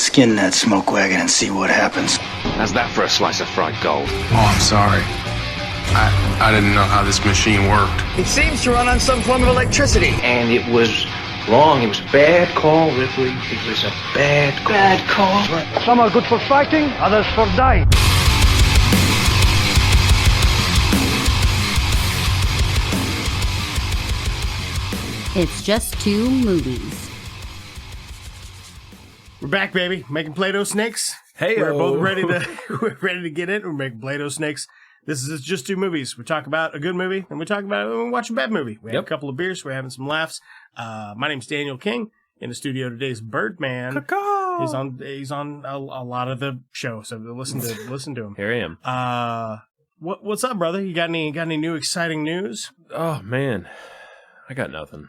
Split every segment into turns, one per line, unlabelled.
Skin that smoke wagon and see what happens.
How's that for a slice of fried gold?
Oh, I'm sorry. I didn't know how this machine worked.
It seems to run on some form of electricity.
And it was wrong. It was a bad call, Ripley. It was a bad call.
Bad call.
Some are good for fighting, others for dying.
It's just two movies.
We're back, baby. Making Play-Doh snakes.
Hey,
we're both ready to get it. We're making Play-Doh snakes. This is just two movies. We talk about a good movie, and we talk about we watch a bad movie. We have a couple of beers. We're having some laughs. My name's Daniel King. In the studio today is Birdman.
Caw-caw.
He's on a lot of the show, so listen to him.
Here I am.
What's up, brother? You got any new exciting news?
Oh man, I got nothing.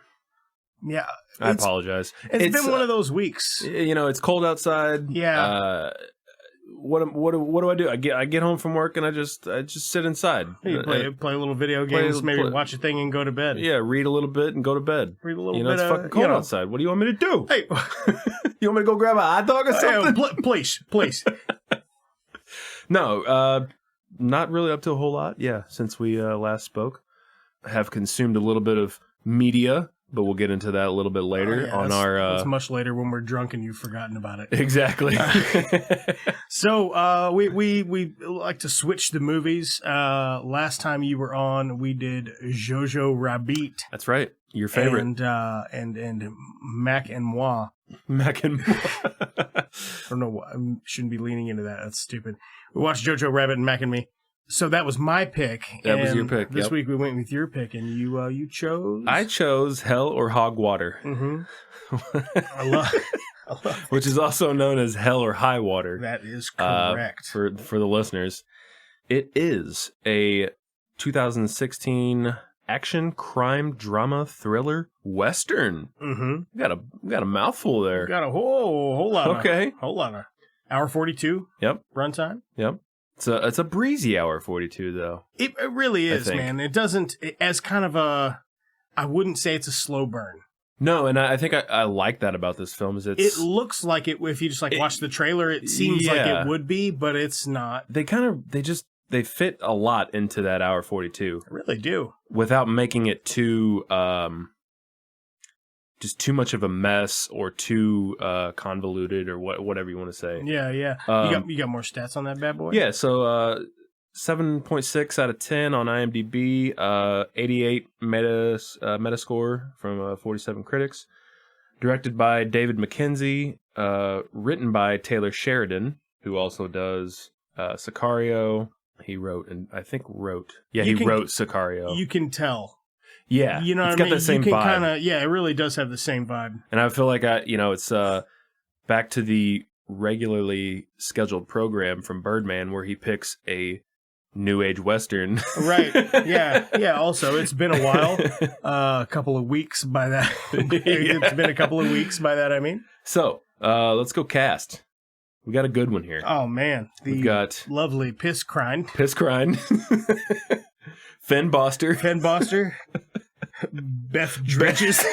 Yeah,
I apologize.
It's been one of those weeks.
You know, it's cold outside.
Yeah.
What do I do? I get home from work and I just sit inside.
You play a little video games, maybe watch a thing and go to bed.
Yeah, read a little bit and go to bed.
Read a little bit.
It's fucking cold outside. What do you want me to do?
Hey,
you want me to go grab a hot dog or something?
Please.
No, not really up to a whole lot. Yeah, since we last spoke, I have consumed a little bit of media. But we'll get into that a little bit later
It's much later when we're drunk and you've forgotten about it.
Exactly.
So we like to switch the movies. Last time you were on, we did Jojo Rabbit.
That's right. Your favorite.
And Mac and Moi.
Mac and Moi.
I don't know why. I shouldn't be leaning into that. That's stupid. We watched Jojo Rabbit and Mac and Me. So that was my pick.
That was your pick.
This week we went with your pick, and you chose.
I chose Hell or Hog Water.
Mm-hmm. I love
which is also known as Hell or High Water.
That is correct
for the listeners. It is a 2016 action crime drama thriller western.
Mm-hmm.
Got a mouthful there.
Got a whole lot.
Okay,
whole lot of hour 42.
Yep.
Runtime.
Yep. It's a breezy hour 42 though.
It really is, man. It doesn't as kind of a. I wouldn't say it's a slow burn.
No, and I think I like that about this film.
It looks like it if you just watch the trailer. It seems like it would be, but it's not.
They fit a lot into that hour 42.
They really do,
without making it too just too much of a mess or too convoluted or whatever you want to say.
Yeah. You got more stats on that bad boy?
Yeah, so 7.6 out of 10 on IMDb, 88 Metascore from 47 critics. Directed by David Mackenzie, written by Taylor Sheridan, who also does Sicario. He wrote Sicario. You
can tell.
Yeah,
you know what I mean?
Got the same vibe.
It really does have the same vibe.
And I feel like it's back to the regularly scheduled program from Birdman where he picks a new age western.
Right. Yeah. Also, it's been a while. A couple of weeks by that. It's been a couple of weeks by that, I mean.
So, let's go cast. We got a good one here.
Oh, man.
We've got
lovely Piss Crine.
Fenn Boster.
Beth Dredges.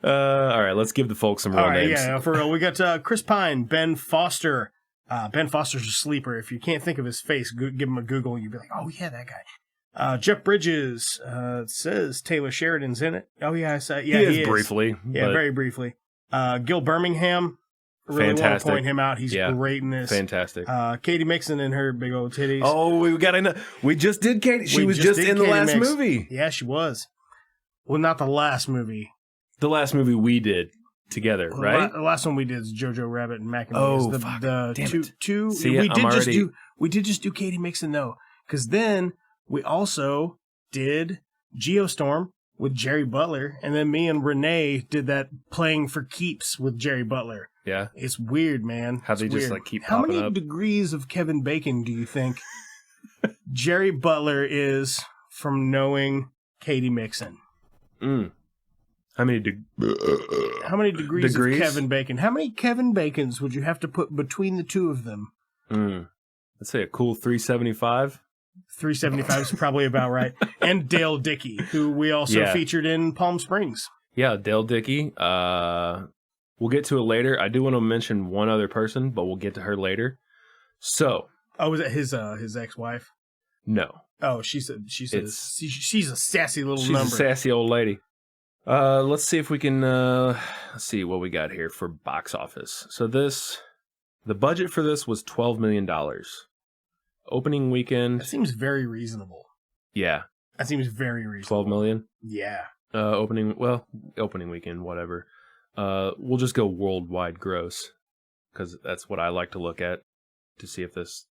All right, let's give the folks some real names.
Yeah, for real. We got Chris Pine, Ben Foster. Ben Foster's a sleeper. If you can't think of his face, give him a Google. You'll be like, oh, yeah, that guy. Jeff Bridges. It says Taylor Sheridan's in it. Oh, yeah, I saw. Yeah, he is.
Briefly.
Yeah, very briefly. Gil Birmingham. Really want to point him out. He's great in this.
Fantastic.
Katie Mixon and her big old titties.
Oh, we just did Katie. She was just in the last movie.
Yeah, she was. Well, not the last movie.
The last movie we did together, right?
The last one we did is Jojo Rabbit and Mac and Me.
Oh, fuck. Damn it.
Two.
See,
we did just do Katie Mixon though, because then we also did Geostorm with Jerry Butler, and then me and Renee did that Playing for Keeps with Jerry Butler.
Yeah.
It's weird, man.
How they just keep popping
up. How many
up?
degrees of Kevin Bacon do you think Jerry Butler is from knowing Katie Mixon?
How many
degrees of Kevin Bacon? How many Kevin Bacons would you have to put between the two of them?
Let's say a cool 375.
375 is probably about right. And Dale Dickey, who we also featured in Palm Springs.
Yeah, Dale Dickey. We'll get to it later. I do want to mention one other person, but we'll get to her later. So.
Oh, was it his ex-wife?
No.
Oh, she's a sassy little
She's
number.
a sassy old lady. Let's see if we can let's see what we got here for box office. So the budget for this was $12 million. Opening weekend.
That seems very reasonable.
Yeah.
That seems very reasonable.
12 million?
Yeah.
Opening weekend, whatever. We'll just go worldwide gross, because that's what I like to look at to see if this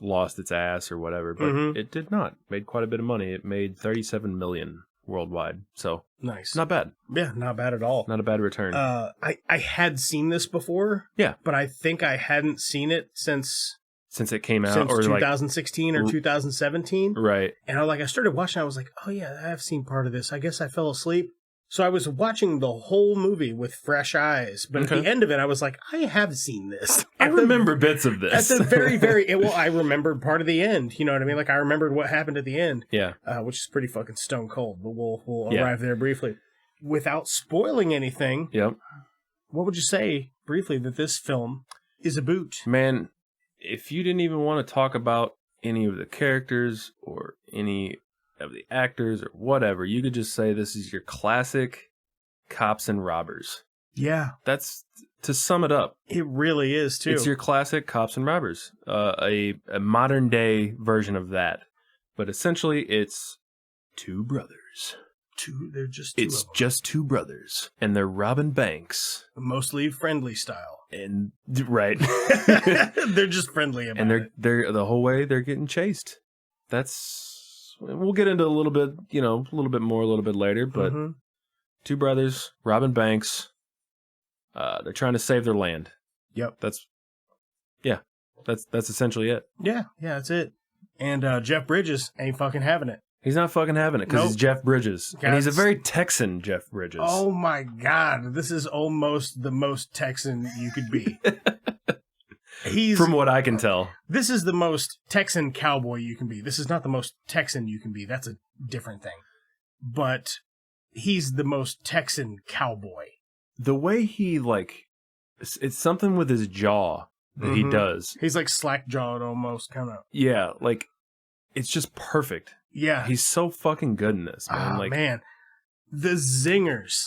lost its ass or whatever. But it did not. Made quite a bit of money. It made 37 million worldwide. So
nice.
Not bad.
Yeah, not bad at all.
Not a bad return.
I had seen this before.
Yeah.
But I think I hadn't seen it since
it came out,
since
or
2016 or 2017.
Right.
And I started watching, I was like, oh yeah, I have seen part of this. I guess I fell asleep. So I was watching the whole movie with fresh eyes. But at the end of it, I was like, I have seen this.
I remember bits of this.
At the very, I remembered part of the end. You know what I mean? Like, I remembered what happened at the end.
Yeah.
Which is pretty fucking stone cold. But we'll arrive there briefly. Without spoiling anything,
Yep.
What would you say, briefly, that this film is a boot?
Man, if you didn't even want to talk about any of the characters or any of the actors or whatever, you could just say this is your classic cops and robbers.
Yeah.
That's, to sum it up.
It really is, too.
It's your classic cops and robbers. A modern day version of that. But essentially, it's two brothers.
They're just two.
It's just two brothers. And they're robbing banks.
Mostly friendly style.
And, right.
They're just friendly about it.
And they're the whole way they're getting chased. We'll get into a little bit, a little bit more a little bit later, but two brothers robbing banks. They're trying to save their land.
Yep.
That's essentially it.
Yeah, that's it. And Jeff Bridges ain't fucking having it.
He's not fucking having it because he's Jeff Bridges. And he's a very Texan Jeff Bridges.
Oh my God. This is almost the most Texan you could be.
From what I can tell.
This is the most Texan cowboy you can be. This is not the most Texan you can be. That's a different thing. But he's the most Texan cowboy.
The way he, it's something with his jaw that he does.
He's like slack-jawed almost, kind of.
Yeah, it's just perfect.
Yeah.
He's so fucking good in this, man.
Oh, man. The zingers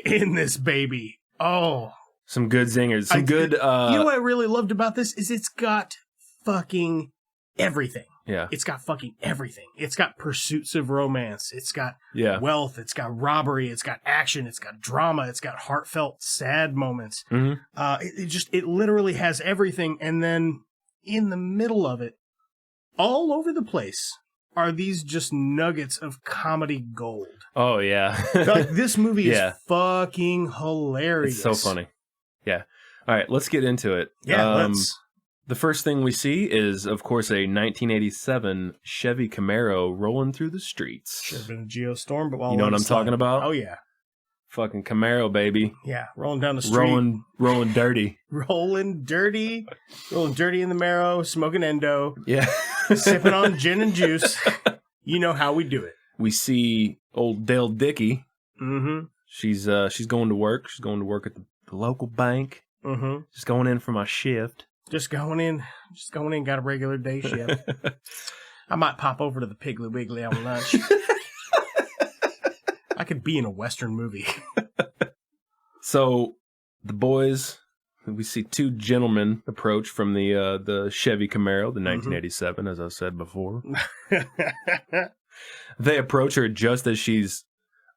in this baby. Oh.
Some good zingers. Some good...
You know what I really loved about this? Is it's got fucking everything.
Yeah.
It's got fucking everything. It's got pursuits of romance. It's got wealth. It's got robbery. It's got action. It's got drama. It's got heartfelt, sad moments. It literally has everything. And then in the middle of it, all over the place, are these just nuggets of comedy gold.
Oh, yeah.
This movie is fucking hilarious.
It's so funny. Yeah. All right, let's get into it.
Yeah, let's.
The first thing we see is, of course, a 1987 Chevy Camaro rolling through the streets.
Should have been a Geostorm, but
you know what I'm talking about?
Oh, yeah.
Fucking Camaro, baby.
Yeah, rolling down the street.
Rolling dirty.
Rolling dirty in the marrow, smoking endo.
Yeah.
Sipping on gin and juice. You know how we do it.
We see old Dale Dickey.
Mm-hmm.
She's going to work. She's going to work at the local bank.
Mm-hmm.
Just going in for my shift.
Just going in, got a regular day shift. I might pop over to the Piggly Wiggly on lunch. I could be in a Western movie.
So, the boys, we see two gentlemen approach from the Chevy Camaro, the 1987, as I said before. They approach her just as she's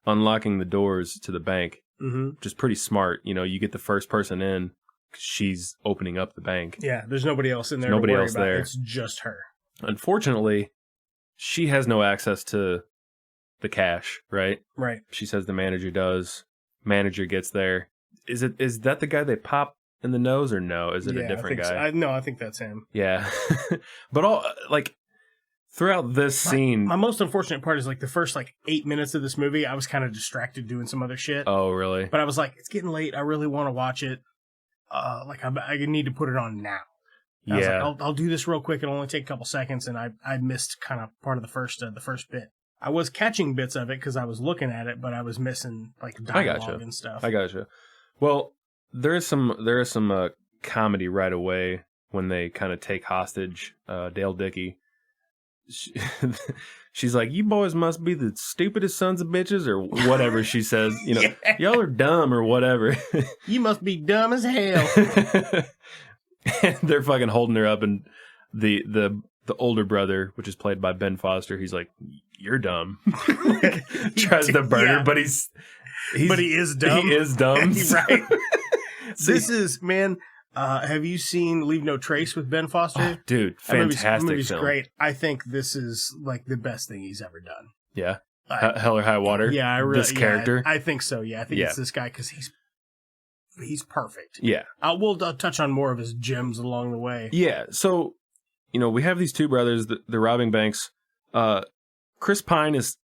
unlocking the doors to the bank. Which is pretty smart. You get the first person in. She's opening up the bank.
Yeah, there's nobody else in there.
Nobody else there.
It's just her.
Unfortunately, she has no access to the cash, right?
Right.
She says the manager does. Manager gets there. Is that the guy they pop in the nose or no? Is it a different guy?
No, I think that's him.
Yeah. But throughout this scene,
my most unfortunate part is the first 8 minutes of this movie, I was kind of distracted doing some other shit.
Oh, really?
But I was like, it's getting late. I really want to watch it. I need to put it on now. I was like, I'll do this real quick. It'll only take a couple seconds, and I missed kind of part of the first bit. I was catching bits of it because I was looking at it, but I was missing like dialogue and stuff.
I gotcha. Well, there is some comedy right away when they kind of take hostage Dale Dickey. She's like, "You boys must be the stupidest sons of bitches," or whatever she says. You know, y'all are dumb or whatever.
You must be dumb as hell.
And they're fucking holding her up, and the older brother, which is played by Ben Foster, he's like, "You're dumb." Tries to burn her, but he is dumb. He is dumb.
Right. This is, man, have you seen Leave No Trace with Ben Foster?
Oh, dude, fantastic
movie's
film.
Great. I think this is like the best thing he's ever done.
Yeah. Hell or High Water.
Yeah,
this character.
I think so. Yeah, I think it's this guy because he's perfect.
Yeah.
We'll touch on more of his gems along the way.
Yeah. So, we have these two brothers. They're robbing banks. Chris Pine is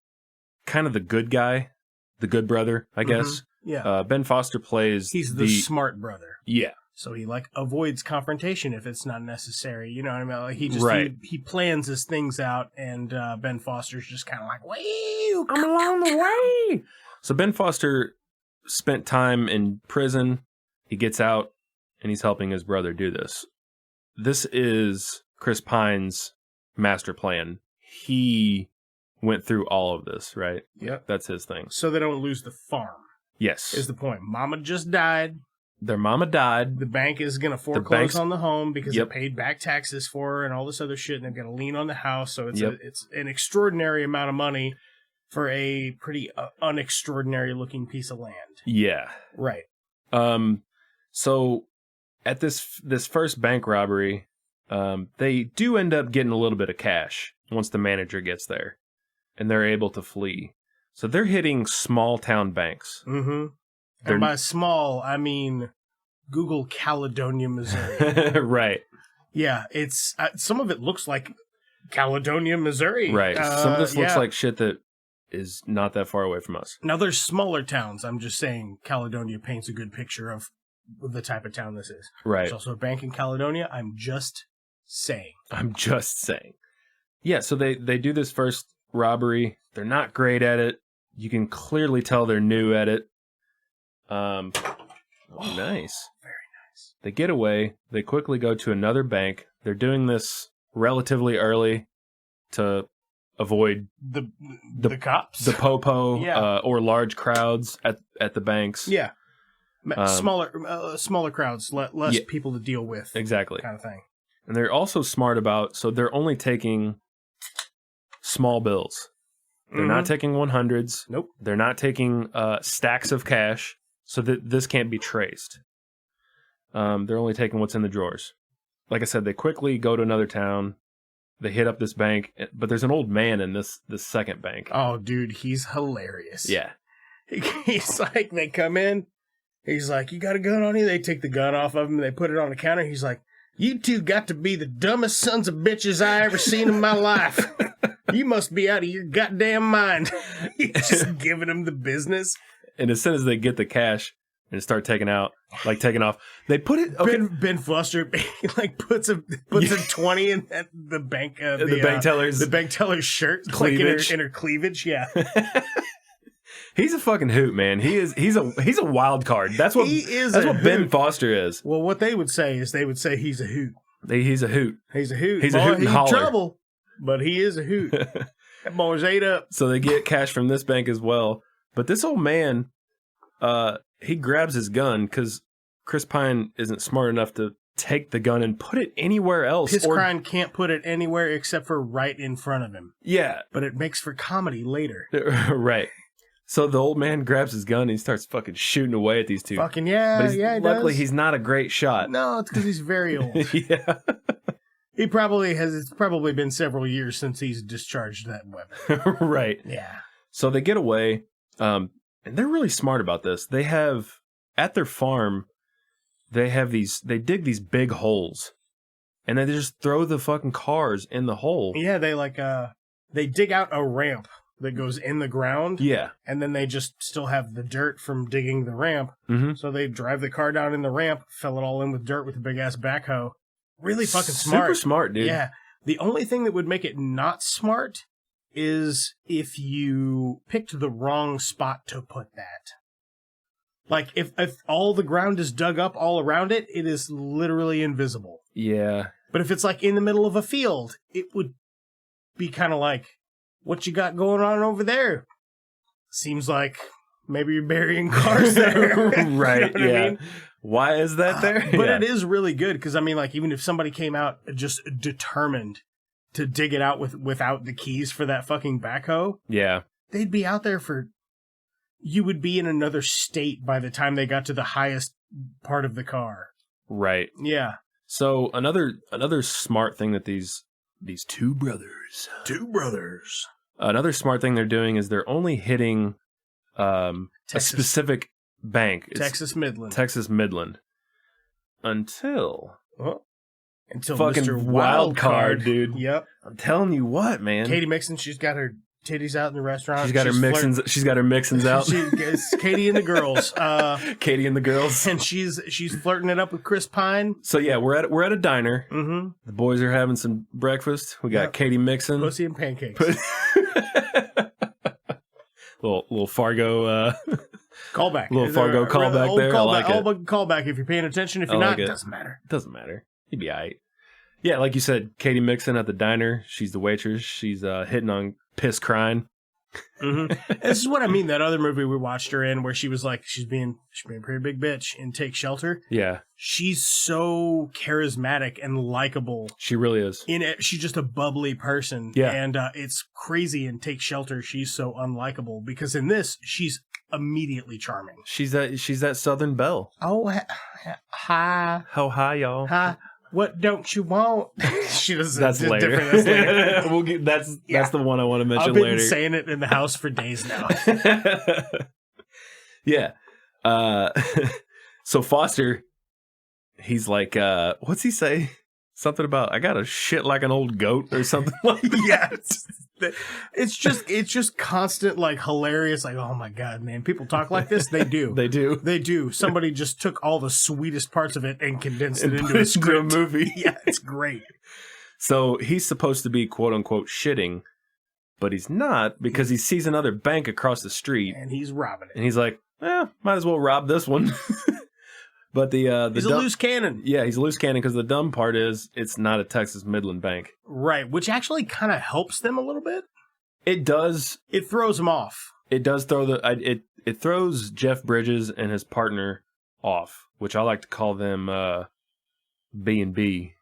kind of the good guy, the good brother, I guess.
Yeah.
Ben Foster plays
he's the smart brother.
Yeah.
So he avoids confrontation if it's not necessary. You know what I mean? Like he just he plans his things out, and Ben Foster's just kind of like, "Wait, I'm along the way."
So Ben Foster spent time in prison. He gets out, and he's helping his brother do this. This is Chris Pine's master plan. He went through all of this, right?
Yep.
That's his thing.
So they don't lose the farm.
Yes.
Is the point. Mama just died.
Their mama died.
The bank is going to foreclose on the home because it paid back taxes for her and all this other shit, and they've got a lien on the house. So it's an extraordinary amount of money for a pretty unextraordinary looking piece of land.
Yeah.
Right.
So at this first bank robbery, they do end up getting a little bit of cash once the manager gets there, and they're able to flee. So they're hitting small town banks.
Mm-hmm. And by small, I mean Google Caledonia, Missouri.
Right.
Yeah, it's some of it looks like Caledonia, Missouri.
Right. Some of this looks like shit that is not that far away from us.
Now, there's smaller towns. I'm just saying Caledonia paints a good picture of the type of town this is.
Right.
There's also a bank in Caledonia. I'm just saying.
Yeah, so they do this first robbery. They're not great at it. You can clearly tell they're new at it. Nice.
Very nice.
They get away. They quickly go to another bank. They're doing this relatively early to avoid
the cops,
the popo, or large crowds at the banks.
Yeah, smaller crowds, less people to deal with.
Exactly,
kind of thing.
And they're also smart about, so they're only taking small bills. They're not taking 100s.
Nope.
They're not taking stacks of cash, so that this can't be traced. They're only taking what's in the drawers. Like I said, they quickly go to another town. They hit up this bank, but there's an old man in this second bank.
Oh, dude, he's hilarious.
Yeah.
He's like, they come in. He's like, "You got a gun on you?" They take the gun off of him. They put it on the counter. He's like, "You two got to be the dumbest sons of bitches I ever seen in my life. You must be out of your goddamn mind." He's just giving him the business.
And as soon as they get the cash and start taking off, they put it. Okay.
Ben Foster puts a 20 in the bank. The bank teller's shirt,
cleavage.
in her cleavage. Yeah.
He's a fucking hoot, man. He's a wild card. That's what Ben Foster is.
Well, what they would say is he's a hoot.
He's a hoot.
He's a hoot.
He's a hoot and holler.
He's in trouble, but he is a hoot. That boy's ate up.
So they get cash from this bank as well. But this old man, he grabs his gun because Chris Pine isn't smart enough to take the gun and put it anywhere else.
His crime can't put it anywhere except for right in front of him.
Yeah.
But it makes for comedy later.
Right. So the old man grabs his gun and he starts fucking shooting away at these two.
Fucking yeah,
but luckily he's not a great shot.
No, it's because he's very old.
Yeah.
It's probably been several years since he's discharged that weapon.
Right.
Yeah.
So they get away, and they're really smart about this. They have, at their farm, they dig these big holes, and then they just throw the fucking cars in the hole.
Yeah, they dig out a ramp that goes in the ground.
Yeah. And
then they just still have the dirt from digging the ramp.
Mm-hmm.
So they drive the car down in the ramp, fill it all in with dirt with a big-ass backhoe. Really fucking smart.
Super smart, dude.
Yeah. The only thing that would make it not smart is if you picked the wrong spot to put that. Like, if all the ground is dug up all around it, it is literally invisible.
Yeah.
But if it's like in the middle of a field, it would be kind of like, what you got going on over there? Seems like maybe you're burying cars there.
Right,
You know what I mean?
Why is that there?
But
Yeah.
it is really good, because, I mean, like, even if somebody came out just determined to dig it out without the keys for that fucking backhoe,
Yeah.
they'd be out there for... You would be in another state by the time they got to the highest part of the car.
Right.
Yeah.
So another smart thing that these two brothers... Another smart thing they're doing is they're only hitting a specific bank. It's
Texas Midland.
Texas Midland. Until fucking
Mr.
wild card, dude.
Yep.
I'm telling you what, man.
Katie Mixon, she's got her titties out in the restaurant.
She's got her mixins. She's got her mixins out.
It's Katie and the girls.
Katie and the girls.
And she's flirting it up with Chris Pine.
So yeah, we're at a diner.
Mm-hmm.
The boys are having some breakfast. We got Katie Mixon.
Pussy and pancakes.
little Fargo
Callback.
Little Fargo callback there. I like it.
Callback if you're paying attention. If you're not, it doesn't matter.
Doesn't matter. You'd be all right. Yeah, like you said, Katie Mixon at the diner. She's the waitress. She's hitting on piss crying.
Mm-hmm. This is what I mean. That other movie we watched her in, where she was like, she's being a pretty big bitch in Take Shelter.
Yeah,
she's so charismatic and likable.
She really is.
In it, she's just a bubbly person.
Yeah,
and it's crazy. In Take Shelter, she's so unlikable, because in this, she's immediately charming.
She's that Southern belle.
Oh, hi.
How high, y'all?
Hi. What don't you want? She does.
That's later.
That's later.
That's the one I want to mention
I've been
later.
saying it in the house for days now.
Yeah. So Foster, he's like, what's he say? Something about, I got a shit like an old goat or something like that.
Yeah. It's just constant, like, hilarious, like, oh my God, man, people talk like this? They do.
They do.
Somebody just took all the sweetest parts of it and condensed it into
put
a script.
a movie.
Yeah, it's great.
So he's supposed to be quote unquote shitting, but he's not, because he sees another bank across the street.
And he's robbing it.
And he's like, might as well rob this one. But he's
a loose cannon.
Yeah, he's a loose cannon, because the dumb part is it's not a Texas Midland bank.
Right, which actually kind of helps them a little bit.
It does.
It throws them off.
It does throw it throws Jeff Bridges and his partner off, which I like to call them B&B.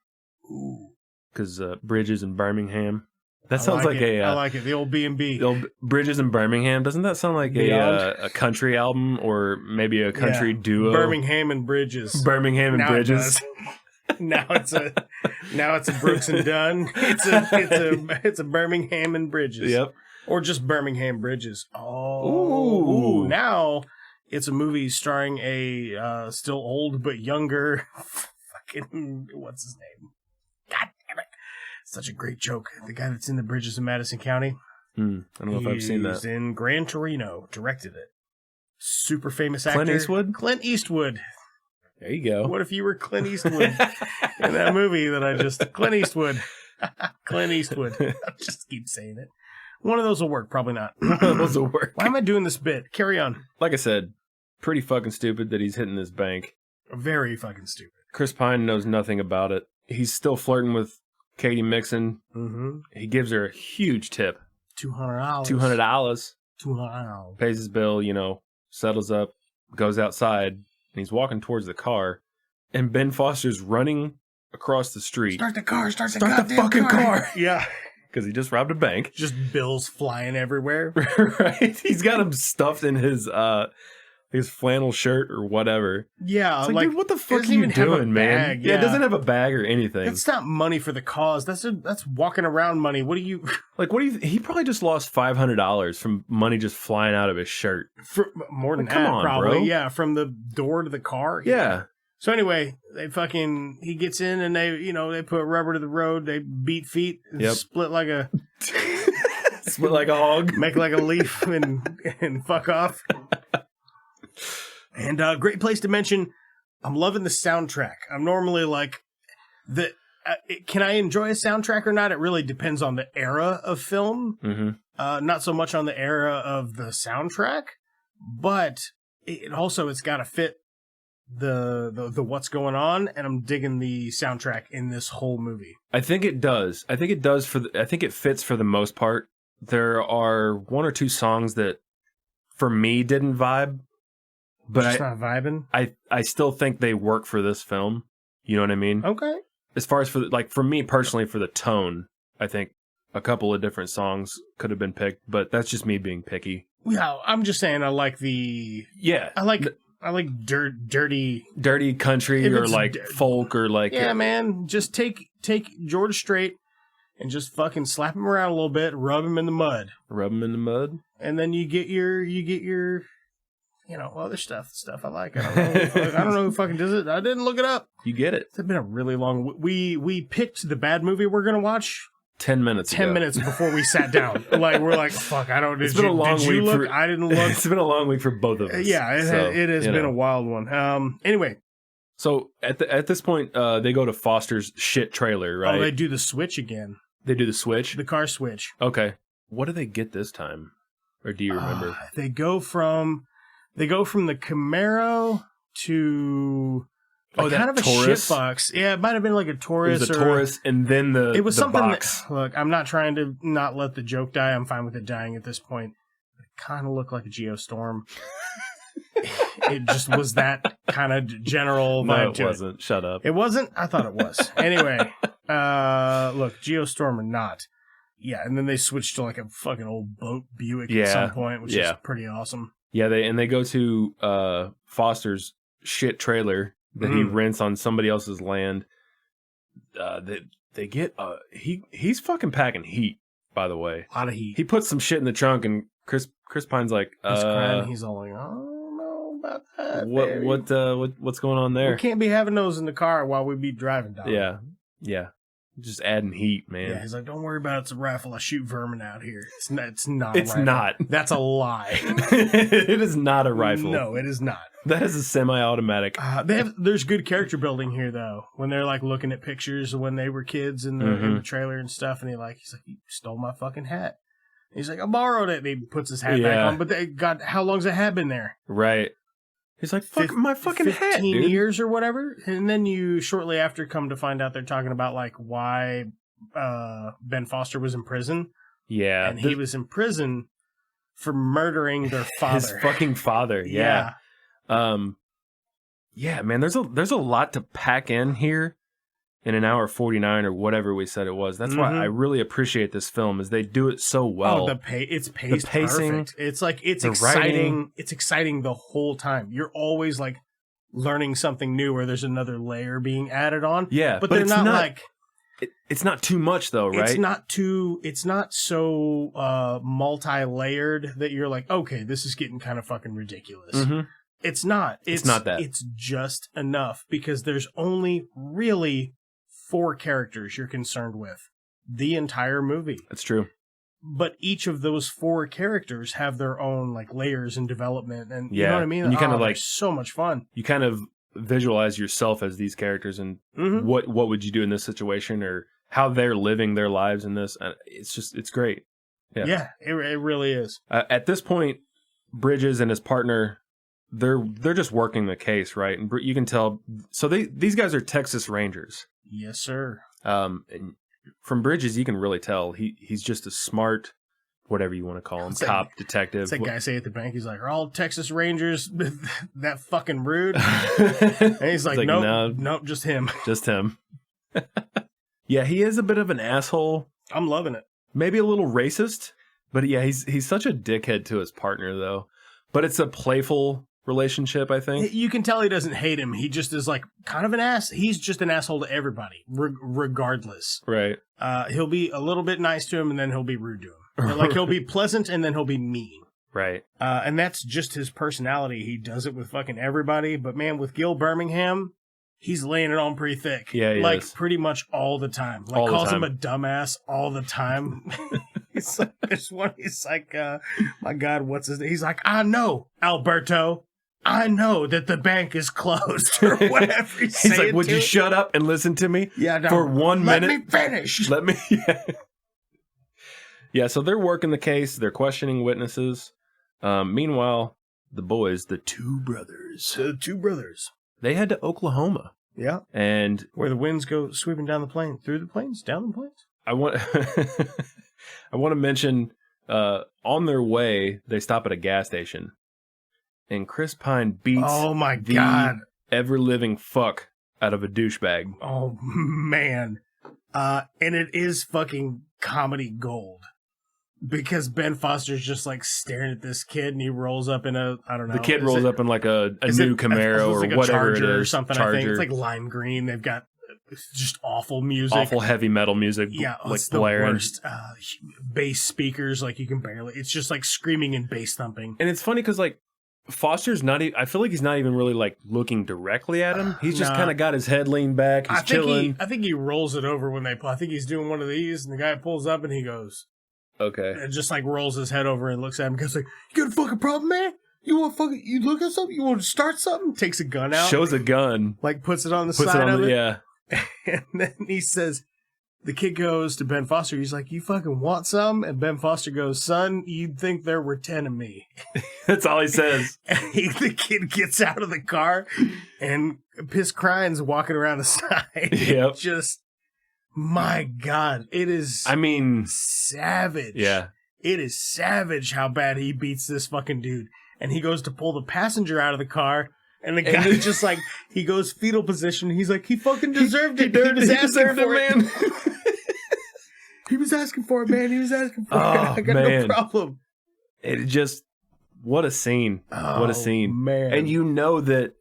Ooh.
Because Bridges and Birmingham. That
I
sounds like
it.
a...
I like it. The old B&B.
The old Bridges and Birmingham. Doesn't that sound like a country album, or maybe a country duo?
Birmingham and Bridges.
Birmingham and
now
Bridges.
Now it's a Brooks and Dunn. It's a Birmingham and Bridges.
Yep.
Or just Birmingham Bridges. Oh. Ooh. Now it's a movie starring a still old but younger fucking, what's his name? God damn it. Such a great joke. The guy that's in the Bridges in Madison County.
I don't know if I've seen that.
He's in Gran Torino. Directed it. Super famous actor.
Clint Eastwood?
Clint Eastwood.
There you go.
What if you were Clint Eastwood in that movie that I just... Clint Eastwood. Clint Eastwood. I'll just keep saying it. One of those will work. Probably not.
One of those will work.
Why am I doing this bit? Carry on.
Like I said, pretty fucking stupid that he's hitting this bank.
Very fucking stupid.
Chris Pine knows nothing about it. He's still flirting with Katie Mixon.
Mm-hmm.
He gives her a huge tip.
$200.
$200. Pays his bill, settles up, goes outside, and he's walking towards the car. And Ben Foster's running across the street.
Start the car. Start the
fucking car.
Yeah.
Because he just robbed a bank.
Just bills flying everywhere.
Right? He's got them stuffed in his flannel shirt or whatever.
Yeah.
It's like, dude, what the fuck are you doing, man? Yeah, it doesn't have a bag or anything.
That's not money for the cause. That's walking around money. What do you...
he probably just lost $500 from money just flying out of his shirt.
More than that,
come on,
probably.
bro.
Yeah, from the door to the car.
Yeah.
So anyway, he gets in and they put rubber to the road. They beat feet and split like a...
split like a hog.
Make like a leaf and fuck off. And great place to mention, I'm loving the soundtrack. I'm normally like... can I enjoy a soundtrack or not? It really depends on the era of film.
Mm-hmm.
Not so much on the era of the soundtrack, but it's got to fit the what's going on, and I'm digging the soundtrack in this whole movie.
I think it does. I think it fits for the most part. There are one or two songs that, for me, didn't vibe, but
Just not vibing.
I still think they work for this film. You know what I mean?
Okay.
As far as for me personally, for the tone, I think a couple of different songs could have been picked, but that's just me being picky.
Yeah, I'm just saying I like the...
Yeah.
I like dirty
country or like folk or like...
Yeah, man. Just take George Strait and just fucking slap him around a little bit, rub him in the mud.
Rub him in the mud?
And then you get your other stuff I like. I don't know who fucking does it. I didn't look it up.
You get it.
It's been a really long... We picked the bad movie we're going to watch
10 minutes
before we sat down. Like, we're like, fuck, I don't...
It's been a long week.
I didn't look.
It's been a long week for both of us.
Yeah, it has been a wild one. Anyway.
So, at this point, they go to Foster's shit trailer, right?
Oh, they do the switch again.
They do the switch?
The car switch.
Okay. What do they get this time? Or do you remember?
They go from the Camaro to...
that
kind of a
Taurus?
Shitbox. Yeah, it might have been like a Taurus.
It was a Taurus, and then
it was
the
something
box.
Look, I'm not trying to not let the joke die. I'm fine with it dying at this point. It kind of looked like a Geostorm. It just was that kind of general vibe to it.
No, it wasn't. Shut up.
It wasn't? I thought it was. Anyway, look, Geostorm or not. Yeah, and then they switched to like a fucking old boat Buick at some point, which is pretty awesome. Yeah,
they go to Foster's shit trailer that he rents on somebody else's land. They get he's fucking packing heat, by the way.
A lot of heat.
He puts some shit in the trunk, and Chris Pine's like,
he's crying. He's all like, I don't know about that.
What's going on there?
We can't be having those in the car while we be driving down.
Yeah. Just adding heat, man.
Yeah, he's like, don't worry about it. It's a rifle. I shoot vermin out here. It's not.
It's not.
That's a lie.
It is not a rifle.
No, it is not.
That is a semi-automatic.
There's good character building here, though. When they're like looking at pictures of when they were kids in the trailer and stuff, and he's like, you stole my fucking hat. And he's like, I borrowed it. And he puts his hat back on. But God, how long's the hat been there?
Right. He's like, fuck my fucking
15
hat, dude.
years or whatever. And then you shortly after come to find out they're talking about like why Ben Foster was in prison.
Yeah.
And he was in prison for murdering their father.
His fucking father, yeah. Yeah, man, there's a lot to pack in here in an hour 49 or whatever we said it was. That's why I really appreciate this film, is they do it so well.
Oh, it's paced
the pacing,
perfect. It's like it's
exciting.
Writing. It's exciting the whole time. You're always like learning something new, or there's another layer being added on.
Yeah,
but they're not like
it's not too much though, right?
It's not so multi-layered that you're like, okay, this is getting kind of fucking ridiculous.
Mm-hmm.
It's not.
It's not that.
It's just enough, because there's only really 4 characters you're concerned with the entire movie.
That's true.
But each of those 4 characters have their own like layers and development, and
yeah.
You know what I mean?
And you kind of like
so much fun.
You kind of visualize yourself as these characters, and what would you do in this situation, or how they're living their lives in this. It's great.
Yeah, it really is.
At this point, Bridges and his partner, they're just working the case, right? And you can tell. So these guys are Texas Rangers.
Yes, sir.
And from Bridges, you can really tell he's just a smart, whatever you want to call him, cop, detective.
It's that guy say at the bank, he's like, are all Texas Rangers that fucking rude? And he's like, nope, just him.
Just him. Yeah, he is a bit of an asshole.
I'm loving it.
Maybe a little racist, but yeah, he's such a dickhead to his partner, though. But it's a playful relationship, I think.
You can tell he doesn't hate him. He just is like kind of an ass. He's just an asshole to everybody, regardless.
Right.
He'll be a little bit nice to him, and then he'll be rude to him. Like he'll be pleasant, and then he'll be mean.
Right.
And that's just his personality. He does it with fucking everybody. But man, with Gil Birmingham, he's laying it on pretty thick.
Yeah, he
like
is.
pretty much all the time. Like calls him a dumbass all the time. He's like, there's one. He's like, my God, what's his name? He's like, I know, Alberto. I know that the bank is closed or whatever.
He's like, would you shut up and listen to me for 1 minute?
Let me finish.
Let me. Yeah, so they're working the case. They're questioning witnesses. Meanwhile, the boys, the two brothers, they head to Oklahoma.
Yeah.
And
where the winds go sweeping down the plain, through the plains, down the plains.
I want to mention, on their way, they stop at a gas station. And Chris Pine beats the ever-living fuck out of a douchebag.
Oh, man. And it is fucking comedy gold. Because Ben Foster's just like staring at this kid, and he rolls up in a, I don't know.
The kid rolls up in like a new Camaro or
like
whatever
Charger
it is.
Or something, Charger. I think. It's like lime green. They've got just awful music.
Awful heavy metal music.
Yeah,
like
it's
blaring.
The worst. Bass speakers, like you can barely, it's just like screaming and bass thumping.
And it's funny because like, Foster's not I feel like he's not even really like looking directly at him. He's just kind of got his head leaned back. He's chilling.
I think he rolls it over when they pull. I think he's doing one of these, and the guy pulls up and he goes,
okay.
And just like rolls his head over and looks at him and goes like, you got a fucking problem, man? You look at something? You want to start something? Takes a gun out.
Shows a gun.
Like puts it on the side of it.
Yeah.
And then he says, the kid goes to Ben Foster. He's like, you fucking want some? And Ben Foster goes, son, you'd think there were 10 of me.
That's all he says.
And the kid gets out of the car and piss crying's walking around the side.
Yep.
Just, my God, it is savage.
Yeah.
It is savage how bad he beats this fucking dude. And he goes to pull the passenger out of the car. And the guy just like, he goes fetal position. He's like, he fucking deserved it. He was asking for it, man. He was asking for it, man. He was asking for it. I got no problem.
It just, what a scene. What a scene.
Man.
And you know that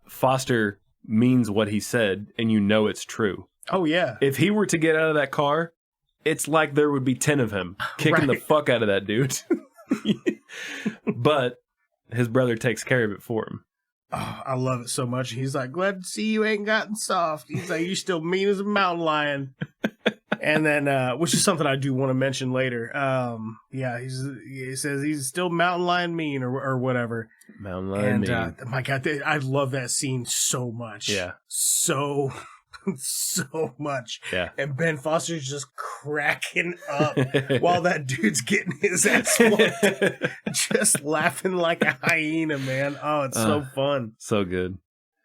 Foster means what he said, and you know it's true.
Oh, yeah.
If he were to get out of that car, it's like there would be 10 of him kicking the fuck out of that dude. But his brother takes care of it for him.
Oh, I love it so much. He's like, glad to see you ain't gotten soft. He's like, you still mean as a mountain lion. And then, which is something I do want to mention later. Yeah, he says he's still mountain lion mean or whatever.
Mountain lion mean.
My God, I love that scene so much.
Yeah.
So much.
Yeah.
And Ben Foster's just cracking up while that dude's getting his ass whooped. Just laughing like a hyena, man. Oh, it's so fun.
So good.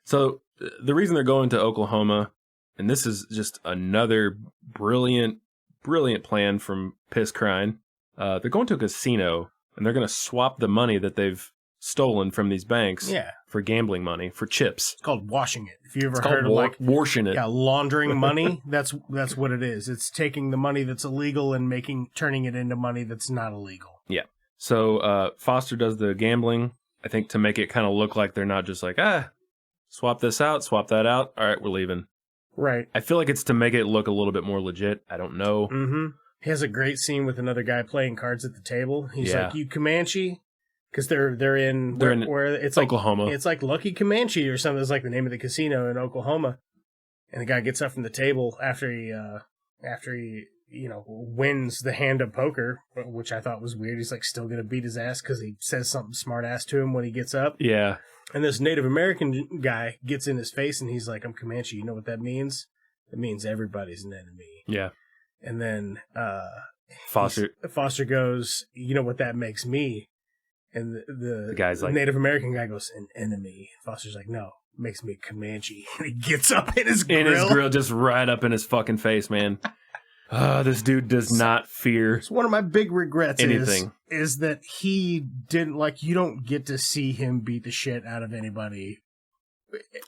So the reason they're going to Oklahoma, and this is just another brilliant plan from Piss Crine. They're going to a casino, and they're going to swap the money that they've stolen from these banks for gambling money, for chips.
It's called washing it. If you ever heard of like
washing it.
Yeah, laundering money, that's what it is. It's taking the money that's illegal and turning it into money that's not illegal.
Yeah. So Foster does the gambling, I think, to make it kind of look like they're not just like, swap this out, swap that out. All right, we're leaving.
Right.
I feel like it's to make it look a little bit more legit. I don't know.
Mm-hmm. He has a great scene with another guy playing cards at the table. He's like, you Comanche? Because they're in where it's like
Oklahoma.
It's like Lucky Comanche or something. It's like the name of the casino in Oklahoma. And the guy gets up from the table after he wins the hand of poker, which I thought was weird. He's like still gonna beat his ass because he says something smart ass to him when he gets up.
Yeah.
And this Native American guy gets in his face and he's like, I'm Comanche. You know what that means? It means everybody's an enemy.
Yeah.
And then
Foster
goes, you know what that makes me? And the
guy's like,
Native American guy goes, an enemy. Foster's like, no, makes me Comanche. And he gets up in his grill.
In his grill, just right up in his fucking face, man. This dude does not fear.
It's one of my big regrets
anything.
Is that he didn't, like, you don't get to see him beat the shit out of anybody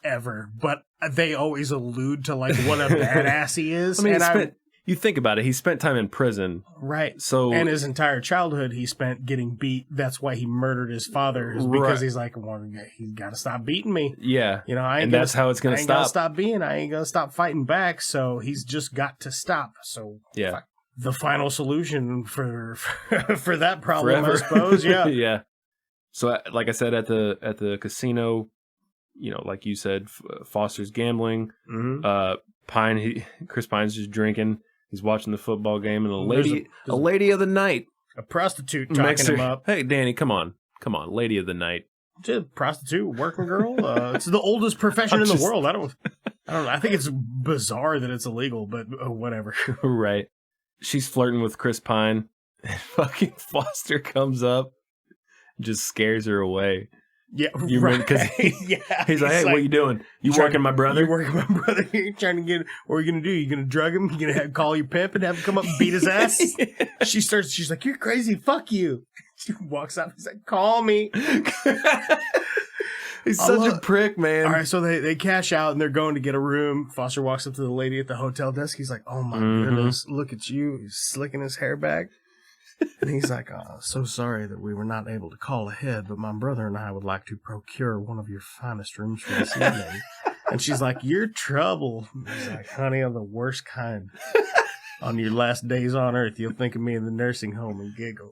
ever. But they always allude to, like, what a badass he is.
I mean, you think about it, he spent time in prison.
Right.
So,
and his entire childhood he spent getting beat. That's why he murdered his father, because he's like, well, he's got to stop beating me.
Yeah.
You know,
that's how it's going to stop.
I ain't going to stop fighting back, so he's just got to stop. So,
yeah.
The final solution for that problem,
Forever.
I suppose, yeah.
Yeah. So, like I said, at the casino, you know, like you said, Foster's gambling.
Mm-hmm.
Chris Pine's just drinking. He's watching the football game, and a lady of the night,
a prostitute talking him up.
Hey, Danny, come on, lady of the night.
prostitute, working girl. It's the oldest profession in the world. I don't know. I think it's bizarre that it's illegal, but whatever.
Right. She's flirting with Chris Pine, and fucking Foster comes up, just scares her away.
Yeah,
you remember? Because he's like, hey, what you doing? You working my brother?
You working my brother? You're trying to get. What are you gonna do? You gonna drug him? You gonna call your pimp and have him come up and beat his ass? Yeah. She's like, you're crazy. Fuck you. She walks out. He's like, call me.
He's such a prick, man.
All right, so they cash out and they're going to get a room. Foster walks up to the lady at the hotel desk. He's like, oh my goodness, look at you. He's slicking his hair back. And he's like, oh, so sorry that we were not able to call ahead, but my brother and I would like to procure one of your finest rooms for this evening. And she's like, you're trouble. He's like, honey, I'm the worst kind. On your last days on earth, you'll think of me in the nursing home and giggle.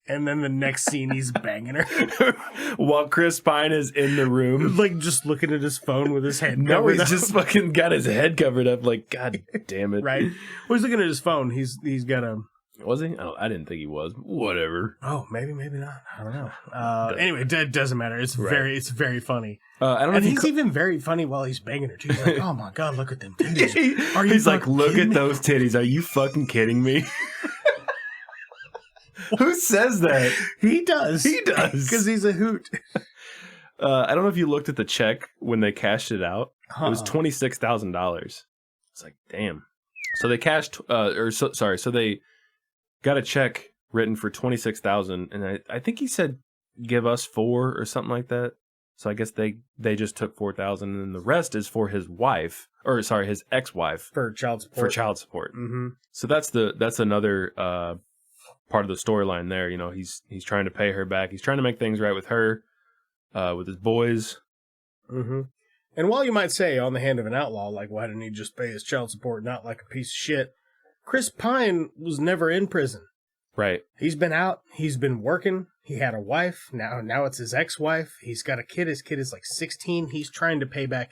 And then the next scene, he's banging her.
While Chris Pine is in the room.
Like, just looking at his phone with his head covered
No, he's
up.
just fucking got his head covered up. Like, God damn it.
Right. Well, he's looking at his phone. He's got a...
Was he? I didn't think he was. Whatever.
Oh, maybe not. I don't know. Anyway, it doesn't matter. It's very funny.
I don't know.
And he's even very funny while he's banging her too. He's like, "Oh my god, look at them titties."
He's like, "Look at those titties. Are you fucking kidding me?" Who says that?
He does.
He does
because he's a hoot.
I don't know if you looked at the check when they cashed it out. It was $26,000. It's like, damn. So they cashed, so they got a check written for $26,000, and I think he said give us $4,000 or something like that. So I guess they just took $4,000, and then the rest is for his wife, his ex-wife
for child support.
Mm-hmm. So that's another part of the storyline there. You know, he's trying to pay her back. He's trying to make things right with her, with his boys.
Mm-hmm. And while you might say, on the hand of an outlaw, like, why didn't he just pay his child support, not like a piece of shit? Chris Pine was never in prison.
Right.
He's been out. He's been working. He had a wife. Now it's his ex-wife. He's got a kid. His kid is like 16. He's trying to pay back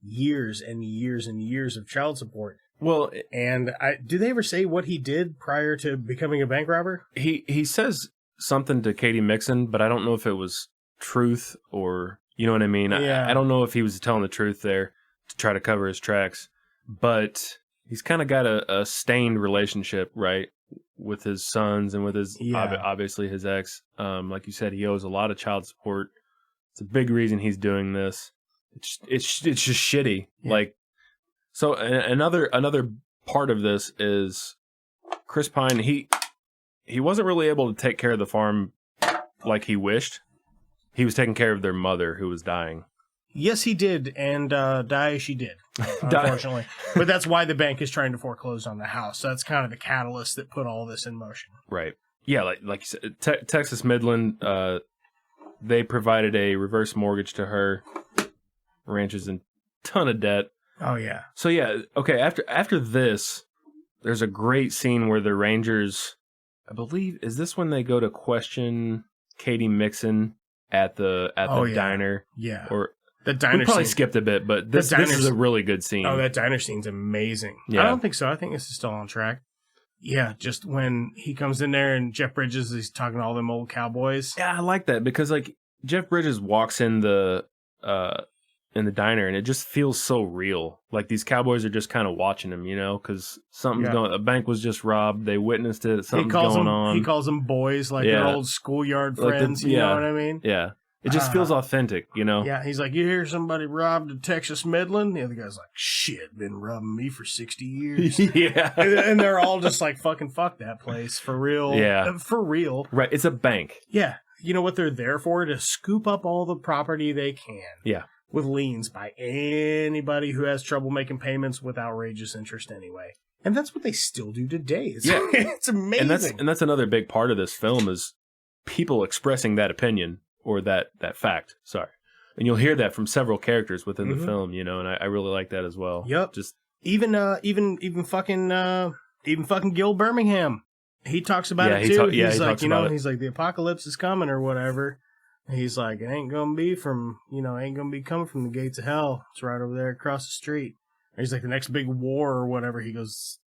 years and years and years of child support.
Well,
and do they ever say what he did prior to becoming a bank robber?
He says something to Katie Mixon, but I don't know if it was truth or, you know what I mean?
Yeah.
I don't know if he was telling the truth there to try to cover his tracks, but he's kind of got a stained relationship, right, with his sons and with his obviously his ex. Like you said, he owes a lot of child support. It's a big reason he's doing this. It's just shitty. Yeah. Like, so another part of this is Chris Pine. He wasn't really able to take care of the farm like he wished. He was taking care of their mother who was dying.
Yes, he did, and die she did, unfortunately. But that's why the bank is trying to foreclose on the house. So that's kind of the catalyst that put all this in motion.
Right. Yeah, like you said, Texas Midland, they provided a reverse mortgage to her. Ranch is in ton of debt.
Oh, yeah.
So, yeah, okay, after this, there's a great scene where the Rangers, I believe, is this when they go to question Katie Mixon at the diner?
Yeah.
Or
the diner
we probably
scene.
Skipped a bit, but this is a really good scene.
Oh, that diner scene's amazing.
Yeah.
I don't think so. I think this is still on track. Yeah, just when he comes in there and Jeff Bridges is talking to all them old cowboys.
Yeah, I like that because like Jeff Bridges walks in the diner and it just feels so real. Like these cowboys are just kind of watching him, you know, because something's going. A bank was just robbed. They witnessed it. Something's going on.
He calls them boys, like their old schoolyard friends. You know what I mean?
Yeah. It just feels authentic, you know?
Yeah, he's like, you hear somebody robbed a Texas Midland? The other guy's like, shit, been robbing me for 60 years.
Yeah.
And they're all just like, fucking fuck that place, for real.
Yeah.
For real.
Right, it's a bank.
Yeah. You know what they're there for? To scoop up all the property they can.
Yeah.
With liens by anybody who has trouble making payments with outrageous interest anyway. And that's what they still do today. It's amazing.
And that's another big part of this film is people expressing that opinion. Or that fact, sorry. And you'll hear that from several characters within the film, you know, and I really like that as well.
Yep.
Just
even fucking Gil Birmingham. He talks about it too. He's like, you know, he's like, the apocalypse is coming or whatever. And he's like, it ain't gonna be coming from the gates of hell. It's right over there across the street. And he's like, the next big war or whatever. He goes,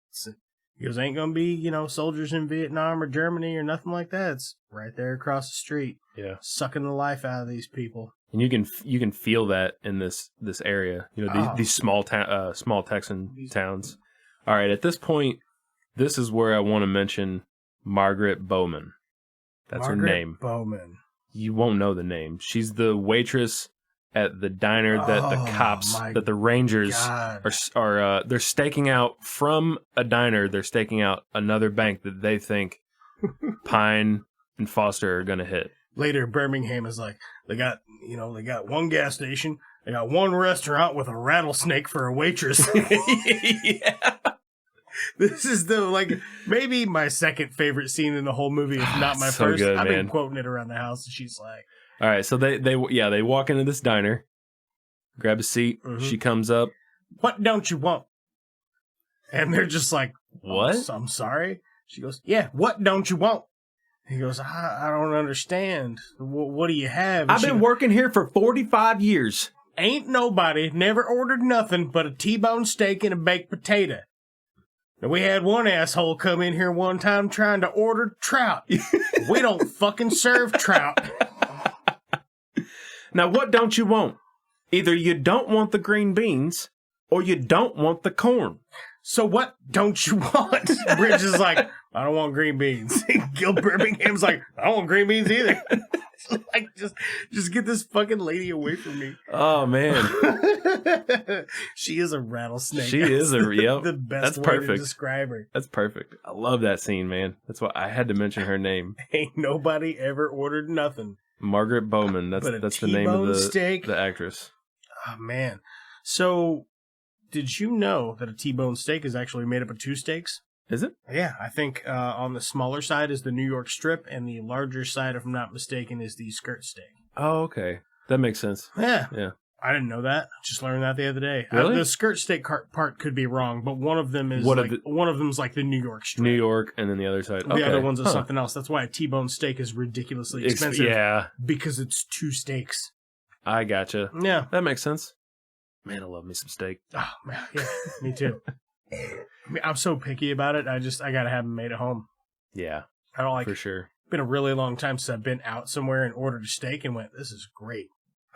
He goes, ain't gonna be, soldiers in Vietnam or Germany or nothing like that. It's right there across the street.
Yeah.
Sucking the life out of these people.
And you can feel that in this area. These small Texan towns. All right, at this point, this is where I want to mention Margaret Bowman. That's her name.
Bowman.
You won't know the name. She's the waitress at the diner that the cops, that the Rangers are they're staking out from a diner. They're staking out another bank that they think Pine and Foster are going to hit.
Later, Birmingham is like, they got one gas station, they got one restaurant with a rattlesnake for a waitress.
Yeah.
This is maybe my second favorite scene in the whole movie, if not my
so
first.
good,
I've
man.
been quoting it around the house, and she's like,
all right, so they walk into this diner, grab a seat.
Mm-hmm.
She comes up.
"What don't you want?" And they're just like,
"What?
I'm sorry." She goes, "Yeah, what don't you want?" He goes, I don't understand. What do you have? And
I've been working here for 45 years.
Ain't nobody never ordered nothing but a T-bone steak and a baked potato. Now, we had one asshole come in here one time trying to order trout. We don't fucking serve trout.
Now, what don't you want? Either you don't want the green beans or you don't want the corn.
So what don't you want? Bridge is like, I don't want green beans. Gil Birmingham's like, I don't want green beans either. Like, just get this fucking lady away from me.
Oh, man.
She is a rattlesnake.
She is yep.
The best
That's
way
perfect.
to describe her.
That's perfect. I love that scene, man. That's why I had to mention her name.
Ain't nobody ever ordered nothing.
Margaret Bowman. That's the name of the actress.
Oh, man. So, did you know that a T-bone steak is actually made up of two steaks?
Is it?
Yeah, I think on the smaller side is the New York strip, and the larger side, if I'm not mistaken, is the skirt steak.
Oh, okay. That makes sense.
Yeah.
Yeah.
I didn't know that. Just learned that the other day.
Really?
The skirt steak part could be wrong, but one of them is one of them's like the New York strip.
New York, and then the other side.
The other one's something else. That's why a T-bone steak is ridiculously expensive.
Yeah.
Because it's two steaks.
I gotcha.
Yeah.
That makes sense. Man, I love me some steak.
Oh, man. Yeah, me too. I mean, I'm so picky about it. I gotta have them made at home.
Yeah.
I don't like
for sure.
It's been a really long time since I've been out somewhere and ordered a steak and went, this is great.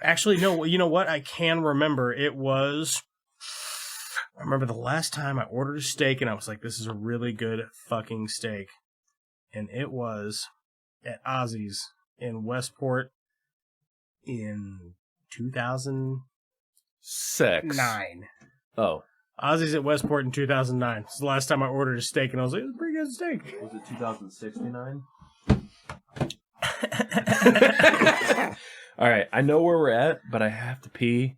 Actually, no, you know what? I can remember. I remember the last time I ordered a steak and I was like, this is a really good fucking steak. And it was at Ozzy's in Westport in 2009.
Oh.
Ozzy's at Westport in 2009. It's the last time I ordered a steak, and I was like, it was a pretty good steak.
Was it 2069? All right, I know where we're at, but I have to pee.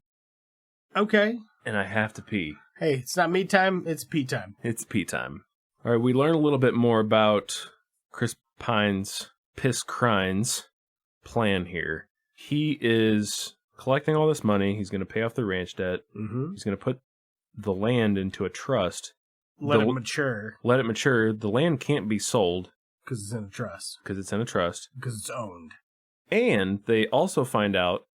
Okay.
And I have to pee.
Hey, it's not me time, it's pee time.
It's pee time. All right, we learn a little bit more about Chris Pine's Piss Crine's plan here. He is collecting all this money. He's going to pay off the ranch debt.
Mm-hmm.
He's going to put the land into a trust.
Let it mature.
Let it mature. The land can't be sold.
Because it's in a trust.
Because it's in a trust.
Because it's owned.
And they also find out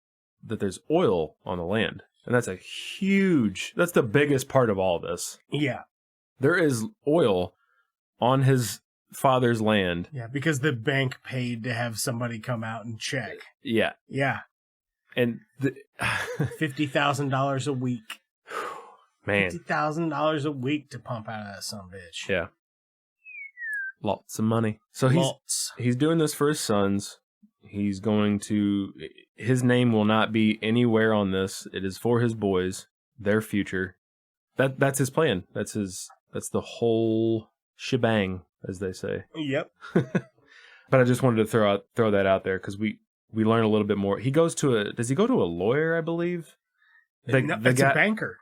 that there's oil on the land. And that's that's the biggest part of all this.
Yeah.
There is oil on his father's land.
Yeah, because the bank paid to have somebody come out and check.
Yeah.
Yeah.
And
$50,000 a week.
Man.
$50,000 a week to pump out of that son of a bitch.
Yeah. Lots of money. So he's doing this for his sons. He's going to... His name will not be anywhere on this. It is for his boys, their future. That's his plan. That's the whole shebang, as they say.
Yep.
But I just wanted to throw that out there because we learn a little bit more. He goes to does he go to a lawyer, I believe?
It's a banker.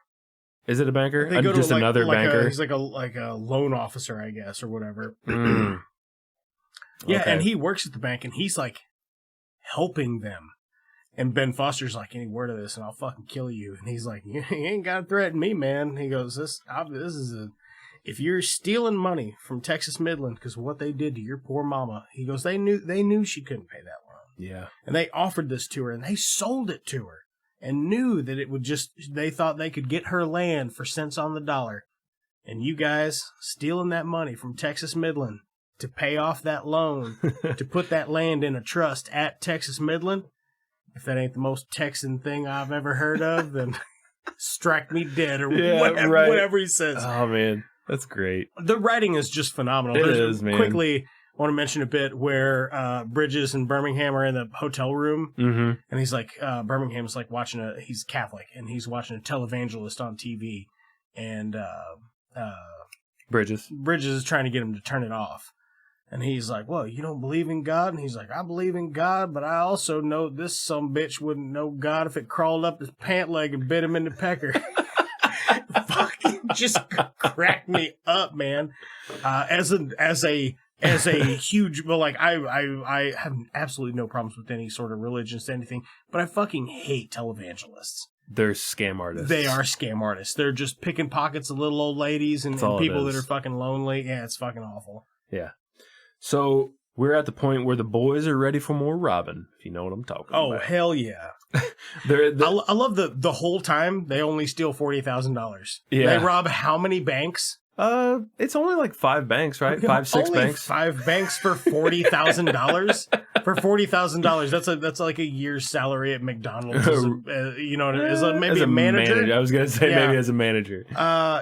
Is it a banker?
They go
Just
to
another banker?
He's like a loan officer, I guess, or whatever.
Mm.
Yeah,
Okay.
and he works at the bank, and he's like helping them. And Ben Foster's like, any word of this, and I'll fucking kill you. And he's like, you ain't got to threaten me, man. He goes, this is if you're stealing money from Texas Midland, because what they did to your poor mama, he goes, they knew she couldn't pay that loan.
Yeah.
And they offered this to her, and they sold it to her, and knew that it would they thought they could get her land for cents on the dollar. and you guys stealing that money from Texas Midland to pay off that loan, to put that land in a trust at Texas Midland, if that ain't the most Texan thing I've ever heard of, then strike me dead or whatever he says.
Oh, man. That's great.
The writing is just phenomenal.
It is, man.
Quickly, I want to mention a bit where Bridges and Birmingham are in the hotel room, and he's like, Birmingham's like he's Catholic, and he's watching a televangelist on TV, and
Bridges
is trying to get him to turn it off. And he's like, well, you don't believe in God? And he's like, I believe in God, but I also know this sumbitch wouldn't know God if it crawled up his pant leg and bit him in the pecker. Fucking just cracked me up, man. As a huge, well, like I have absolutely no problems with any sort of religions, anything, but I fucking hate televangelists.
They're scam artists.
They are scam artists. They're just picking pockets of little old ladies and people that are fucking lonely. Yeah, it's fucking awful.
Yeah. So we're at the point where the boys are ready for more robbing, if you know what I'm talking about.
Oh, hell yeah. I love the whole time they only steal $40,000.
Yeah.
They rob how many banks?
It's only like 5 banks, right? 5, 6
only
banks.
5 banks for $40,000. For $40,000, that's like a year's salary at McDonald's. As maybe a manager.
I was gonna say maybe as a manager.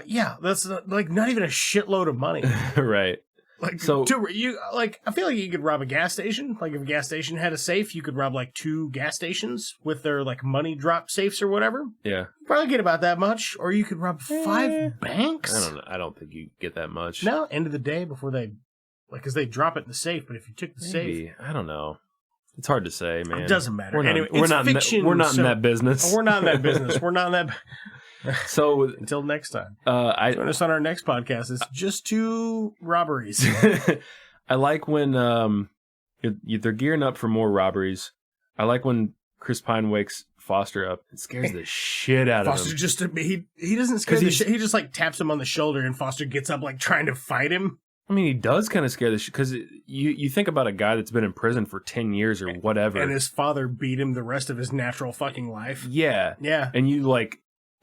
Yeah, that's not even a shitload of money.
Right.
Like, so I feel like you could rob a gas station. Like, if a gas station had a safe, you could rob like 2 gas stations with their like money drop safes or whatever.
Yeah,
probably get about that much. Or you could rob 5 banks.
I don't know. I don't think you get that much.
No, end of the day before they, because they drop it in the safe. But if you took the safe,
I don't know. It's hard to say, man.
It doesn't matter.
We're not in that business.
We're not in that business. We're not in that.
So
until next time,
join
us on our next podcast. It's just 2 robberies.
I like when they're gearing up for more robberies. I like when Chris Pine wakes Foster up. It scares the shit out of him.
Foster he doesn't scare the shit. He just like taps him on the shoulder, and Foster gets up like trying to fight him.
I mean, he does kind of scare the shit, because you think about a guy that's been in prison for 10 years or whatever,
and his father beat him the rest of his natural fucking life.
Yeah, and you like.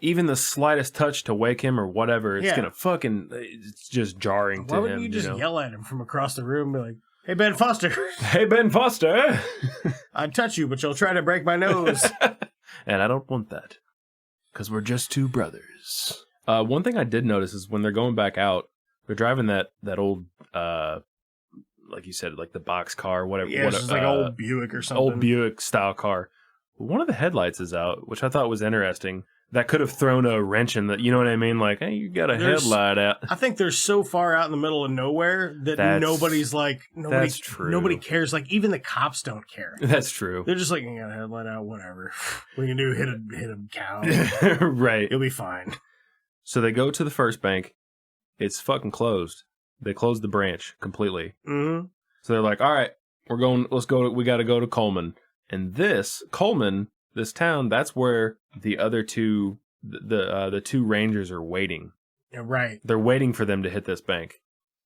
Even the slightest touch to wake him or whatever, it's gonna fucking, it's just jarring to him.
Why wouldn't you just yell at him from across the room, be like, hey, Ben Foster.
Hey, Ben Foster.
I'd touch you, but you'll try to break my nose.
And I don't want that, because we're just 2 brothers. One thing I did notice is when they're going back out, they're driving that old, like you said, like the box car, whatever.
Yeah, it's like old Buick or something.
Old Buick style car. One of the headlights is out, which I thought was interesting. That could have thrown a wrench in the, you know what I mean? Like, hey, you got a headlight out.
I think they're so far out in the middle of nowhere that nobody's like,
that's true.
Nobody cares. Like, even the cops don't care.
That's true.
They're just like, you got a headlight out, whatever. We can do hit a cow.
Right.
You'll be fine.
So they go to the first bank. It's fucking closed. They closed the branch completely.
Mm-hmm.
So they're like, all right, we got to go to Coleman. And Coleman, this town, that's where the other 2, the 2 Rangers are waiting.
Yeah, right.
They're waiting for them to hit this bank.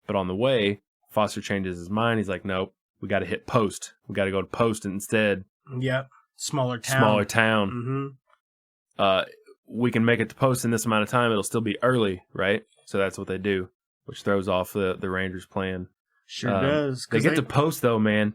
But on the way, Foster changes his mind. He's like, nope, we got to hit Post. We got to go to Post instead.
Yep. Smaller town.
Mm-hmm. We can make it to Post in this amount of time. It'll still be early, right? So that's what they do, which throws off the Rangers' plan.
Sure does.
They get to Post, though, man.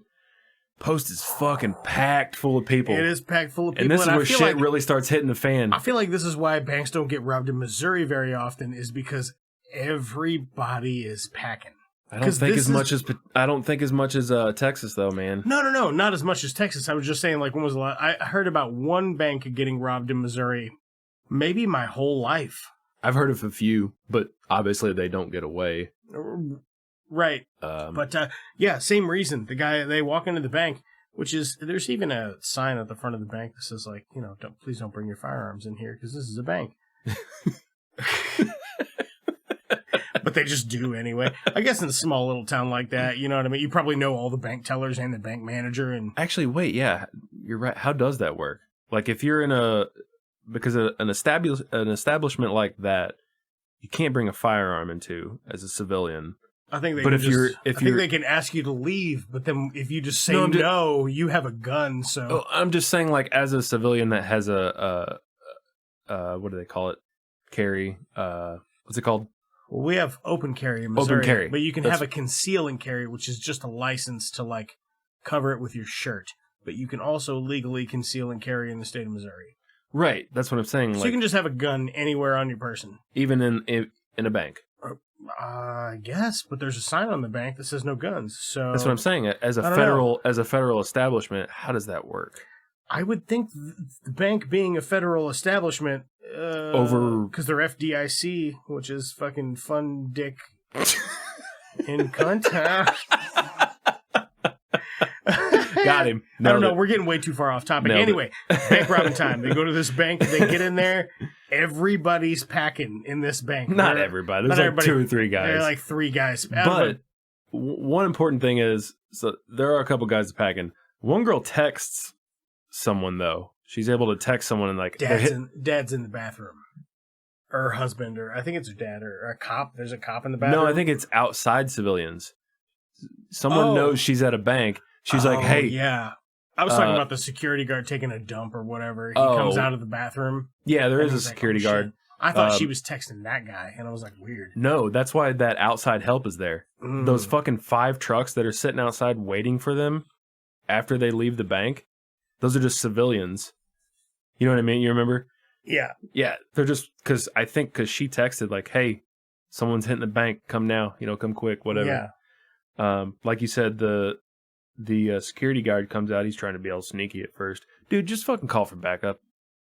Post is fucking packed full of people.
It is packed full of people.
And this is where shit really starts hitting the fan.
I feel like this is why banks don't get robbed in Missouri very often, is because everybody is packing.
I don't think as much as Texas, though, man.
No, not as much as Texas. I was just saying, like, when was the last? I heard about one bank getting robbed in Missouri, maybe my whole life.
I've heard of a few, but obviously they don't get away.
Right. Same reason. They walk into the bank, which is, there's even a sign at the front of the bank that says, like, please don't bring your firearms in here because this is a bank. But they just do anyway. I guess in a small little town like that, you know what I mean? You probably know all the bank tellers and the bank manager. And
actually, wait, yeah, you're right. How does that work? Like, if you're in because an establishment like that, you can't bring a firearm into as a civilian.
I think they can ask you to leave, but then if you just say no, you have a gun. So
I'm just saying, like, as a civilian that has a what do they call it? Carry. What's it called?
Well, we have open carry in Missouri.
Open carry.
But you can have a conceal and carry, which is just a license to, like, cover it with your shirt. But you can also legally conceal and carry in the state of Missouri.
Right. That's what I'm saying.
So
like,
you can just have a gun anywhere on your person.
even in a bank.
I guess, but there's a sign on the bank that says no guns. So
That's what I'm saying. As a federal establishment, how does that work?
I would think the bank being a federal establishment because they're FDIC, which is fucking fun dick in contact.
Got him.
I don't know. We're getting way too far off topic. Anyway, bank robbing time. They go to this bank. They get in there. Everybody's packing in this bank.
Not everybody. There's like 2 or 3 guys.
There are like 3 guys.
But one important thing is, so there are a couple guys packing. One girl texts someone, though. She's able to text someone and like...
Dad's in the bathroom. Or her husband, or I think it's her dad, or a cop. There's a cop in the bathroom.
No, I think it's outside civilians. Someone knows she's at a bank. She's like, hey...
yeah. I was talking about the security guard taking a dump or whatever. He comes out of the bathroom.
Yeah, there is a security guard.
Shit. I thought she was texting that guy, and I was like, weird.
No, that's why that outside help is there. Those fucking 5 trucks that are sitting outside waiting for them after they leave the bank, those are just civilians. You know what I mean? You remember?
Yeah.
Yeah, they're just, because she texted, like, hey, someone's hitting the bank, come now, come quick, whatever. Yeah. Like you said, the security guard comes out. He's trying to be all sneaky at first. Dude, just fucking call for backup.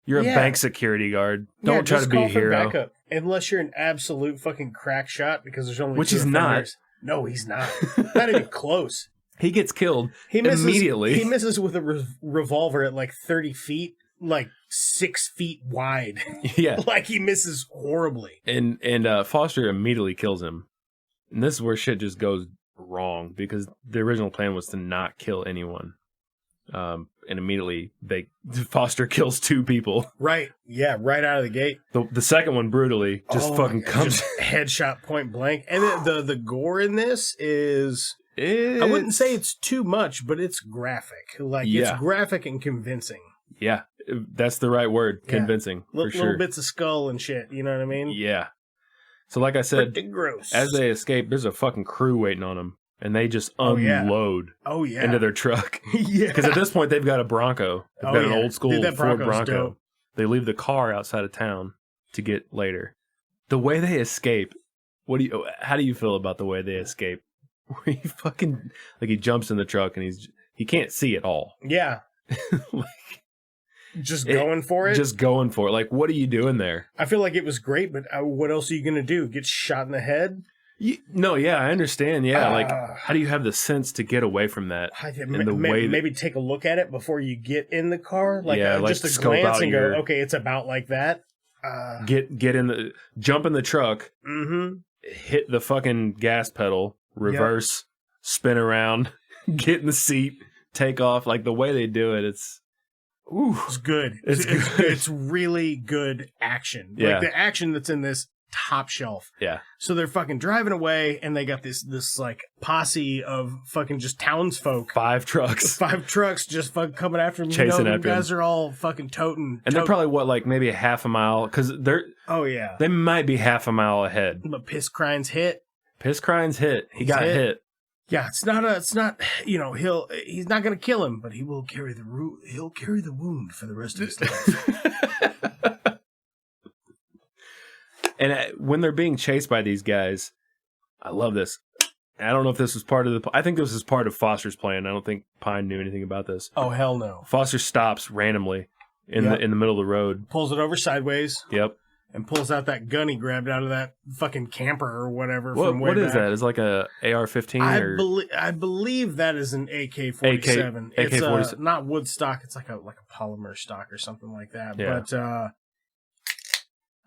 You're a bank security guard. Don't try to be a hero. Backup.
Unless you're an absolute fucking crack shot, because there's only
Which
2
he's
offenders. No, he's not. Not even close.
He gets killed immediately.
He misses with a revolver at like 30 feet, like 6 feet wide.
Yeah.
Like he misses horribly.
And Foster immediately kills him. And this is where shit just goes wrong, because the original plan was to not kill anyone. And immediately Foster kills 2 people.
Right. Yeah, right out of the gate.
The second one brutally just fucking comes
just headshot point blank. And the gore in this is I wouldn't say it's too much, but it's graphic. Like it's graphic and convincing.
Yeah. That's the right word, convincing. For sure.
Little bits of skull and shit, you know what I mean?
Yeah. So like I said,
pretty gross.
As they escape, there's a fucking crew waiting on them. And they just unload into their truck. Yeah. Because at this point, they've got a Bronco. They've got an old school Ford Bronco. Dope. They leave the car outside of town to get later. The way they escape, how do you feel about the way they escape? Where he fucking, like, he jumps in the truck and he can't see at all.
Yeah. Just going for it?
Just going for it. Like, what are you doing there?
I feel like it was great, but what else are you going to do? Get shot in the head?
I understand. Yeah, like, how do you have the sense to get away from that?
Maybe take a look at it before you get in the car, like just a glance and go, okay, it's about like that.
Jump in the truck, hit the fucking gas pedal, reverse, spin around, get in the seat, take off. Like the way they do it, it's
good. It's good. It's really good action.
Yeah.
Like the action that's in this. Top shelf.
Yeah.
So they're fucking driving away, and they got this like posse of fucking just townsfolk.
5 trucks.
5 trucks just fucking coming after them.
Chasing after them.
You guys are all fucking toting.
And they're probably like maybe a half a mile, because they're.
Oh yeah.
They might be half a mile ahead.
But Piss Crine's hit.
He got hit.
Yeah, it's not. He's not gonna kill him, but he will carry the wound for the rest of his life.
And when they're being chased by these guys, I love this. I don't know if this was part of I think this was part of Foster's plan. I don't think Pine knew anything about this.
Oh, hell no.
Foster stops randomly in the middle of the road.
Pulls it over sideways.
Yep.
And pulls out that gun he grabbed out of that fucking camper or whatever.
What is that? Is it like a AR-15?
I believe that is an AK-47. It's not wood stock. It's like a polymer stock or something like that.
Yeah.
But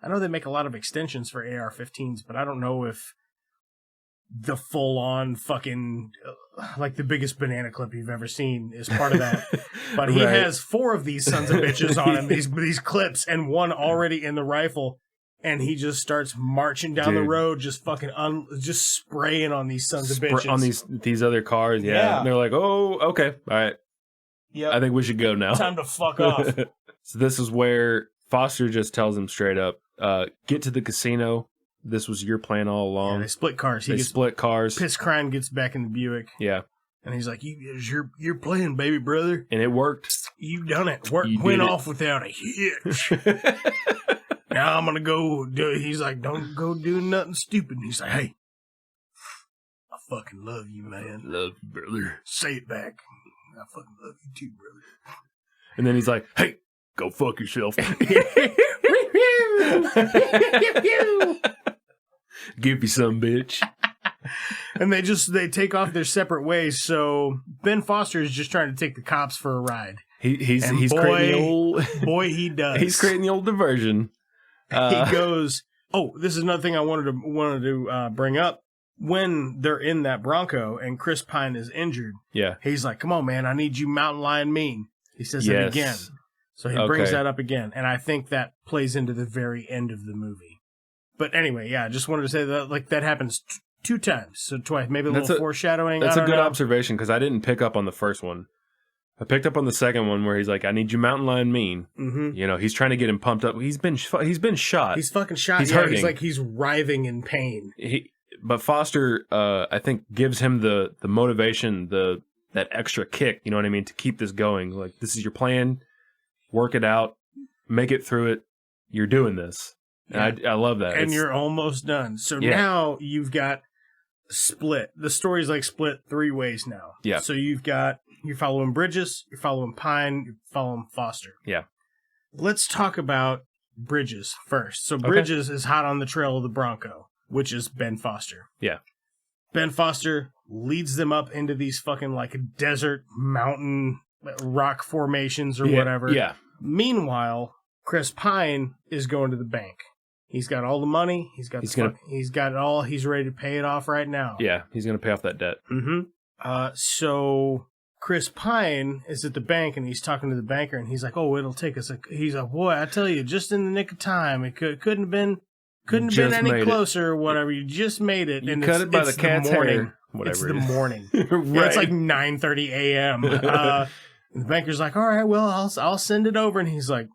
I know they make a lot of extensions for AR-15s, but I don't know if the full-on fucking, like the biggest banana clip you've ever seen is part of that. But he has 4 of these sons of bitches on him, these clips, and 1 already in the rifle, and he just starts marching down the road, just fucking just spraying on these sons of bitches.
On these other cars, yeah. And they're like, oh, okay, all right.
Yep.
I think we should go now.
Time to fuck off.
So this is where Foster just tells him straight up, get to the casino, this was your plan all along.
Yeah, they split cars.
They split cars.
Pissed crying, gets back in the Buick.
Yeah.
And he's like, you're playing, baby brother.
And it worked.
You done it. Work
You
went
did it.
off without a hitch. Now I'm going to go do it. He's like, don't go do nothing stupid. And he's like, hey, I fucking love you, man.
Love you, brother.
Say it back. I fucking love you too, brother.
And then he's like, hey, go fuck yourself. Give me some, bitch.
And they take off their separate ways. So Ben Foster is just trying to take the cops for a ride.
He's creating the old
boy, he does.
He's creating the old diversion.
He goes, oh, this is another thing I wanted to bring up. When they're in that Bronco and Chris Pine is injured,
yeah,
he's like, come on, man, I need you mountain lion mean. He says it again. So he brings that up again. And I think that plays into the very end of the movie. But anyway, yeah, I just wanted to say that like that happens two times. So twice, maybe a little foreshadowing.
That's a good observation because I didn't pick up on the first one. I picked up on the second one where he's like, I need you mountain lion mean. Mm-hmm. You know, he's trying to get him pumped up. He's been shot. He's fucking shot.
He's hurting. He's like, he's writhing in pain.
But Foster, I think, gives him the motivation, that extra kick, you know what I mean, to keep this going. Like, this is your plan, work it out, make it through it, you're doing this. And I love that.
And you're almost done. So now you've got split. The story's like split three ways now.
Yeah.
So you're following Bridges, you're following Pine, you're following Foster.
Yeah.
Let's talk about Bridges first. So Bridges is hot on the trail of the Bronco, which is Ben Foster.
Yeah.
Ben Foster leads them up into these fucking like desert mountain rock formations or whatever.
Yeah.
Meanwhile, Chris Pine is going to the bank. He's got all the money. He's got it all. He's ready to pay it off right now.
Yeah, he's going to pay off that debt.
Mm-hmm. So Chris Pine is at the bank and he's talking to the banker and he's like, "Oh, it'll take us." He's like, "Boy, I tell you, just in the nick of time. It couldn't have been any closer or whatever. You just made it."
You
and
cut it by the cat's hair.
Whatever. It's the morning.
Right.
Yeah, it's like 9:30 a.m. And the banker's like, "All right, well, I'll send it over." And he's like,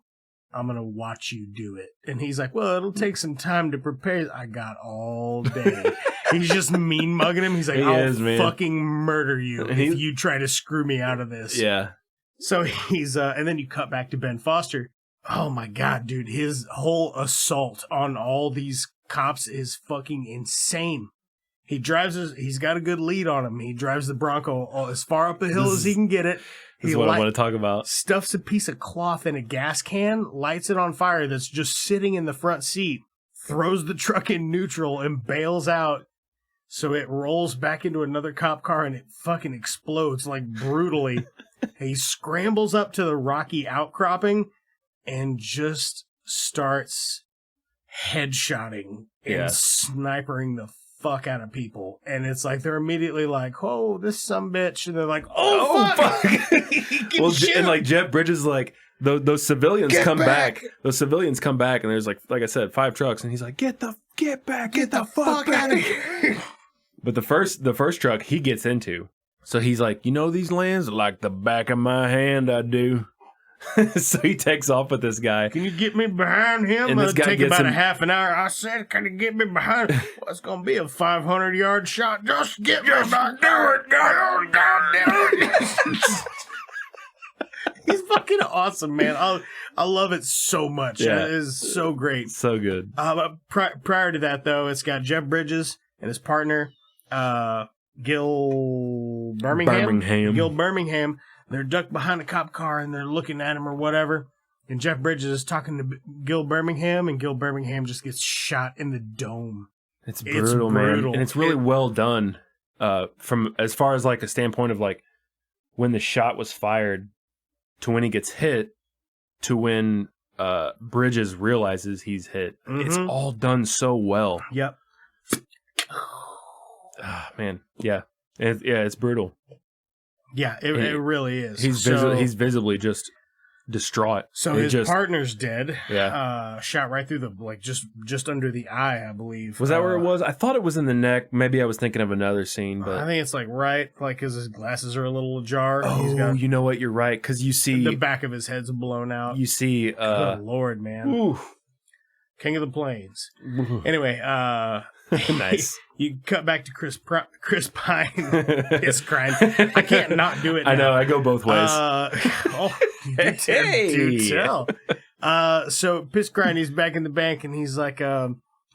"I'm going to watch you do it." And he's like, "Well, it'll take some time to prepare." I got all day. He's just mean mugging him. He's like, I'll fucking murder you if you try to screw me out of this.
Yeah.
So he's, and then you cut back to Ben Foster. Oh my God, dude. His whole assault on all these cops is fucking insane. He's got a good lead on him. He drives the Bronco as far up the hill as he can get it.
This is what I want to talk about.
Stuffs a piece of cloth in a gas can, lights it on fire that's just sitting in the front seat, throws the truck in neutral and bails out. So it rolls back into another cop car and it fucking explodes like brutally. He scrambles up to the rocky outcropping and just starts headshotting and snipering the fuck out of people. And it's like they're immediately like, "Oh, this sumbitch," and they're like, "Oh fuck."
Well, and like Jeff Bridges, like those civilians come back. Those civilians come back, and there's like I said, 5 trucks, and he's like, "Get the fuck out of here!" But the first truck he gets into, so he's like, "You know these lands like the back of my hand, I do." So he takes off with this guy.
"Can you get me behind him?"
And this guy
take
gets
about
him...
a half an hour. I said, "Can you get me behind?" Well, it's gonna be a 500-yard shot. Just get me back. Do it. Goddamn it. He's fucking awesome, man. I love it so much.
Yeah.
It is so great.
So good.
But prior to that, though, it's got Jeff Bridges and his partner, Gil Birmingham. Gil Birmingham. They're ducked behind a cop car and they're looking at him or whatever. And Jeff Bridges is talking to Gil Birmingham, and Gil Birmingham just gets shot in the dome.
It's brutal, man. And it's really well done. From as far as like a standpoint of like when the shot was fired to when he gets hit to when Bridges realizes he's hit. Mm-hmm. It's all done so well.
Yep.
Man, yeah. It's brutal.
Yeah, it really is.
He's visibly just distraught.
So his partner's dead.
Yeah.
Shot right through the just under the eye, I believe.
Was that where it was? I thought it was in the neck. Maybe I was thinking of another scene, but
I think it's right, because his glasses are a little ajar.
Oh, you know what? You're right, because you see
the back of his head's blown out.
You see,
oh Lord, man.
Ooh.
King of the Plains. Anyway,
Nice.
You cut back to Chris Pine. Piss crying. I can't not do it now.
I know, I go both ways.
Do tell. So Piss crying, he's back in the bank, and he's like,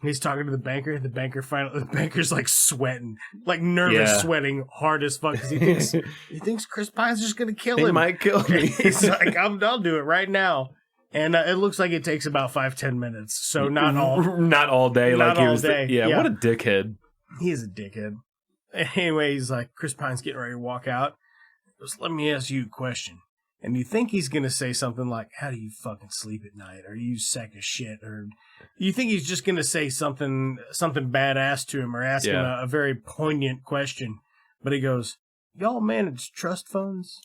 he's talking to the banker. The banker's like sweating, like nervous sweating hard as fuck, because he thinks Chris Pine's just gonna kill him.
He might kill me.
He's like, I'll do it right now. And it looks like it takes about 5-10 minutes. So not
all day.
Not
like he
all
was
day.
Yeah, what a dickhead.
He is a dickhead. Anyway, he's like, Chris Pine's getting ready to walk out. He goes, let me ask you a question. And you think he's going to say something like, how do you fucking sleep at night? Or you sack of shit? Or you think he's just going to say something badass to him or ask him a very poignant question. But he goes, y'all manage trust funds?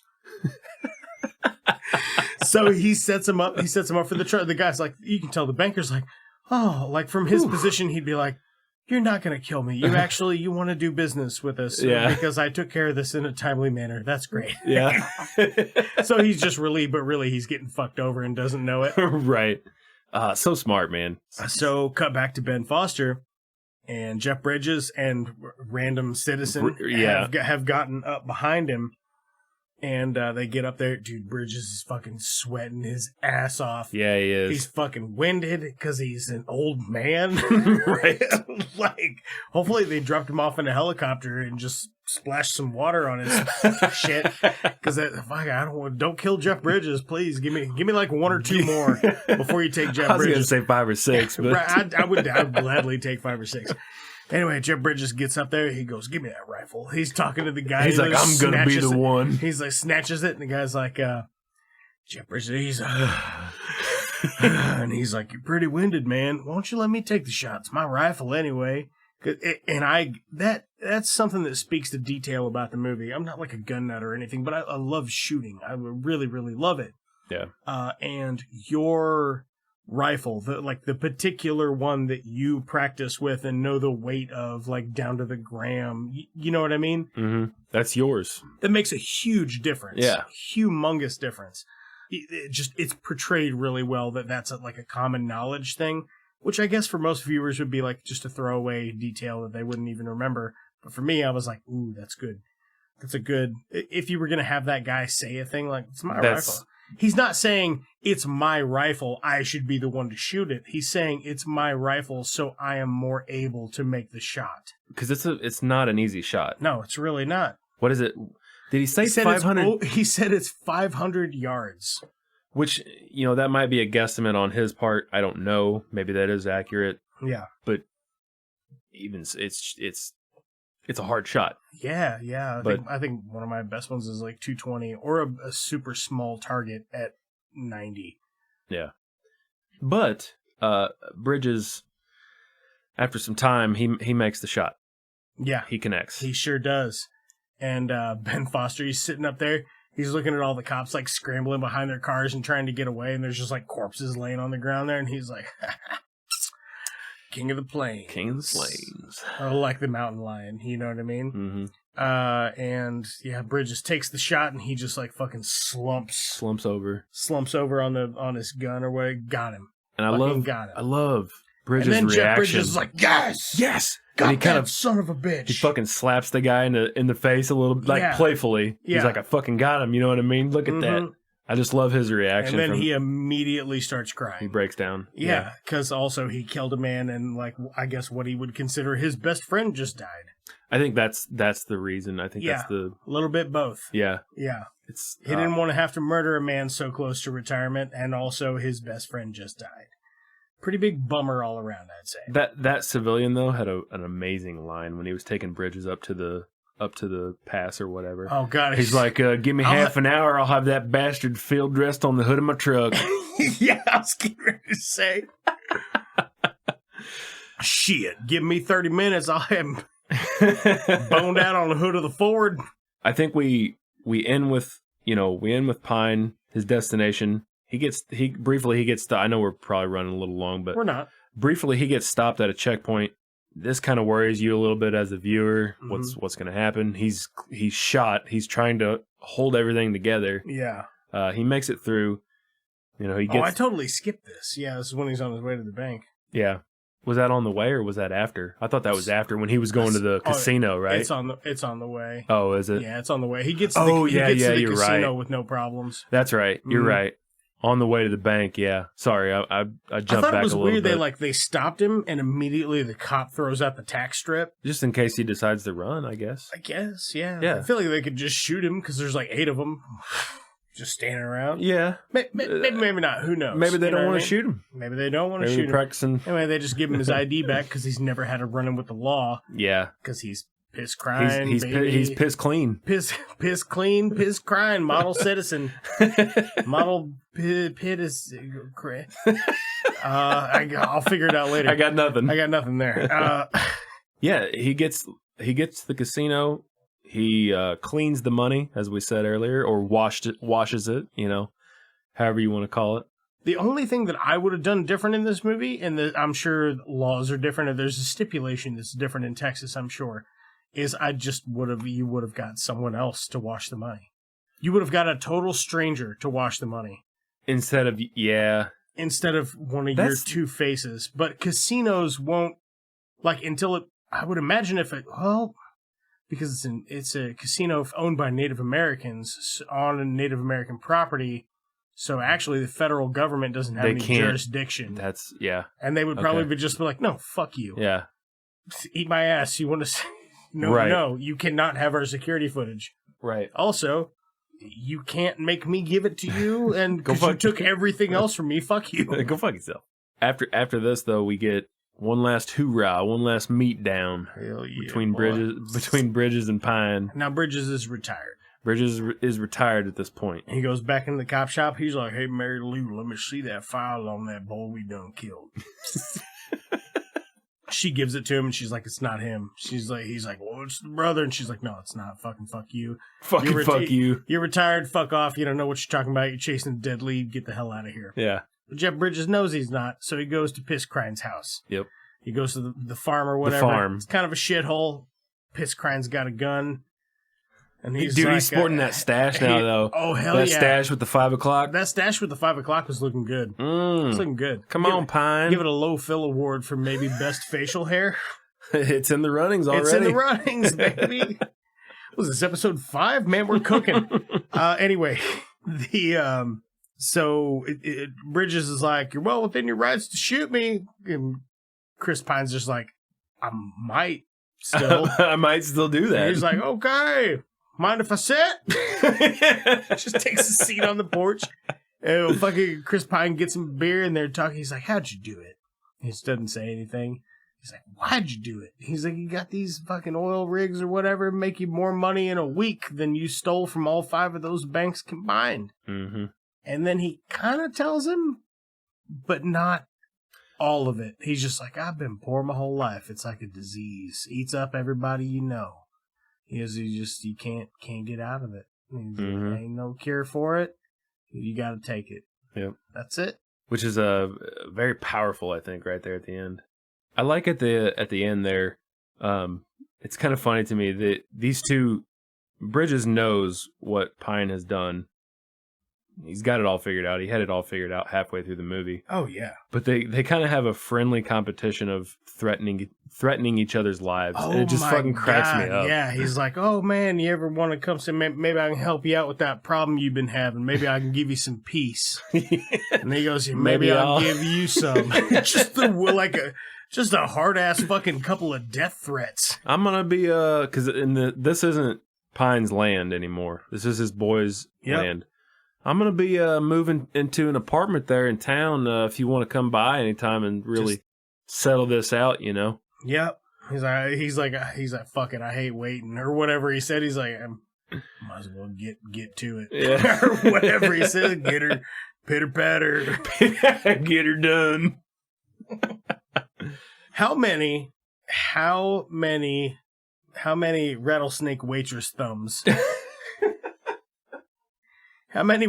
So he sets him up. He sets him up for the trust. The guy's like, you can tell the banker's like, oh, like from his position, he'd be like, you're not going to kill me. You want to do business with us because I took care of this in a timely manner. That's great.
Yeah.
So he's just relieved, but really he's getting fucked over and doesn't know it.
Right. So smart, man.
So cut back to Ben Foster, and Jeff Bridges and random citizen have gotten up behind him. And they get up there. Dude, Bridges is fucking sweating his ass off.
Yeah, he is.
He's fucking winded because he's an old man.
Right.
Like, hopefully they dropped him off in a helicopter and just splashed some water on his shit. Because don't kill Jeff Bridges, please. Give me like 1 or 2 more before you take Jeff Bridges.
I was going to say 5 or 6. But
Right, I would gladly take 5 or 6. Anyway, Jeff Bridges gets up there. He goes, give me that rifle. He's talking to the guy.
He's like, I'm going to be the one.
He's like, snatches it. And the guy's like, Jeff Bridges, and he's like, you're pretty winded, man. Why don't you let me take the shot? It's my rifle anyway. That's something that speaks to detail about the movie. I'm not like a gun nut or anything, but I love shooting. I really, really love it.
Yeah.
And your rifle, the particular one that you practice with and know the weight of, like down to the gram, you know what I mean?
Mm-hmm. That's yours.
That makes a huge difference.
Yeah,
humongous difference. It's portrayed really well that's a common knowledge thing, which I guess for most viewers would be like just a throwaway detail that they wouldn't even remember. But for me, I was like, ooh, that's good. That's a good. If you were gonna have that guy say a thing like, it's my rifle. He's not saying, it's my rifle, I should be the one to shoot it. He's saying, it's my rifle, so I am more able to make the shot.
Because it's not an easy shot.
No, it's really not.
What is it? Did he say 500?
He said it's 500 yards.
Which, that might be a guesstimate on his part. I don't know. Maybe that is accurate.
Yeah.
But even it's a hard shot.
Yeah. I think one of my best ones is like 220 or a super small target at 90.
Yeah. But Bridges, after some time, he makes the shot.
Yeah.
He connects.
He sure does. And Ben Foster, he's sitting up there. He's looking at all the cops like scrambling behind their cars and trying to get away. And there's just like corpses laying on the ground there. And he's like, King of the Plains.
King of the Plains.
Like the mountain lion, you know what I mean?
Mm-hmm.
And yeah, Bridges takes the shot and he just like fucking slumps over on his gun or whatever. Got him.
And I love Bridges'
and then
reaction.
Jeff Bridges is like, yes,
and he kind
of son of a bitch.
He fucking slaps the guy in the face a little, playfully.
Yeah.
He's like, I fucking got him. You know what I mean? Look at that. I just love his reaction.
And then he immediately starts crying.
He breaks down.
Yeah, because also he killed a man, and like I guess what he would consider his best friend just died.
I think that's the reason. I think that's
a little bit both.
Yeah.
He didn't want to have to murder a man so close to retirement, and also his best friend just died. Pretty big bummer all around, I'd say.
That civilian though had an amazing line when he was taking Bridges up to the pass or whatever.
Oh God,
he's like, "Give me half an hour, I'll have that bastard field dressed on the hood of my truck."
Yeah, I was getting ready to say. Shit, give me 30 minutes, I'll have him boned out on the hood of the Ford. I
think we end with Pine, his destination. He gets I know we're probably running a little long, but
we're not.
Briefly, he gets stopped at a checkpoint. This kind of worries you a little bit as a viewer. Mm-hmm. What's going to happen? He's shot. He's trying to hold everything together.
Yeah.
He makes it through. He gets.
I totally skipped this. Yeah, this is when he's on his way to the bank.
Yeah. Was that on the way or was that after? I thought that was after when he was going to the casino, right?
It's on the way.
Oh, is it?
Yeah, it's on the way. He gets to the casino with no problems.
That's right. You're right. On the way to the bank, yeah. Sorry, I jumped back a little bit. I thought it was weird
they stopped him and immediately the cop throws out the tax strip.
Just in case he decides to run, I guess.
Yeah. I feel like they could just shoot him because there's like 8 of them. Just standing around.
Yeah.
Maybe not. Who knows?
Maybe they don't want to shoot him.
Maybe they don't want to shoot him.
Practicing.
Anyway, they just give him his ID back because he's never had a run-in with the law.
Yeah.
Because he's piss crying.
He's piss clean.
Piss clean, piss crying, model citizen. Model pit is... I'll figure it out later.
I got nothing
there.
Yeah, he gets to the casino. He cleans the money, as we said earlier, or washes it, however you want to call it.
The only thing that I would have done different in this movie, and I'm sure laws are different, and there's a stipulation that's different in Texas, I'm sure, is you would have got someone else to wash the money. You would have got a total stranger to wash the money. Instead of one of your two faces. But casinos won't, I would imagine because it's a casino owned by Native Americans on a Native American property, so actually the federal government doesn't have any jurisdiction. And they would probably just be like, no, fuck you.
Yeah.
Eat my ass. You want to say, no, you cannot have our security footage.
Right.
Also, you can't make me give it to you, and because you took everything else from me, fuck you.
Go fuck yourself. After this, though, we get one last hoorah, one last meet down between Bridges and Pine.
Now Bridges is retired.
Bridges is retired at this point.
He goes back in the cop shop. He's like, "Hey, Mary Lou, let me see that file on that boy we done killed." She gives it to him, and she's like, "It's not him." He's like, "Well, it's the brother," and she's like, "No, it's not. Fucking fuck you.
Fuck you.
You're retired. Fuck off. You don't know what you're talking about. You're chasing a dead lead. Get the hell out of here."
Yeah.
But Jeff Bridges knows he's not, so he goes to Piss Crine's house.
Yep.
He goes to the farm or whatever.
The farm.
It's kind of a shithole. Piss Crine's got a gun. And he's
sporting that stash now, though.
Oh, hell
that stash with the 5 o'clock.
That stash with the 5 o'clock was looking good. It's looking good.
Come on, Pine.
Give it a low fill award for maybe best facial hair.
It's in the runnings already.
It's in the runnings, baby. Was this episode 5? Man, we're cooking. Anyway, so Bridges is like, "You're well within your rights to shoot me." And Chris Pine's just like, "I might still.
I might still do that."
And he's like, "Okay. Mind if I sit?" Just takes a seat on the porch. And fucking Chris Pine gets him a beer and they're talking. He's like, "How'd you do it?" He just doesn't say anything. He's like, "Why'd you do it?" He's like, "You got these fucking oil rigs or whatever make you more money in a week than you stole from all 5 of those banks combined."
Mm-hmm.
And then he kind of tells him, but not all of it. He's just like, "I've been poor my whole life. It's like a disease. Eats up everybody you know." You can't get out of it. Ain't no cure for it. You got to take it.
Yep.
That's it.
Which is very powerful, I think, right there at the end. I like at the end there. It's kind of funny to me that these two, Bridges knows what Pine has done. He's got it all figured out. He had it all figured out halfway through the movie.
Oh yeah.
But they kind of have a friendly competition of threatening each other's lives.
Oh,
and it just fucking cracks me up.
Yeah, he's like, "Oh man, you ever want to come say maybe I can help you out with that problem you've been having? Maybe I can give you some peace." And he goes, "Maybe I'll give you some." Just a hard ass fucking couple of death threats.
I'm gonna be because this isn't Pine's land anymore. This is his boy's land. I'm going to be moving into an apartment there in town if you want to come by anytime and really settle this out,
Yep. He's like, "Fuck it, I hate waiting," or whatever he said. He's like, "Might as well get to it."
Yeah.
Or whatever he said. Get her, pitter patter.
Get her done.
How many rattlesnake waitress thumbs? How many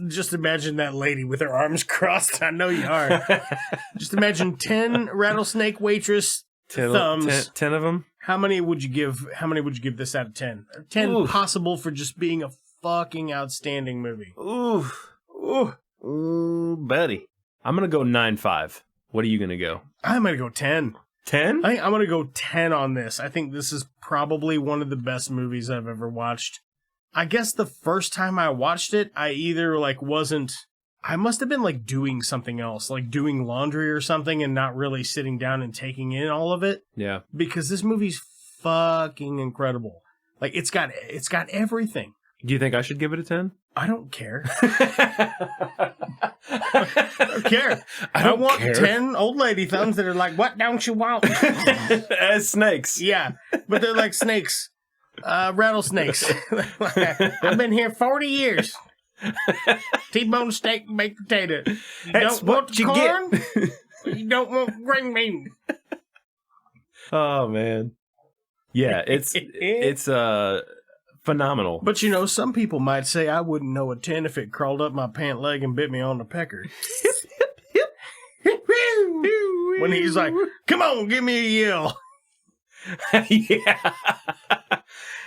just imagine that lady with her arms crossed. I know you are. Just imagine 10 rattlesnake waitress thumbs.
10 of them.
How many would you give this out of 10? 10
Oof.
Possible for just being a fucking outstanding movie.
Ooh, buddy. I'm gonna go 9.5. What are you going to go?
I'm going to go 10.
10?
I think I'm going to go 10 on this. I think this is probably one of the best movies I've ever watched. I guess the first time I watched it, I either I must have been like doing something else, like doing laundry or something and not really sitting down and taking in all of it.
Yeah.
Because this movie's fucking incredible. Like it's got everything.
Do you think I should give it a 10?
I don't care. I don't care.
I
want
care.
10 old lady thumbs that are like, what don't you want?
As snakes.
Yeah, but they're like snakes. Rattlesnakes. I've been here 40 years. T-bone steak, baked potato. You
That's
don't want
what you
corn?
get.
You don't want green bean.
Oh, man. Yeah, it's phenomenal.
But you know, some people might say I wouldn't know a 10 if it crawled up my pant leg and bit me on the pecker. When he's like, come on, give me a yell.
Yeah.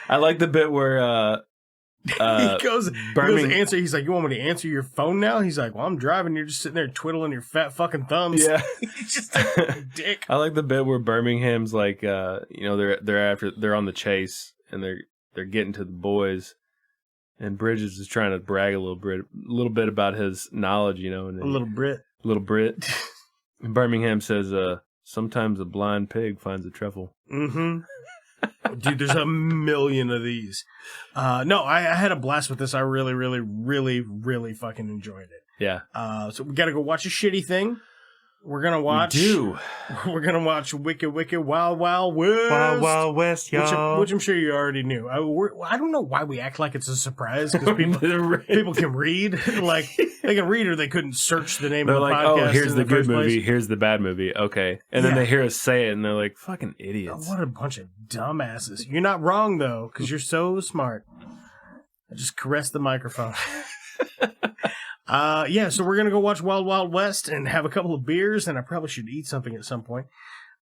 I like the bit where
he goes to answer. He's like, you want me to answer your phone now? He's like, well, I'm driving. You're just sitting there twiddling your fat fucking thumbs.
Yeah.
He's just a dick.
I like the bit where Birmingham's like, they're on the chase and they're getting to the boys, and Bridges is trying to brag a little bit about his knowledge, and
A little Brit.
And Birmingham says, sometimes a blind pig finds a truffle.
Mm-hmm. Dude, there's a million of these. No, I had a blast with this. I really, really, really, really fucking enjoyed it.
Yeah.
So we got to go watch a shitty thing. We're going to watch... We're going to watch Wicked, Wicked, Wild, Wild West.
Wild, Wild West, y'all.
Which I'm sure you already knew. I don't know why we act like it's a surprise, because people can read. Like, they can read or they couldn't search the name
they're
of the
like,
podcast.
Oh, here's the good movie.
Place.
Here's the bad movie. Okay. And then they hear us say it, and they're like, fucking idiots.
Oh, what a bunch of dumbasses. You're not wrong, though, because you're so smart. I just caressed the microphone. So we're going to go watch Wild Wild West and have a couple of beers, and I probably should eat something at some point.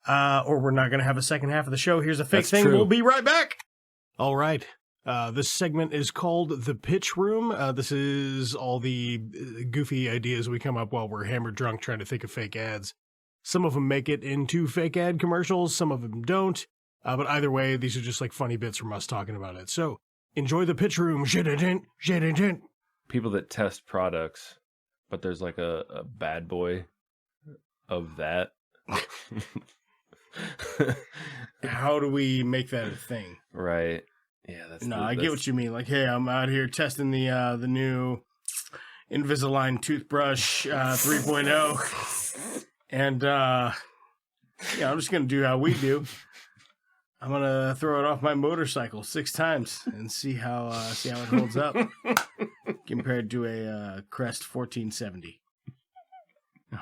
Or we're not going to have a second half of the show. Here's a fake thing.
True.
We'll be right back. All right. This segment is called The Pitch Room. This is all the goofy ideas we come up while we're hammered drunk trying to think of fake ads. Some of them make it into fake ad commercials. Some of them don't. But either way, these are just like funny bits from us talking about it. So enjoy The Pitch Room.
People that test products, but there's like a bad boy of that.
How do we make that a thing?
Right. Yeah,
I get what you mean. Like, hey, I'm out here testing the new Invisalign toothbrush 3.0. And I'm just gonna do how we do. I'm gonna throw it off my motorcycle 6 times and see how it holds up compared to a Crest 1470.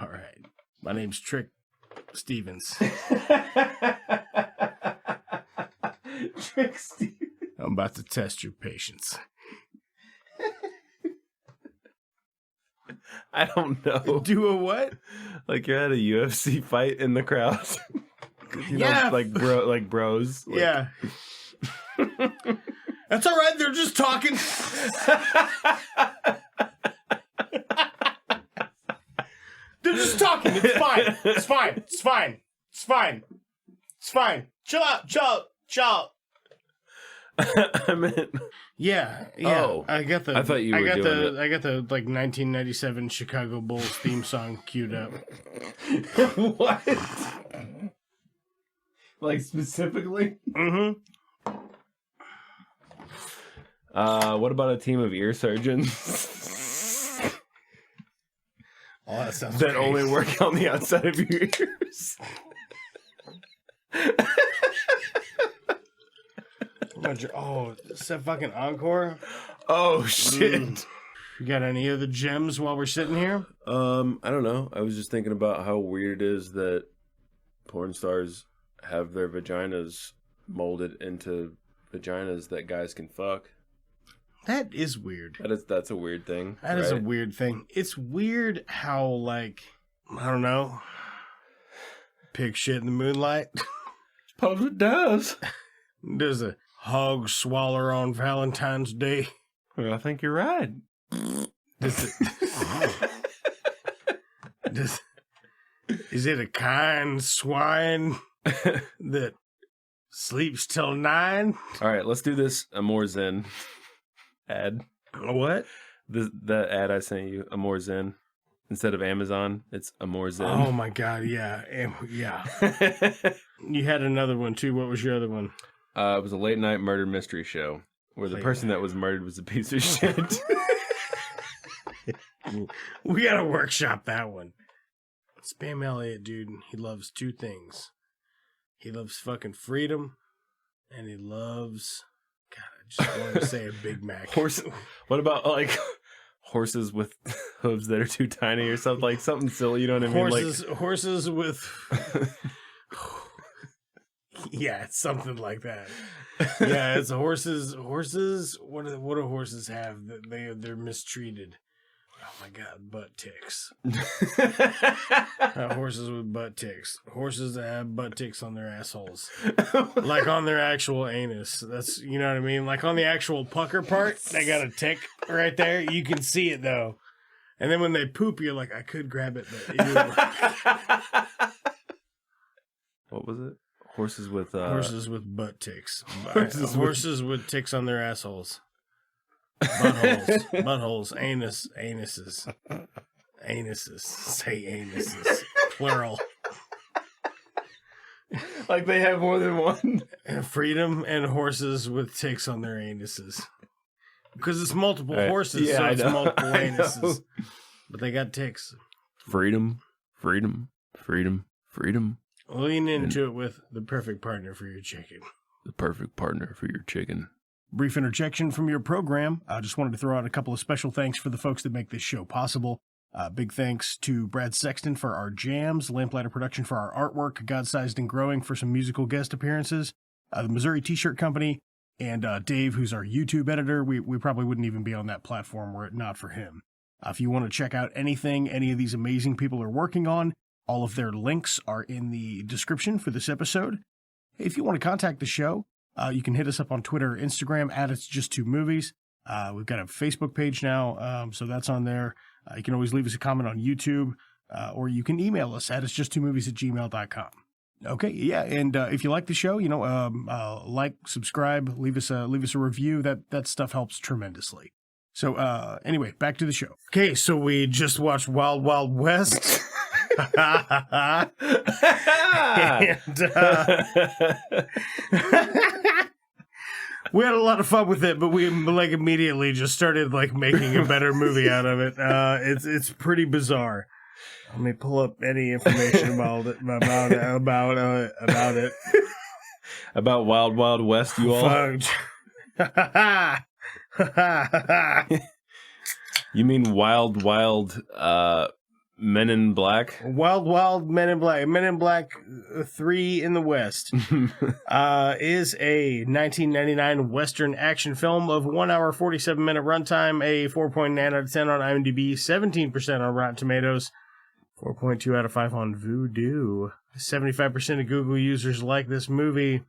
All right, my name's Trick Stevens.
Trick Stevens.
I'm about to test your patience.
I don't know.
Do a what?
Like you're at a UFC fight in the crowd. Like bros. Like...
Yeah. That's all right. They're just talking. They're just talking. It's fine. It's fine. It's fine. It's fine. It's fine. Chill out. Chill out. Chill out.
I meant.
Yeah.
Oh,
I got the.
I thought you were doing it.
I got the like 1997 Chicago Bulls theme song queued up.
What? Like specifically?
Mm-hmm.
What about a team of ear surgeons?
Oh, that sounds
that
great.
only work on the outside of your ears.
Oh, is that fucking encore?
Oh shit!
You got any other gems while we're sitting here?
I don't know. I was just thinking about how weird it is that porn stars have their vaginas molded into vaginas that guys can fuck.
That is weird.
That's a weird thing.
That is a weird thing. It's weird how, like, I don't know, pig shit in the moonlight.
Suppose it does.
Does a hog swaller on Valentine's Day?
Well, I think you're right.
Is Is it a kind swine that sleeps till 9?
All right, let's do this Amor Zen ad.
What?
The ad I sent you, Amor Zen. Instead of Amazon, it's Amor Zen.
Oh my God, yeah. Yeah. You had another one too. What was your other one?
It was a late night murder mystery show where the person that was murdered was a piece of shit.
We gotta workshop that one. Spam Elliott, dude, he loves 2 things. He loves fucking freedom, and he loves... God, I just wanted to say a Big Mac.
What about, like, horses with hooves that are too tiny or something? Like, something silly, you know what I mean?
Horses with... Yeah, it's something like that. Yeah, it's horses. What do horses have? They're mistreated. Oh my God, butt ticks. Horses with butt ticks. Horses that have butt ticks on their assholes. Like on their actual anus. That's, you know what I mean? Like on the actual pucker part, they got a tick right there. You can see it though. And then when they poop, you're like, I could grab it, but ew.
What was it? Horses with
butt ticks. Horses with ticks on their assholes. Buttholes, anuses. Say anuses, plural.
Like they have more than one.
And freedom and horses with ticks on their anuses. Because it's multiple horses,
yeah,
so
I
it's
know.
multiple anuses. But they got ticks.
Freedom.
Lean into it with the perfect partner for your chicken.
The perfect partner for your chicken.
Brief interjection from your program. I just wanted to throw out a couple of special thanks for the folks that make this show possible. Big thanks to Brad Sexton for our jams, Lamplighter Production for our artwork, Godsized Growing for some musical guest appearances, the Missouri T-Shirt Company, and Dave, who's our YouTube editor. We probably wouldn't even be on that platform were it not for him. If you want to check out anything any of these amazing people are working on, all of their links are in the description for this episode. If you want to contact the show, you can hit us up on Twitter or Instagram at It's Just Two Movies. We've got a Facebook page now, so that's on there. You can always leave us a comment on YouTube, or you can email us at itsjusttwomovies@gmail.com. Okay, yeah, and if you like the show, like, subscribe, leave us a review. That stuff helps tremendously. So anyway, back to the show. Okay, so we just watched Wild Wild West. And, we had a lot of fun with it, but we immediately just started making a better movie out of it. It's pretty bizarre. Let me pull up any information about it.
About Wild Wild West, you all? You mean Wild Wild Men in Black?
Wild Wild Men in Black. Men in Black 3 in the West is a 1999 Western action film of 1 hour, 47 minute runtime, a 4.9 out of 10 on IMDb, 17% on Rotten Tomatoes, 4.2 out of 5 on Vudu. 75% of Google users like this movie.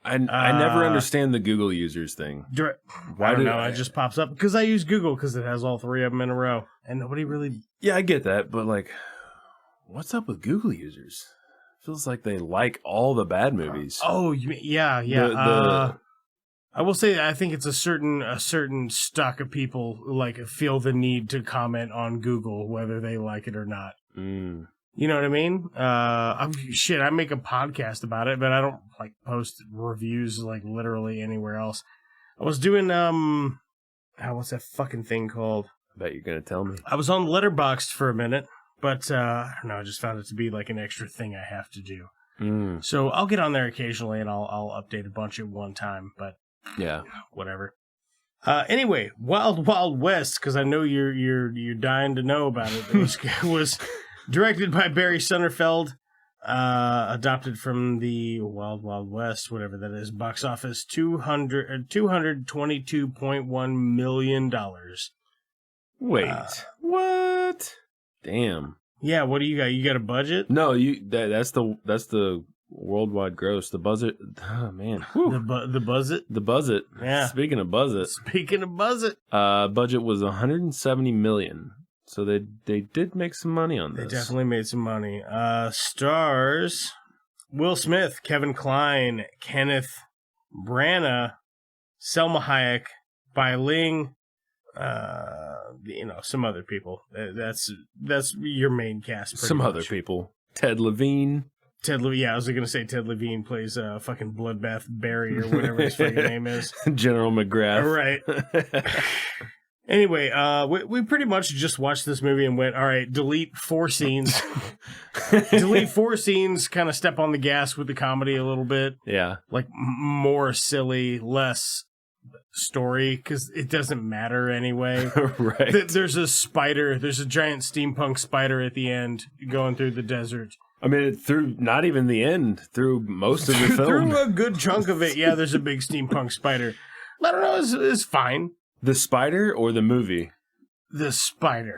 I never understand the Google users thing.
Why do it just pops up? Because I use Google because it has all 3 of them in a row. And nobody really...
Yeah, I get that, but what's up with Google users? Feels like they like all the bad movies.
Oh, yeah. I will say I think it's a certain stock of people who feel the need to comment on Google whether they like it or not.
Mm.
You know what I mean? I make a podcast about it, but I don't post reviews literally anywhere else. I was doing what's that fucking thing called?
I bet you're gonna tell me.
I was on Letterboxd for a minute, but I don't know. I just found it to be an extra thing I have to do.
Mm.
So I'll get on there occasionally and I'll update a bunch at one time. But
yeah,
whatever. Anyway, Wild Wild West, because I know you're dying to know about it. It was directed by Barry Sonnenfeld, adopted from the Wild Wild West, whatever that is. Box office $222.1 million.
Wait, what? Damn.
Yeah, what do you got? You got a budget?
No, that's the worldwide gross. The Buzzit. Oh man.
The Buzzit?
The Buzzit.
Yeah.
Speaking of Buzzit.
Budget
Was $170 million. So they did make some money on this.
They definitely made some money. Stars: Will Smith, Kevin Kline, Kenneth Branagh, Selma Hayek, Bai Ling, some other people. That's your main cast.
Some other people. Ted Levine.
I was going to say Ted Levine plays fucking Bloodbath Barry or whatever his fucking name is.
General McGrath.
Right. Anyway, we pretty much just watched this movie and went, all right, delete 4 scenes. Delete 4 scenes, kind of step on the gas with the comedy a little bit.
Yeah.
Like more silly, less story, because it doesn't matter anyway.
Right.
There's a spider. There's a giant steampunk spider at the end going through the desert.
I mean, through not even the end, through most of the film.
Through a good chunk of it, yeah, there's a big steampunk spider. I don't know, it's fine.
The spider or the movie?
The spider.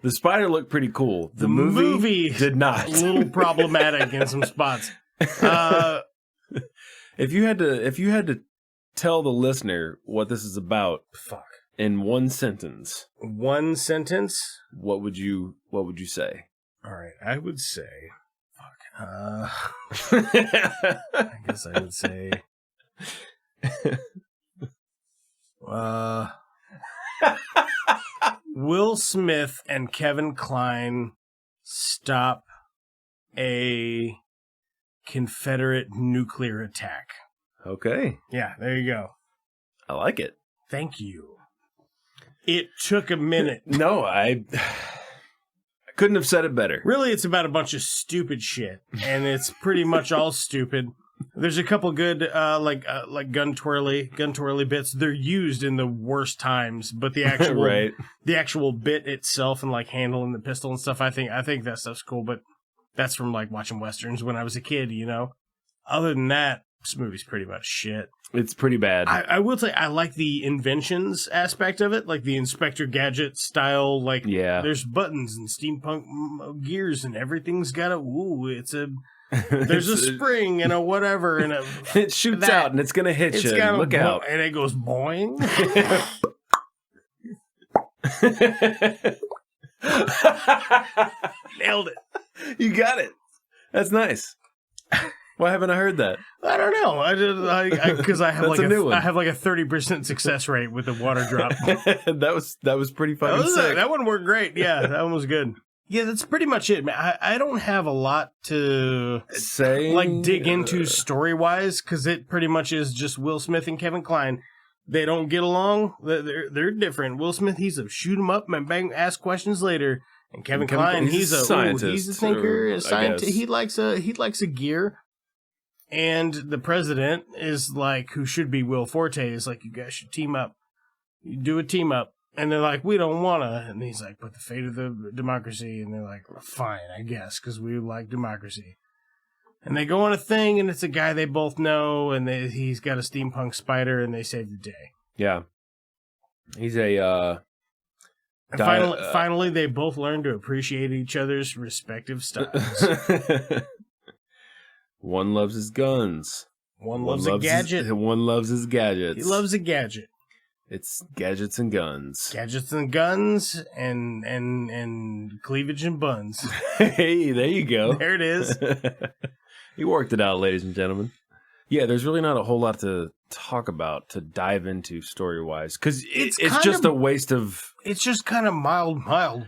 The spider looked pretty cool. The movie did not.
A little problematic in some spots.
If you had to tell the listener what this is about, in one sentence.
One sentence?
What would you say?
All right, I would say, I guess I would say, Will Smith and Kevin Kline stop a Confederate nuclear attack.
Okay.
Yeah, there you go.
I like it.
Thank you. It took a minute.
No, I couldn't have said it better.
Really, it's about a bunch of stupid shit, and it's pretty much all stupid. There's a couple good, like gun twirly bits. They're used in the worst times, but the actual,
right.
The actual bit itself and like handling the pistol and stuff, I think that stuff's cool. But that's from like watching westerns when I was a kid, you know. Other than that, this movie's pretty much shit.
It's pretty bad.
I will say I like the inventions aspect of it, like the Inspector Gadget style. Like, there's buttons and steampunk gears, and everything's got there's a spring and a whatever, and
it shoots out and it's gonna hit you. Look out!
And it goes boing. Nailed it.
You got it. That's nice. Why haven't I heard that?
I don't know. Because I have like I have like a 30% success rate with the water drop.
that was pretty fucking sick.
That one worked great. Yeah, that one was good. Yeah, that's pretty much it, man. I don't have a lot to
say,
like dig into story wise, because it pretty much is just Will Smith and Kevin Kline. They don't get along. They're different. Will Smith, he's a shoot 'em up and bang, ask questions later. And Kevin Kline, he's a scientist. He's a thinker, a scientist. He likes a gear. And the president is like, who should be Will Forte, is like, you guys should team up. You do a team up. And they're like, we don't want to. And he's like, but the fate of the democracy. And they're like, fine, I guess, because we like democracy. And they go on a thing, and it's a guy they both know, and he's got a steampunk spider, and they save the day.
Yeah. He's a...
finally, they both learn to appreciate each other's respective styles.
One loves his guns.
One loves a gadget.
One loves his gadgets.
He loves a gadget.
It's gadgets and guns.
Gadgets and guns and cleavage and buns.
Hey, there you go.
There it is.
You worked it out, ladies and gentlemen. Yeah, there's really not a whole lot to talk about, to dive into story-wise, because it's just a waste of...
It's just kind of mild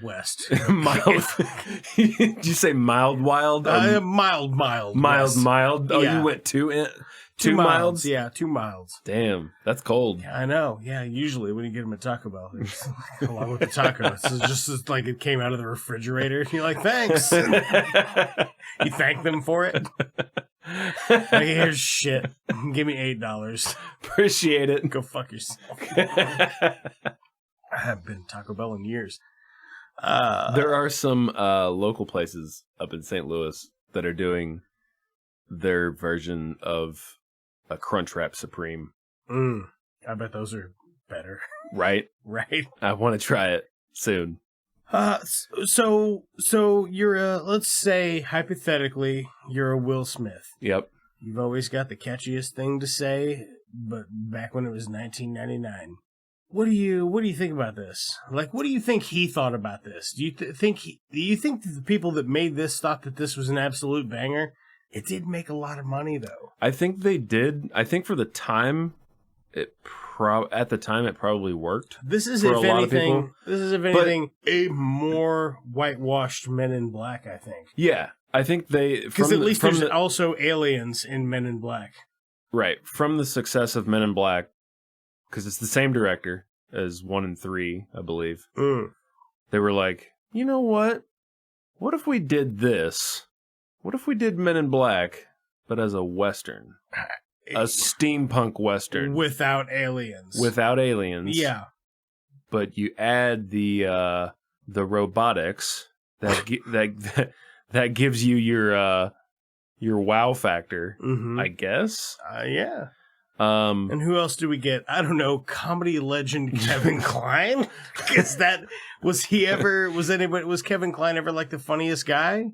west.
Mild? Did you say mild wild?
Mild.
Mild? Oh, yeah. You went two milds?
Yeah, 2 milds.
Damn, that's cold.
Yeah, I know. Yeah, usually when you get them at Taco Bell, it's along with the taco, it's just like it came out of the refrigerator. And you're like, thanks. You thank them for it. Like, here's shit. Give me $8.
Appreciate it.
Go fuck yourself. I haven't been to Taco Bell in years.
There are some local places up in St. Louis that are doing their version of a Crunchwrap Supreme.
I bet those are better.
Right?
Right.
I want to try it soon.
So you're let's say, hypothetically, you're a Will Smith.
Yep.
You've always got the catchiest thing to say, but back when it was 1999, What do you think about this? Like, what do you think he thought about this? Do you think that the people that made this thought that this was an absolute banger? It did make a lot of money, though.
I think they did. I think for the time, at the time it probably worked.
This is,
for
if
a lot of people.
anything, a more whitewashed Men in Black, I think.
Yeah, I think they...
Because at least there's also aliens in Men in Black.
Right. From the success of Men in Black, because it's the same director as 1 and 3, I believe. They were like, you know what? What if we did this? What if we did Men in Black, but as a Western? A steampunk Western.
Without aliens.
Without aliens.
Yeah.
But you add the robotics that gives you your wow factor, I guess.
Yeah. And who else do we get? I don't know. Comedy legend Kevin Kline? Was Kevin Kline ever like the funniest guy?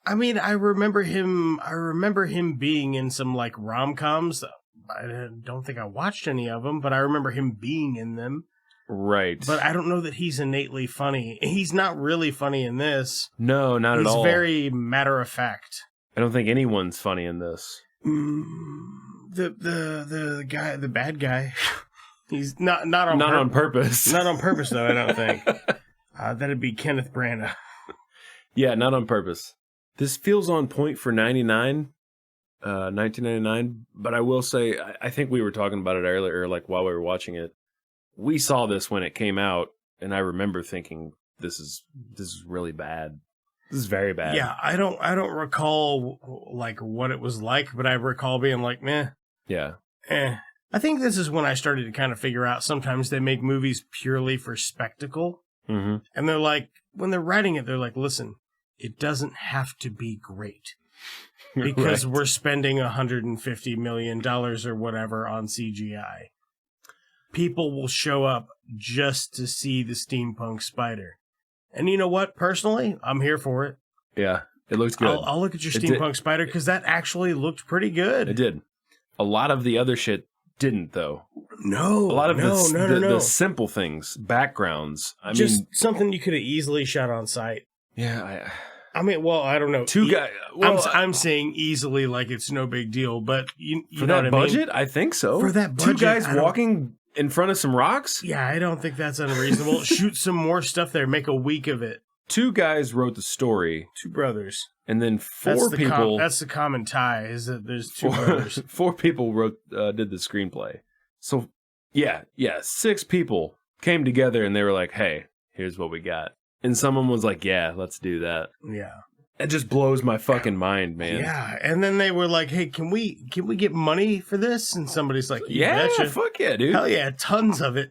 I mean, I remember him being in some like rom-coms. I don't think I watched any of them, but I remember him being in them.
Right.
But I don't know that he's innately funny. He's not really funny in this.
No, not at all.
He's very matter of fact.
I don't think anyone's funny in this.
The guy, the bad guy. He's not on
purpose.
Not on purpose, though. I don't think. That'd be Kenneth Branagh.
Yeah, not on purpose. This feels on point for 1999, but I will say, I think we were talking about it earlier, like while we were watching it. We saw this when it came out, and I remember thinking, this is really bad. This is very bad.
Yeah, I don't recall like what it was like, but I recall being like, meh.
Yeah.
I think this is when I started to kind of figure out sometimes they make movies purely for spectacle.
Mm-hmm.
And they're like, when they're writing it, they're like, listen, it doesn't have to be great because we're spending $150 million or whatever on CGI. People will show up just to see the steampunk spider. And you know what? Personally, I'm here for it.
Yeah, it looks good.
I'll look at your steampunk spider because that actually looked pretty good.
It did. A lot of the other shit didn't, though.
No.
A lot of
no.
the simple things, backgrounds. I mean,
something you could have easily shot on site.
Yeah,
I mean, well, I don't know.
Two guys. Well,
I'm saying easily, like it's no big deal. But you
for
know
that
what
budget,
I mean?
I think so.
For that budget,
two guys walking in front of some rocks.
Yeah, I don't think that's unreasonable. Shoot some more stuff there. Make a week of it.
Two guys wrote the story.
Two brothers.
And then four people.
That's the common tie. Is that there's two brothers.
4 people did the screenplay. So yeah, 6 people came together and they were like, "Hey, here's what we got." And someone was like, "Yeah, let's do that."
Yeah.
It just blows my fucking mind, man.
Yeah, and then they were like, "Hey, can we get money for this?" And somebody's like,
"Yeah,
betcha.
fuck yeah, dude.
Hell yeah, tons of it.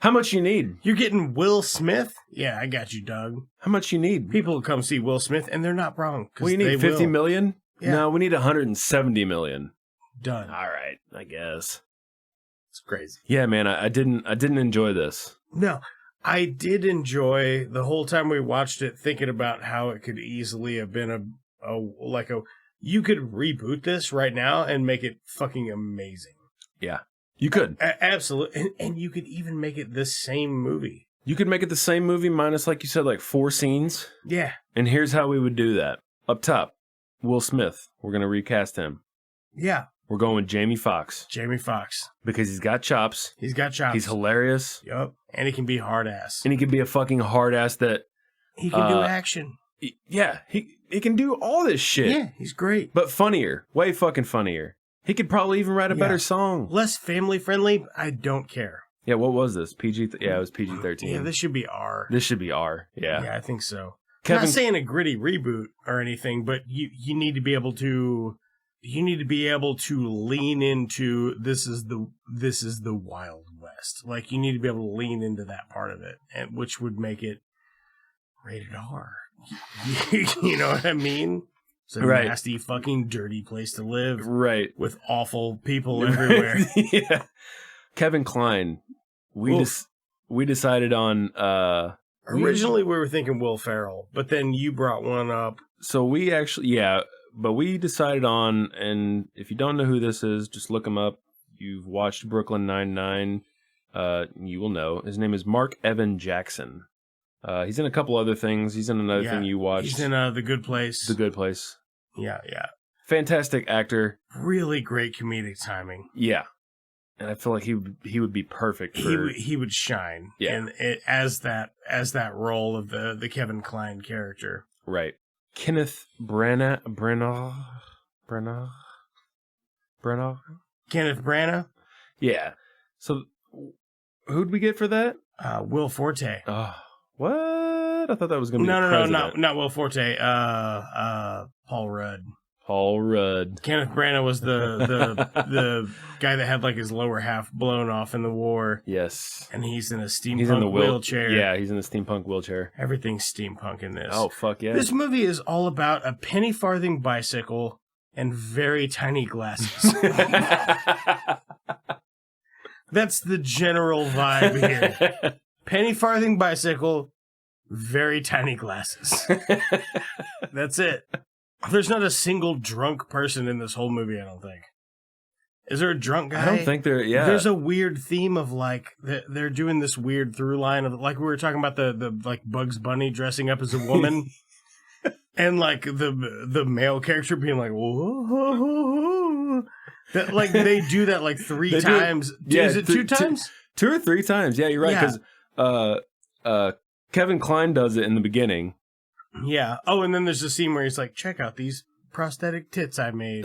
How much you need?
You're getting Will Smith? Yeah, I got you, Doug.
How much you need?
People will come see Will Smith, and they're not wrong.
We need 50 million?
Yeah.
No, we need 170 million.
Done.
All right, I guess.
It's crazy.
Yeah, man, I didn't enjoy this.
No, I did enjoy the whole time we watched it, thinking about how it could easily have been you could reboot this right now and make it fucking amazing.
Yeah, you could.
Absolutely. And you could even make it the same movie.
You could make it the same movie minus, like you said, like 4 scenes.
Yeah.
And here's how we would do that. Up top, Will Smith. We're going to recast him.
Yeah.
We're going with Jamie Foxx.
Jamie Foxx.
Because he's got chops.
He's got chops.
He's hilarious.
Yup. And he can be hard ass.
And he can be a fucking hard ass that...
He can do action.
Yeah. He can do all this shit.
Yeah, he's great.
But funnier. Way fucking funnier. He could probably even write a better song.
Less family friendly, I don't care.
Yeah, what was this? PG? Yeah, it was PG-13.
Yeah, this should be R.
This should be R. Yeah.
Yeah, I think so. I'm not saying a gritty reboot or anything, but you need to be able to... You need to be able to lean into this is the Wild West. Like, you need to be able to lean into that part of it, and which would make it rated R. You know what I mean? It's a nasty, fucking, dirty place to live.
Right.
With awful people everywhere.
Yeah. Kevin Kline. We decided on...
Originally, we were thinking Will Ferrell, but then you brought one up.
So we actually... Yeah. But we decided on, and if you don't know who this is, just look him up. You've watched Brooklyn Nine-Nine. you will know. His name is Mark Evan Jackson. He's in a couple other things. He's in another thing you watched.
He's in The Good Place.
The Good Place.
Yeah.
Fantastic actor.
Really great comedic timing.
Yeah. And I feel like he would be perfect for...
He would shine.
Yeah.
And as that role of the Kevin Kline character.
Right. Kenneth Branagh.
Kenneth Branagh?
Yeah. So who'd we get for that?
Will Forte.
What? I thought that was going to be the
No,
president.
not Will Forte. Paul Rudd.
Paul Rudd.
Kenneth Branagh was the guy that had like his lower half blown off in the war.
Yes.
And he's in a steampunk wheelchair.
Yeah, he's in a steampunk wheelchair.
Everything's steampunk in this.
Oh, fuck yeah.
This movie is all about a penny farthing bicycle and very tiny glasses. That's the general vibe here. Penny farthing bicycle, very tiny glasses. That's it. There's not a single drunk person in this whole movie, I don't think. Is there a drunk guy?
I don't think there, yeah.
There's a weird theme of like, they're doing this weird through line of, like we were talking about the like Bugs Bunny dressing up as a woman. And like the male character being like, whoa. That, like they do that like three times. Is it two times?
Two or three times. Yeah, you're right. Because Kevin Kline does it in the beginning.
Yeah. Oh, and then there's a scene where he's like, check out these prosthetic tits I made.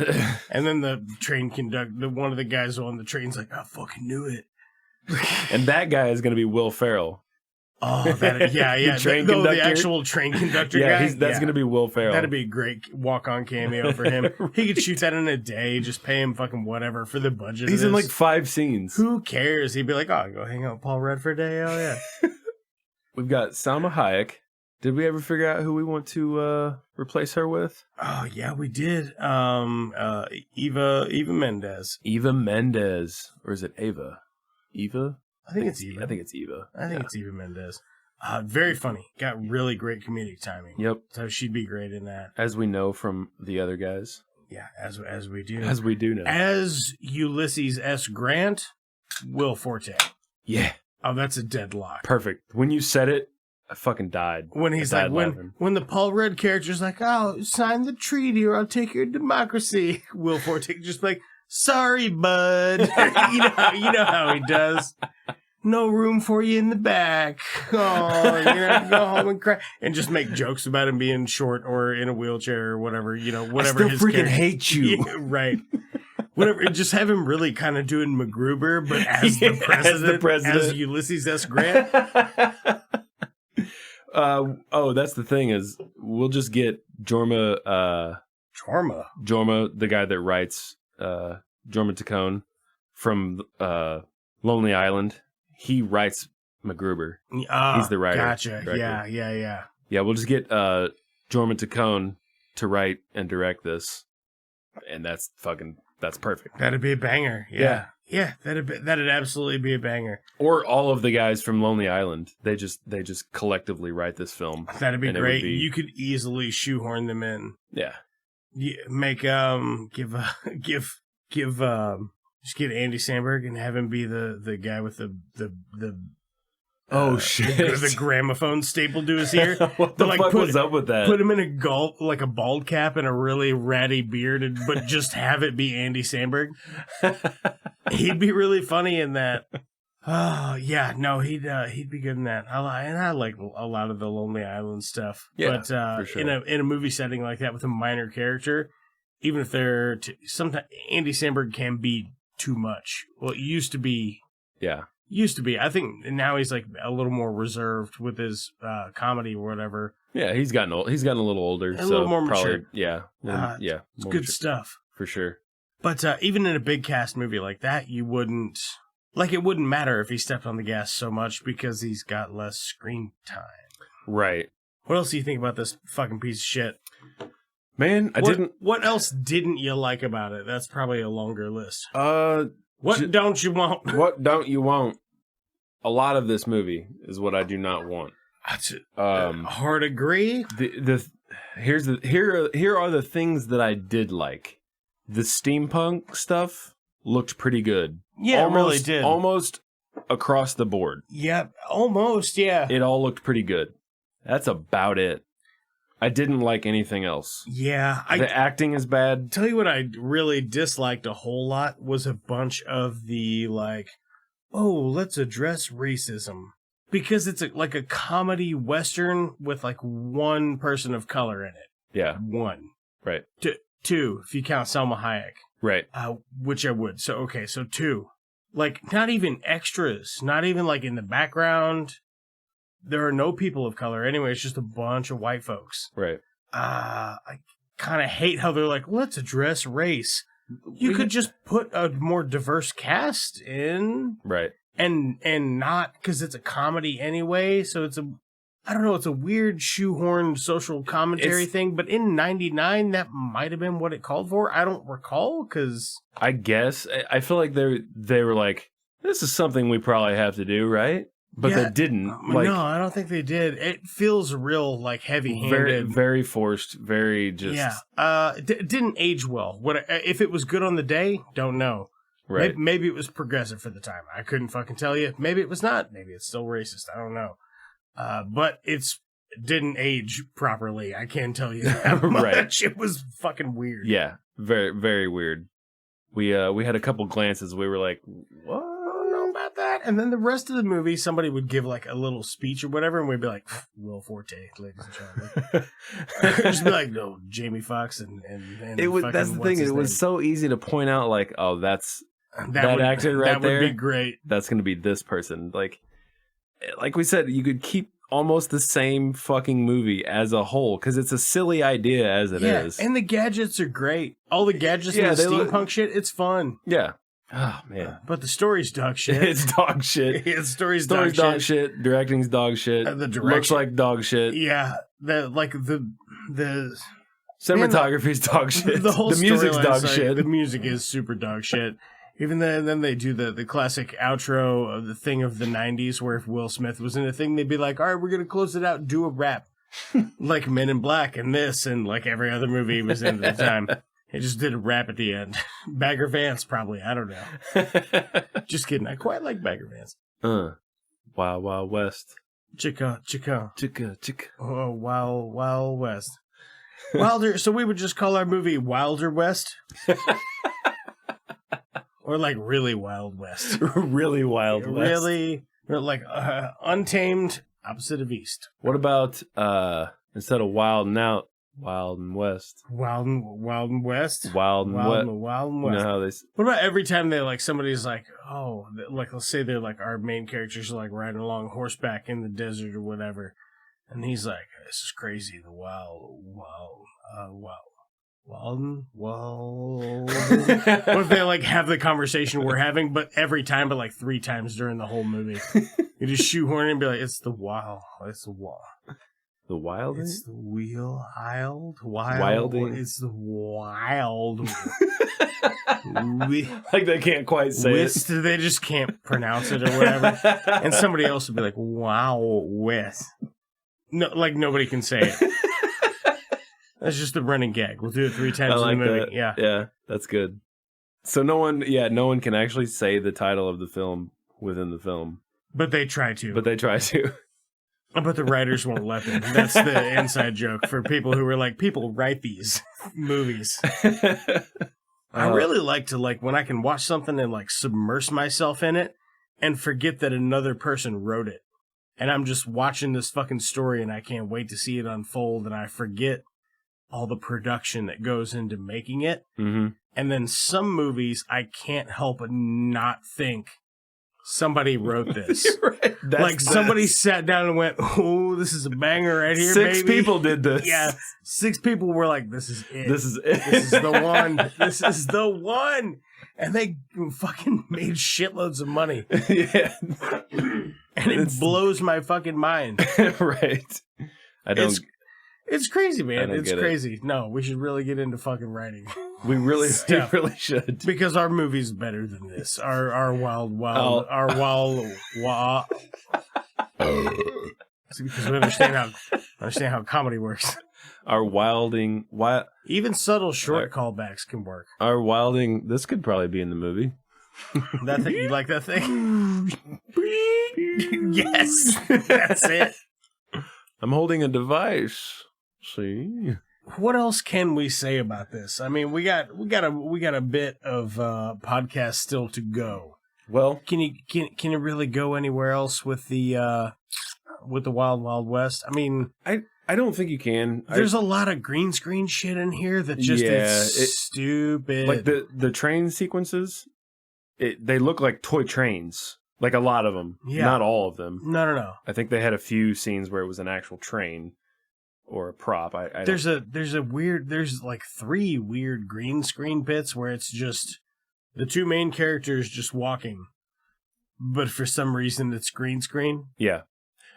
And then the train conductor, one of the guys on the train's like, I fucking knew it.
And that guy is going to be Will Ferrell.
Oh, yeah. The actual train conductor guy.
That's going to be Will Ferrell.
That'd be a great walk-on cameo for him. He could shoot that in a day, just pay him fucking whatever for the budget.
He's in like 5 scenes.
Who cares? He'd be like, oh, go hang out with Paul Rudd for a day. Oh, yeah.
We've got Salma Hayek. Did we ever figure out who we want to replace her with?
Oh, yeah, we did. Eva Mendes.
Eva Mendes. Or is it Ava? Eva?
I think it's Eva.
I think it's Eva.
I think it's Eva Mendes. Very funny. Got really great comedic timing.
Yep.
So she'd be great in that.
As we know from the other guys.
Yeah, as we do.
As we do know.
As Ulysses S. Grant, Will Forte.
Yeah.
Oh, that's a deadlock.
Perfect. When you said it, I fucking died.
When he's like, when the Paul Rudd character's like, oh, sign the treaty or I'll take your democracy. Will Forte just like, sorry, bud. you know how he does. No room for you in the back. Oh, you're gonna have to go home and cry. And just make jokes about him being short or in a wheelchair or whatever, whatever.
I still freaking hate you.
Yeah, right. Whatever. Just have him really kind of doing MacGruber, but as the president, as Ulysses S. Grant.
That's the thing is we'll just get Jorma, the guy that writes Jorma Taccone from Lonely Island. He writes MacGruber. He's the writer.
Gotcha.
Director.
Yeah.
Yeah, we'll just get Jorma Taccone to write and direct this, and that's perfect.
That'd be a banger. Yeah, that'd absolutely be a banger.
Or all of the guys from Lonely Island. They just collectively write this film.
That'd be great. You could easily shoehorn them in.
Yeah.
Make just get Andy Samberg and have him be the guy with the
shit,
the gramophone stapled to his ear.
What the fuck was up with that?
Put him in a bald cap and a really ratty beard, but just have it be Andy Samberg. He'd be really funny in that. Oh yeah, no, he'd be good in that. I like a lot of the Lonely Island stuff.
Yeah,
but
for sure.
in a movie setting like that with a minor character, even if they're sometimes Andy Samberg can be too much. Well, it used to be.
Yeah.
Used to be. I think now he's like a little more reserved with his comedy or whatever.
Yeah, he's gotten old. He's gotten a little older.
A little more mature.
Yeah.
It's good stuff.
For sure.
But even in a big cast movie like that, it wouldn't matter if he stepped on the gas so much because he's got less screen time.
Right.
What else do you think about this fucking piece of shit?
Man,
What else didn't you like about it? That's probably a longer list.
What
don't you want?
What don't you want? A lot of this movie is what I do not want.
Hard agree.
Here are the things that I did like. The steampunk stuff looked pretty good.
Yeah, it really did.
Almost across the board.
Yeah, almost, yeah.
It all looked pretty good. That's about it. I didn't like anything else.
Yeah.
The acting is bad.
Tell you what I really disliked a whole lot was a bunch of the, like, oh, let's address racism. Because it's like a comedy Western with, like, one person of color in it.
Yeah.
One.
Right.
Two, if you count Salma Hayek.
Right.
Which I would. So two. Like, not even extras. Not even, like, in the background. There are no people of color. Anyway, it's just a bunch of white folks.
Right.
I kind of hate how they're like, let's address race. You could just put a more diverse cast in.
Right.
And not, because it's a comedy anyway, so it's it's a weird shoehorned social commentary thing, but in 99, that might have been what it called for. I don't recall, because...
I guess. I feel like they were like, this is something we probably have to do, right? But they didn't.
No, I don't think they did. It feels real, like, heavy-handed.
Very, very forced, very just...
Yeah. It didn't age well. If it was good on the day, don't know.
Right.
Maybe it was progressive for the time. I couldn't fucking tell you. Maybe it was not. Maybe it's still racist. I don't know. But it didn't age properly. I can't tell you that much. Right. It was fucking weird.
Yeah. Very, very weird. We had a couple glances. We were like, what?
I don't know about that. And then the rest of the movie, somebody would give like a little speech or whatever, and we'd be like, Will Forte, ladies and gentlemen. Just be like, no, Jamie Foxx and
it was. That's the thing. It was so easy to point out, like, oh, that's that actor right there.
That would be great.
That's going to be this person. Like we said, you could keep almost the same fucking movie as a whole because it's a silly idea as it is.
And the gadgets are great. All the gadgets and the steampunk shit, it's fun.
Yeah. Oh, man.
But the story's dog shit.
It's dog shit.
The story's dog
shit. Directing's dog shit.
The direction
looks like dog shit.
Yeah. The
cinematography's dog shit.
The
music's dog shit.
The music is super dog shit. Even then they do the classic outro of the thing of the 90s where if Will Smith was in a thing, they'd be like, all right, we're going to close it out and do a rap. Like Men in Black and this and like every other movie he was in at the time. He just did a rap at the end. Bagger Vance, probably. I don't know. Just kidding. I quite like Bagger Vance.
Wild Wild West.
Chicka. Oh, Wild West. Wilder. So we would just call our movie Wilder West? Or like really Wild West.
Really Wild West.
Really, like Untamed, opposite of East.
What about instead of Wild and Out, Wild and West?
Wild and West?
Wild and West.
You know how what about every time they like somebody's like, oh, like let's say they're like our main characters are like riding along horseback in the desert or whatever, and he's like, this is crazy, the wild. What if they like have the conversation we're having, but every time, but like 3 times during the whole movie? You just shoehorn and be like, it's the wild. It's the wild.
The wild?
It's the
wilding.
It's the wild.
Like they can't quite say it.
They just can't pronounce it or whatever. And somebody else would be like, wow, West. No, like nobody can say it. That's just the running gag. We'll do it 3 times in the movie.
That.
Yeah.
Yeah, that's good. So no one can actually say the title of the film within the film.
But they try to.
But
the writers won't let them. That's the inside joke for people who are like, people write these movies. I really like to, like, when I can watch something and, like, submerge myself in it and forget that another person wrote it. And I'm just watching this fucking story and I can't wait to see it unfold and I forget all the production that goes into making it.
Mm-hmm.
And then some movies, I can't help but not think somebody wrote this.
Right.
Like somebody sat down and went, oh, this is a banger right here,
6
baby.
people did this.
Yeah. 6 people were like, this is it.
This is it.
This is the one. This is the one. And they fucking made shitloads of money.
Yeah.
And it blows my fucking mind.
Right.
It's crazy, man. It's crazy. No, we should really get into fucking writing.
We really should.
Because our movie's better than this. Our wild. Because we understand how comedy works.
Our wilding.
Even subtle short callbacks can work.
Our wilding. This could probably be in the movie.
That thing, you like that thing? Yes, that's it.
I'm holding a device. See?
What else can we say about this? I mean, we got a bit of podcast still to go.
Well,
Can you really go anywhere else with the Wild Wild West? I mean,
I don't think you can.
there's a lot of green screen shit in here that just is stupid.
Like the train sequences, they look like toy trains. Like a lot of them.
Yeah.
Not all of them.
No.
I think they had a few scenes where it was an actual train or a prop.
There's like 3 weird green screen bits where it's just the 2 main characters just walking, but for some reason it's green screen.
Yeah.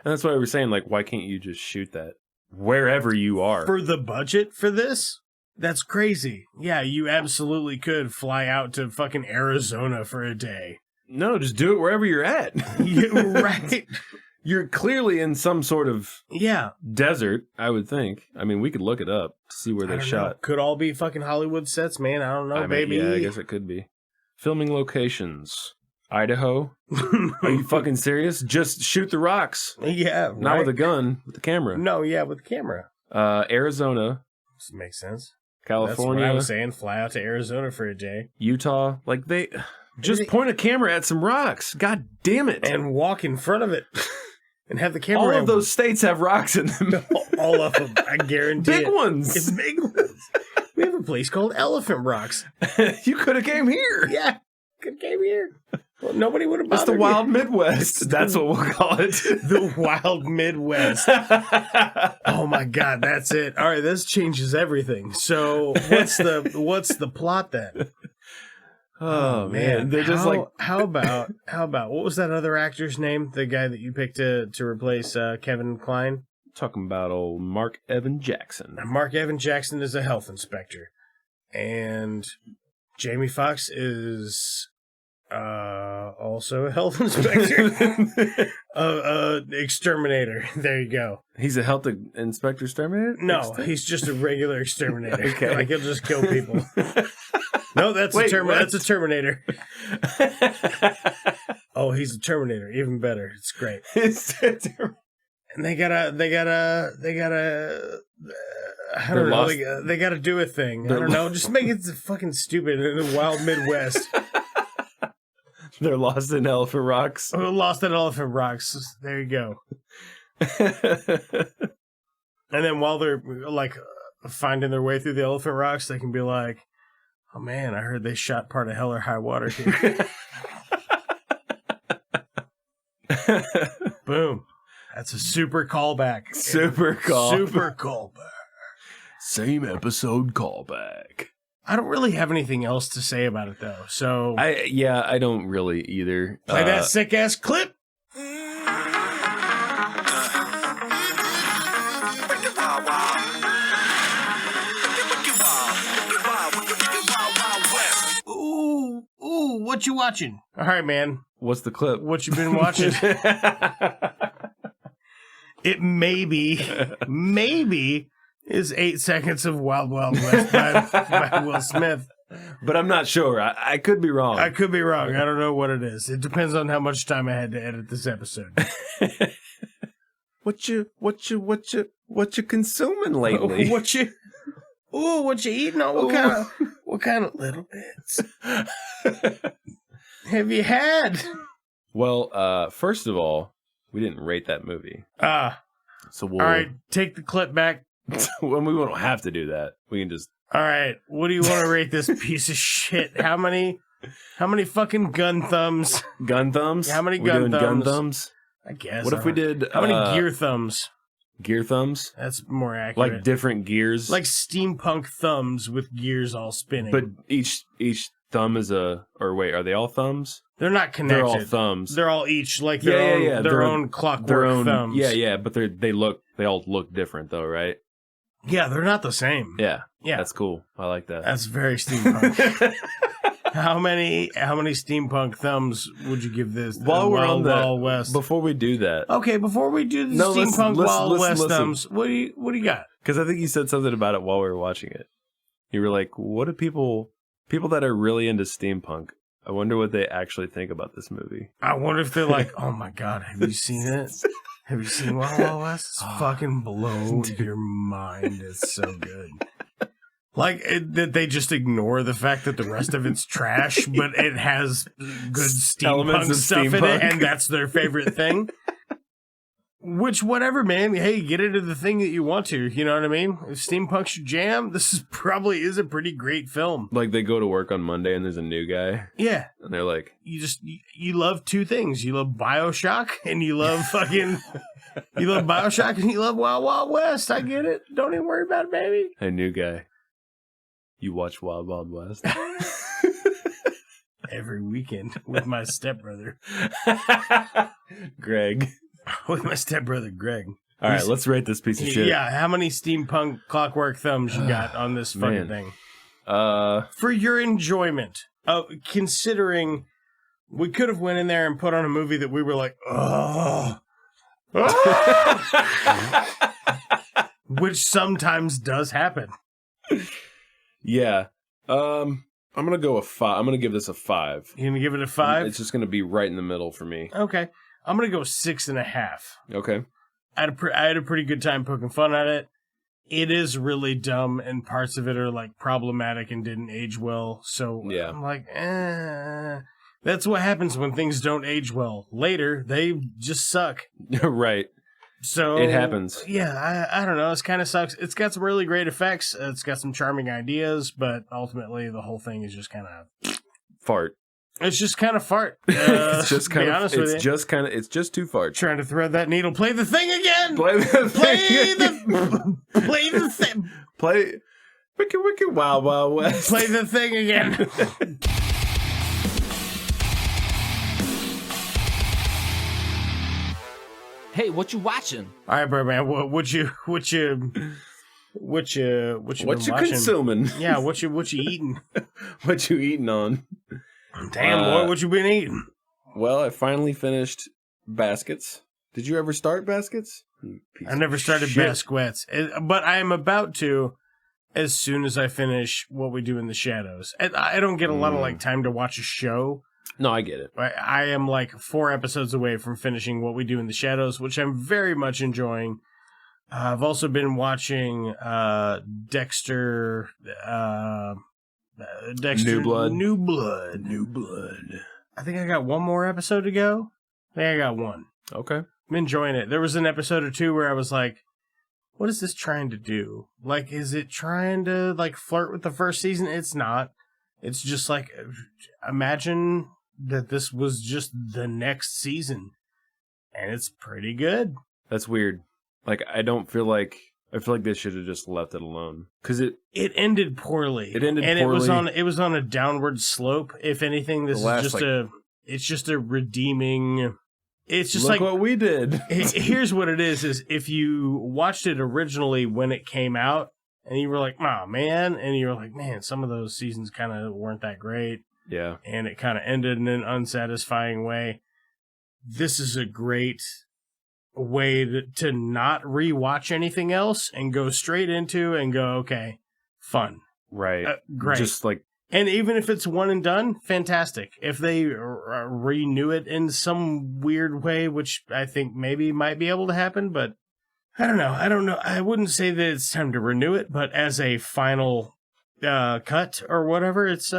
And that's why we were saying, like, why can't you just shoot that wherever you are?
For the budget for this? That's crazy. Yeah, you absolutely could fly out to fucking Arizona for a day.
No, just do it wherever you're at.
Right.
You're clearly in some sort of desert, I would think. I mean, we could look it up to see where they shot.
Could all be fucking Hollywood sets, man. I don't know, baby.
Yeah, I guess it could be. Filming locations. Idaho? Are you fucking serious? Just shoot the rocks.
Yeah, right.
Not with a gun, with the camera.
No, yeah, with the camera.
Arizona.
This makes sense.
California.
That's what I was saying. Fly out to Arizona for a day.
Utah. Like, they... Just point a camera at some rocks. God damn it.
And walk in front of it. And have the camera...
All of those states have rocks in them.
All of them. I guarantee
Big ones.
It's big ones. We have a place called Elephant Rocks.
You could have came here.
Yeah. Could have came here. Well, nobody would have bothered.
It's the Wild Midwest. That's what we'll call it.
The Wild Midwest. Oh my God, that's it. All right, this changes everything. So what's the plot then?
Oh man, they're just
how about what was that other actor's name? The guy that you picked to replace Kevin Kline?
Talking about old Mark Evan Jackson.
Mark Evan Jackson is a health inspector, and Jamie Foxx is also a health inspector. Exterminator. There you go.
He's a health inspector exterminator?
No, he's just a regular exterminator.
Okay.
Like he'll just kill people. No, that's a Terminator. Oh, he's a Terminator. Even better. It's great. And they gotta I don't know. They gotta do a thing. I don't know. Just make it fucking stupid in the Wild Midwest.
They're lost in Elephant Rocks.
Oh, lost in Elephant Rocks. There you go. And then while they're like finding their way through the Elephant Rocks, they can be like, "Oh man, I heard they shot part of Hell or High Water here." Boom. That's a super callback.
Super
callback.
Same episode callback.
I don't really have anything else to say about it though. So
I don't really either.
Play that sick ass clip. Ooh, what you watching? All right, man.
What's the clip?
What you been watching? It maybe is 8 seconds of Wild Wild West by Will Smith.
But I'm not sure. I could be wrong.
I could be wrong. I don't know what it is. It depends on how much time I had to edit this episode.
What you consuming lately?
What you eating on? What kind of little bits have you had?
Well, first of all, we didn't rate that movie. So we'll...
All right, take the clip back.
Well, we won't have to do that. We can just...
All right, what do you want to rate this piece of shit? How many fucking gun thumbs?
Gun thumbs?
How many
We're
gun
doing
thumbs?
gun thumbs?
I guess.
What if we did...
How many gear thumbs?
Gear thumbs?
That's more accurate.
Like different gears?
Like steampunk thumbs with gears all spinning.
But each thumb is a... Or wait, are they all thumbs?
They're not connected.
They're all thumbs.
They're all each like their own clockwork thumbs.
Yeah, but they all look different though, right?
Yeah, they're not the same.
Yeah.
Yeah.
That's cool. I like that.
That's very steampunk. How many steampunk thumbs would you give this?
While we're on that,
Wild West.
before we do that.
Okay, before we do the steampunk Wild West thumbs, what do you got?
Because I think you said something about it while we were watching it. You were like, what do people that are really into steampunk, I wonder what they actually think about this movie.
I wonder if they're like, oh my God, have you seen it? Have you seen Wild Wild West? It's fucking blow your mind. It's so good. Like, that they just ignore the fact that the rest of it's trash, but it has good steampunk stuff in it, and that's their favorite thing. Which, whatever, man. Hey, get into the thing that you want to. You know what I mean? If steampunk's your jam, this is probably a pretty great film.
Like, they go to work on Monday and there's a new guy.
Yeah.
And they're like...
You love two things. You love BioShock, and you love fucking... You love BioShock, and you love Wild Wild West. I get it. Don't even worry about it, baby.
Hey, new guy. You watch Wild Wild West?
Every weekend with my stepbrother.
Greg.
With my stepbrother, Greg.
All right, let's rate this piece of shit.
Yeah, how many steampunk clockwork thumbs you got on this fucking thing? For your enjoyment, considering we could have went in there and put on a movie that we were like, oh. Which sometimes does happen.
Yeah. I'm going to go a 5. I'm going to give this a 5.
You're going to give it a 5?
It's just going to be right in the middle for me.
Okay. I'm going to go 6.5.
Okay.
I had a pretty good time poking fun at it. It is really dumb, and parts of it are, like, problematic and didn't age well. So yeah. I'm like, That's what happens when things don't age well. Later, they just suck.
Right.
So
it happens.
Yeah, I don't know. It kind of sucks. It's got some really great effects. It's got some charming ideas, but ultimately the whole thing is just kind of
fart.
It's just kind of fart.
It's just kind of. It's just too fart.
Trying to thread that needle. Play the thing again.
Play the
thing.
Play Wicked Wild Wild West.
Play the thing again.
Hey, what you watching?
All right, Birdman. What you
consuming?
Yeah, what you eating?
What you eating on?
Damn, boy, what you been eating?
Well, I finally finished Baskets. Did you ever start Baskets?
I never started Baskets, but I am about to as soon as I finish What We Do in the Shadows. I don't get a lot of like time to watch a show.
No, I get it.
I am like 4 episodes away from finishing What We Do in the Shadows, which I'm very much enjoying. I've also been watching Dexter.
New Blood.
I think I got one more episode to go. I think I got one.
Okay.
I'm enjoying it. There was an episode or two where I was like, what is this trying to do? Like, is it trying to like flirt with the first season? It's not. It's just like, imagine that this was just the next season. And it's pretty good.
That's weird. Like, I feel like they should have just left it alone. Because it
ended poorly.
And
it was on a downward slope. If anything, this is just it's just a redeeming. It's just
like what we did.
Here's what it is if you watched it originally when it came out and you were like, oh man, and you were like, man, some of those seasons kind of weren't that great.
Yeah.
And it kind of ended in an unsatisfying way. This is a great way to not rewatch anything else and go straight into and go, okay, fun.
Right.
Great.
Just like,
and even if it's one and done, fantastic. If they renew it in some weird way, which I think maybe might be able to happen, but I don't know. I wouldn't say that it's time to renew it, but as a final cut or whatever, it's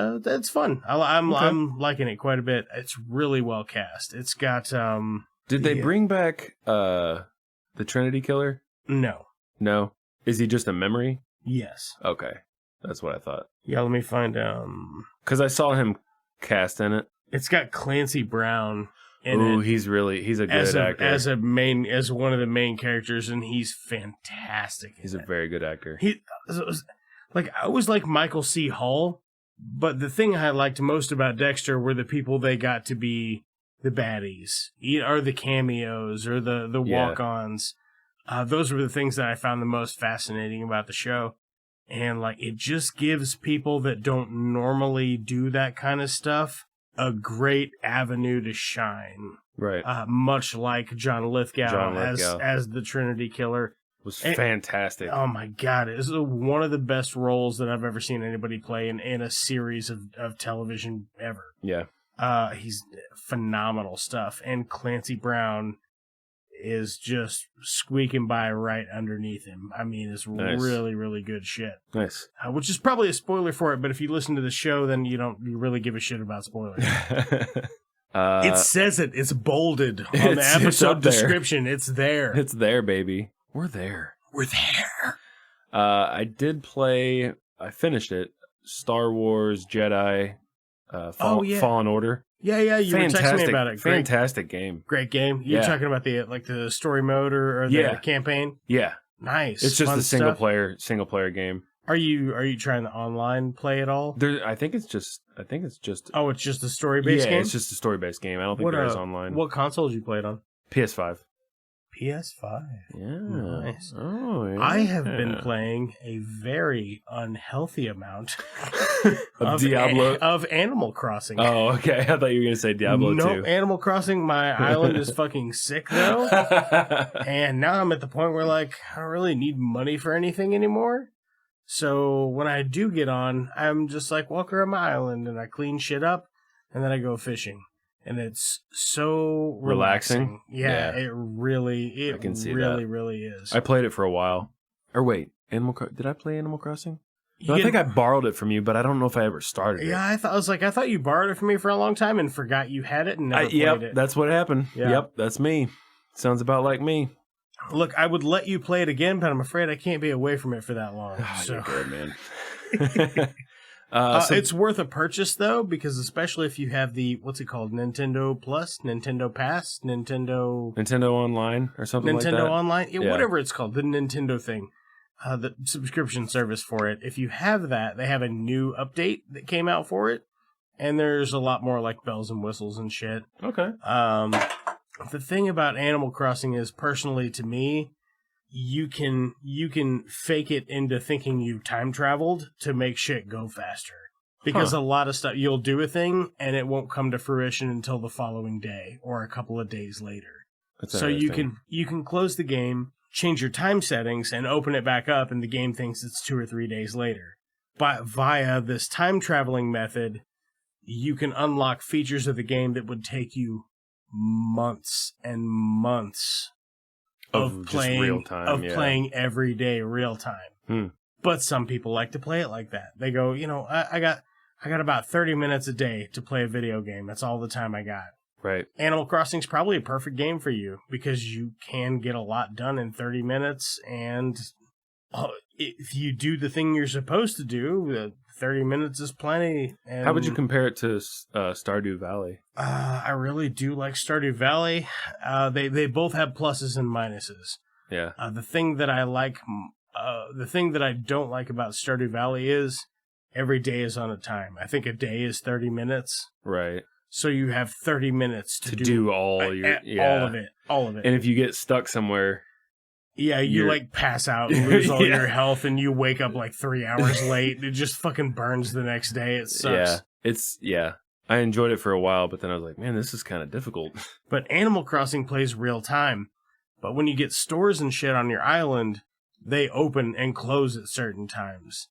fun. I'm liking it quite a bit. It's really well cast. It's got
Did they bring back the Trinity Killer?
No.
Is he just a memory?
Yes.
Okay. That's what I thought.
Yeah, let me find
because I saw him cast in it.
It's got Clancy Brown in it.
Ooh, he's a good actor.
As one of the main characters, and he's fantastic.
He's a very good actor.
I always like Michael C. Hall, but the thing I liked most about Dexter were the people they got to be the baddies, or the cameos, or the walk-ons. Those were the things that I found the most fascinating about the show. And like, it just gives people that don't normally do that kind of stuff a great avenue to shine.
Right.
Much like John Lithgow, as the Trinity Killer.
Was fantastic.
Oh my God. It was one of the best roles that I've ever seen anybody play in a series of television ever.
Yeah.
He's phenomenal stuff. And Clancy Brown is just squeaking by right underneath him. I mean, it's really, really good shit.
Nice.
Which is probably a spoiler for it, but if you listen to the show, then you really give a shit about spoilers. It says it. It's bolded on the episode description. It's there.
It's there, baby. We're there.
We're there.
I did play. I finished it. Star Wars Jedi Fallen Order.
Yeah. You were texting me about it.
Fantastic game.
Great game. You're talking about the story mode or the campaign?
Yeah.
Nice.
It's just a single player game.
Are you trying to online play at all?
I think it's just.
Oh, it's just a story-based game?
Yeah, it's just a story-based game. I don't think there is online.
What console did you play it on?
PS5.
PS5.
Yeah.
Nice.
Oh, yeah.
I have been playing a very unhealthy amount
of Diablo?
Of Animal Crossing.
Oh, okay. I thought you were going to say Diablo 2.
Nope, Animal Crossing. My island is fucking sick, though. And now I'm at the point where, I don't really need money for anything anymore. So when I do get on, I'm just walk around my island and I clean shit up and then I go fishing. And it's so relaxing. Yeah, it really,
I can see
really,
that.
really is.
I played it for a while. Or wait, did I play Animal Crossing? No, I think I borrowed it from you, but I don't know if I ever started it.
Yeah, I thought you borrowed it from me for a long time and forgot you had it and never played it.
That's what happened.
Yeah.
Yep, that's me. Sounds about like me.
Look, I would let you play it again, but I'm afraid I can't be away from it for that long.
You're good, man.
It's worth a purchase, though, because especially if you have the, what's it called, Nintendo Plus, Nintendo Pass, Nintendo
Online or something like that?
Nintendo Online? Yeah, whatever it's called, the Nintendo thing, the subscription service for it. If you have that, they have a new update that came out for it, and there's a lot more bells and whistles and shit.
Okay.
The thing about Animal Crossing is, personally to me, you can fake it into thinking you time traveled to make shit go faster. Because a lot of stuff, you'll do a thing and it won't come to fruition until the following day or a couple of days later. So you can close the game, change your time settings, and open it back up, and the game thinks it's 2 or 3 days later. But via this time traveling method, you can unlock features of the game that would take you months and months of playing
real time,
playing every day real time. But some people like to play it like that. They go, I got about 30 minutes a day to play a video game. That's all the time I got.
Right.
Animal Crossing's probably a perfect game for you because you can get a lot done in 30 minutes, and if you do the thing you're supposed to do, 30 minutes is plenty. And
how would you compare it to Stardew Valley?
I really do like Stardew Valley. They both have pluses and minuses.
Yeah.
The thing that I don't like about Stardew Valley is every day is on a time. I think a day is 30 minutes.
Right.
So you have 30 minutes to
do all
of it.
And if you get stuck somewhere,
yeah, you pass out and lose all your health, and you wake up 3 hours late. It just fucking burns the next day. It sucks.
I enjoyed it for a while, but then I was like, man, this is kind of difficult.
But Animal Crossing plays real time. But when you get stores and shit on your island, they open and close at certain times.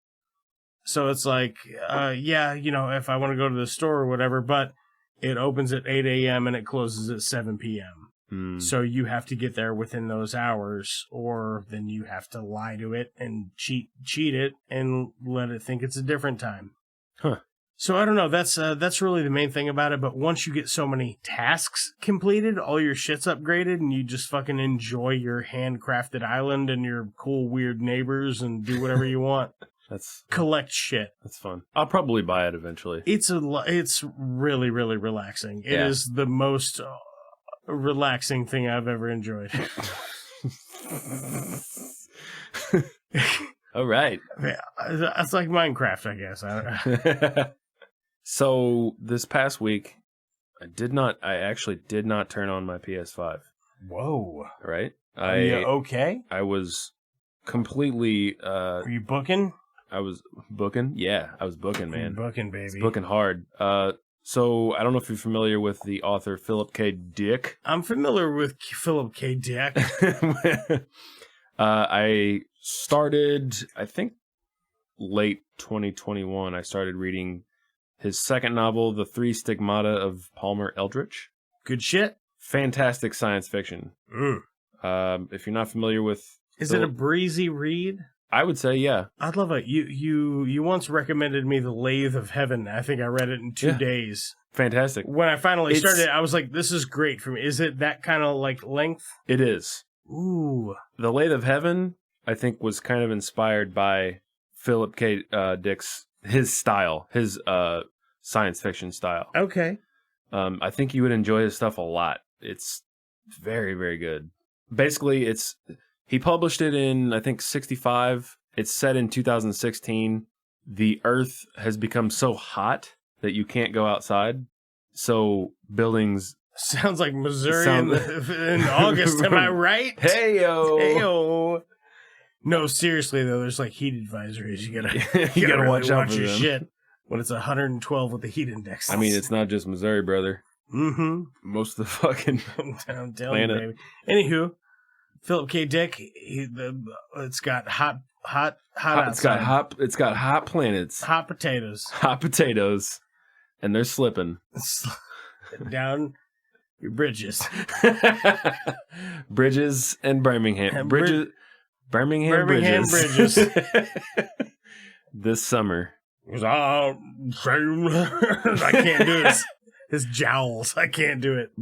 So it's if I want to go to the store or whatever, but it opens at 8 a.m. and it closes at 7 p.m. So you have to get there within those hours, or then you have to lie to it and cheat it and let it think it's a different time.
Huh.
So I don't know. That's really the main thing about it. But once you get so many tasks completed, all your shit's upgraded, and you just fucking enjoy your handcrafted island and your cool weird neighbors and do whatever you want. Collect shit.
That's fun. I'll probably buy it eventually.
It's really, really relaxing. It is the most relaxing thing I've ever enjoyed.
All right.
It's like Minecraft, I guess. I don't know.
So this past week, I actually did not turn on my PS5.
Whoa.
Right?
Are you okay?
I was completely...
Are you booking?
I was booking? Yeah, I was booking, man.
Booking, baby.
It's booking hard. So I don't know if you're familiar with the author Philip K. Dick.
I'm familiar with Philip K. Dick.
I started, I think, late 2021. I started reading His second novel, The Three Stigmata of Palmer Eldritch.
Good shit.
Fantastic science fiction. If you're not familiar with...
Is it a breezy read?
I would say, yeah.
I'd love it. You once recommended me The Lathe of Heaven. I think I read it in 2 days.
Fantastic.
When I finally started, I was like, this is great for me. Is it that kind of like length?
It is.
Ooh.
The Lathe of Heaven, I think, was kind of inspired by Philip K. Dick's, his style, his science fiction style.
Okay.
I think you would enjoy his stuff a lot. It's very, very good. Basically, he published it in, I think, 65. It's set in 2016. The Earth has become so hot that you can't go outside. So buildings...
Sounds like Missouri in August, am I right?
Hey-yo!
Hey-yo! No, seriously, though, there's like heat advisories. You gotta really
watch out for
your
them.
shit when it's 112 with the heat index.
I mean, it's not just Missouri, brother.
Mm-hmm.
Most of the fucking
I'm telling
planet.
you, baby. Anywho, Philip K. Dick, it's got hot outside.
It's got hot planets.
Hot potatoes.
Hot potatoes. And they're slipping.
Down your bridges.
Bridges and Birmingham. Birmingham
bridges.
This summer.
I can't do it. His jowls. I can't do it.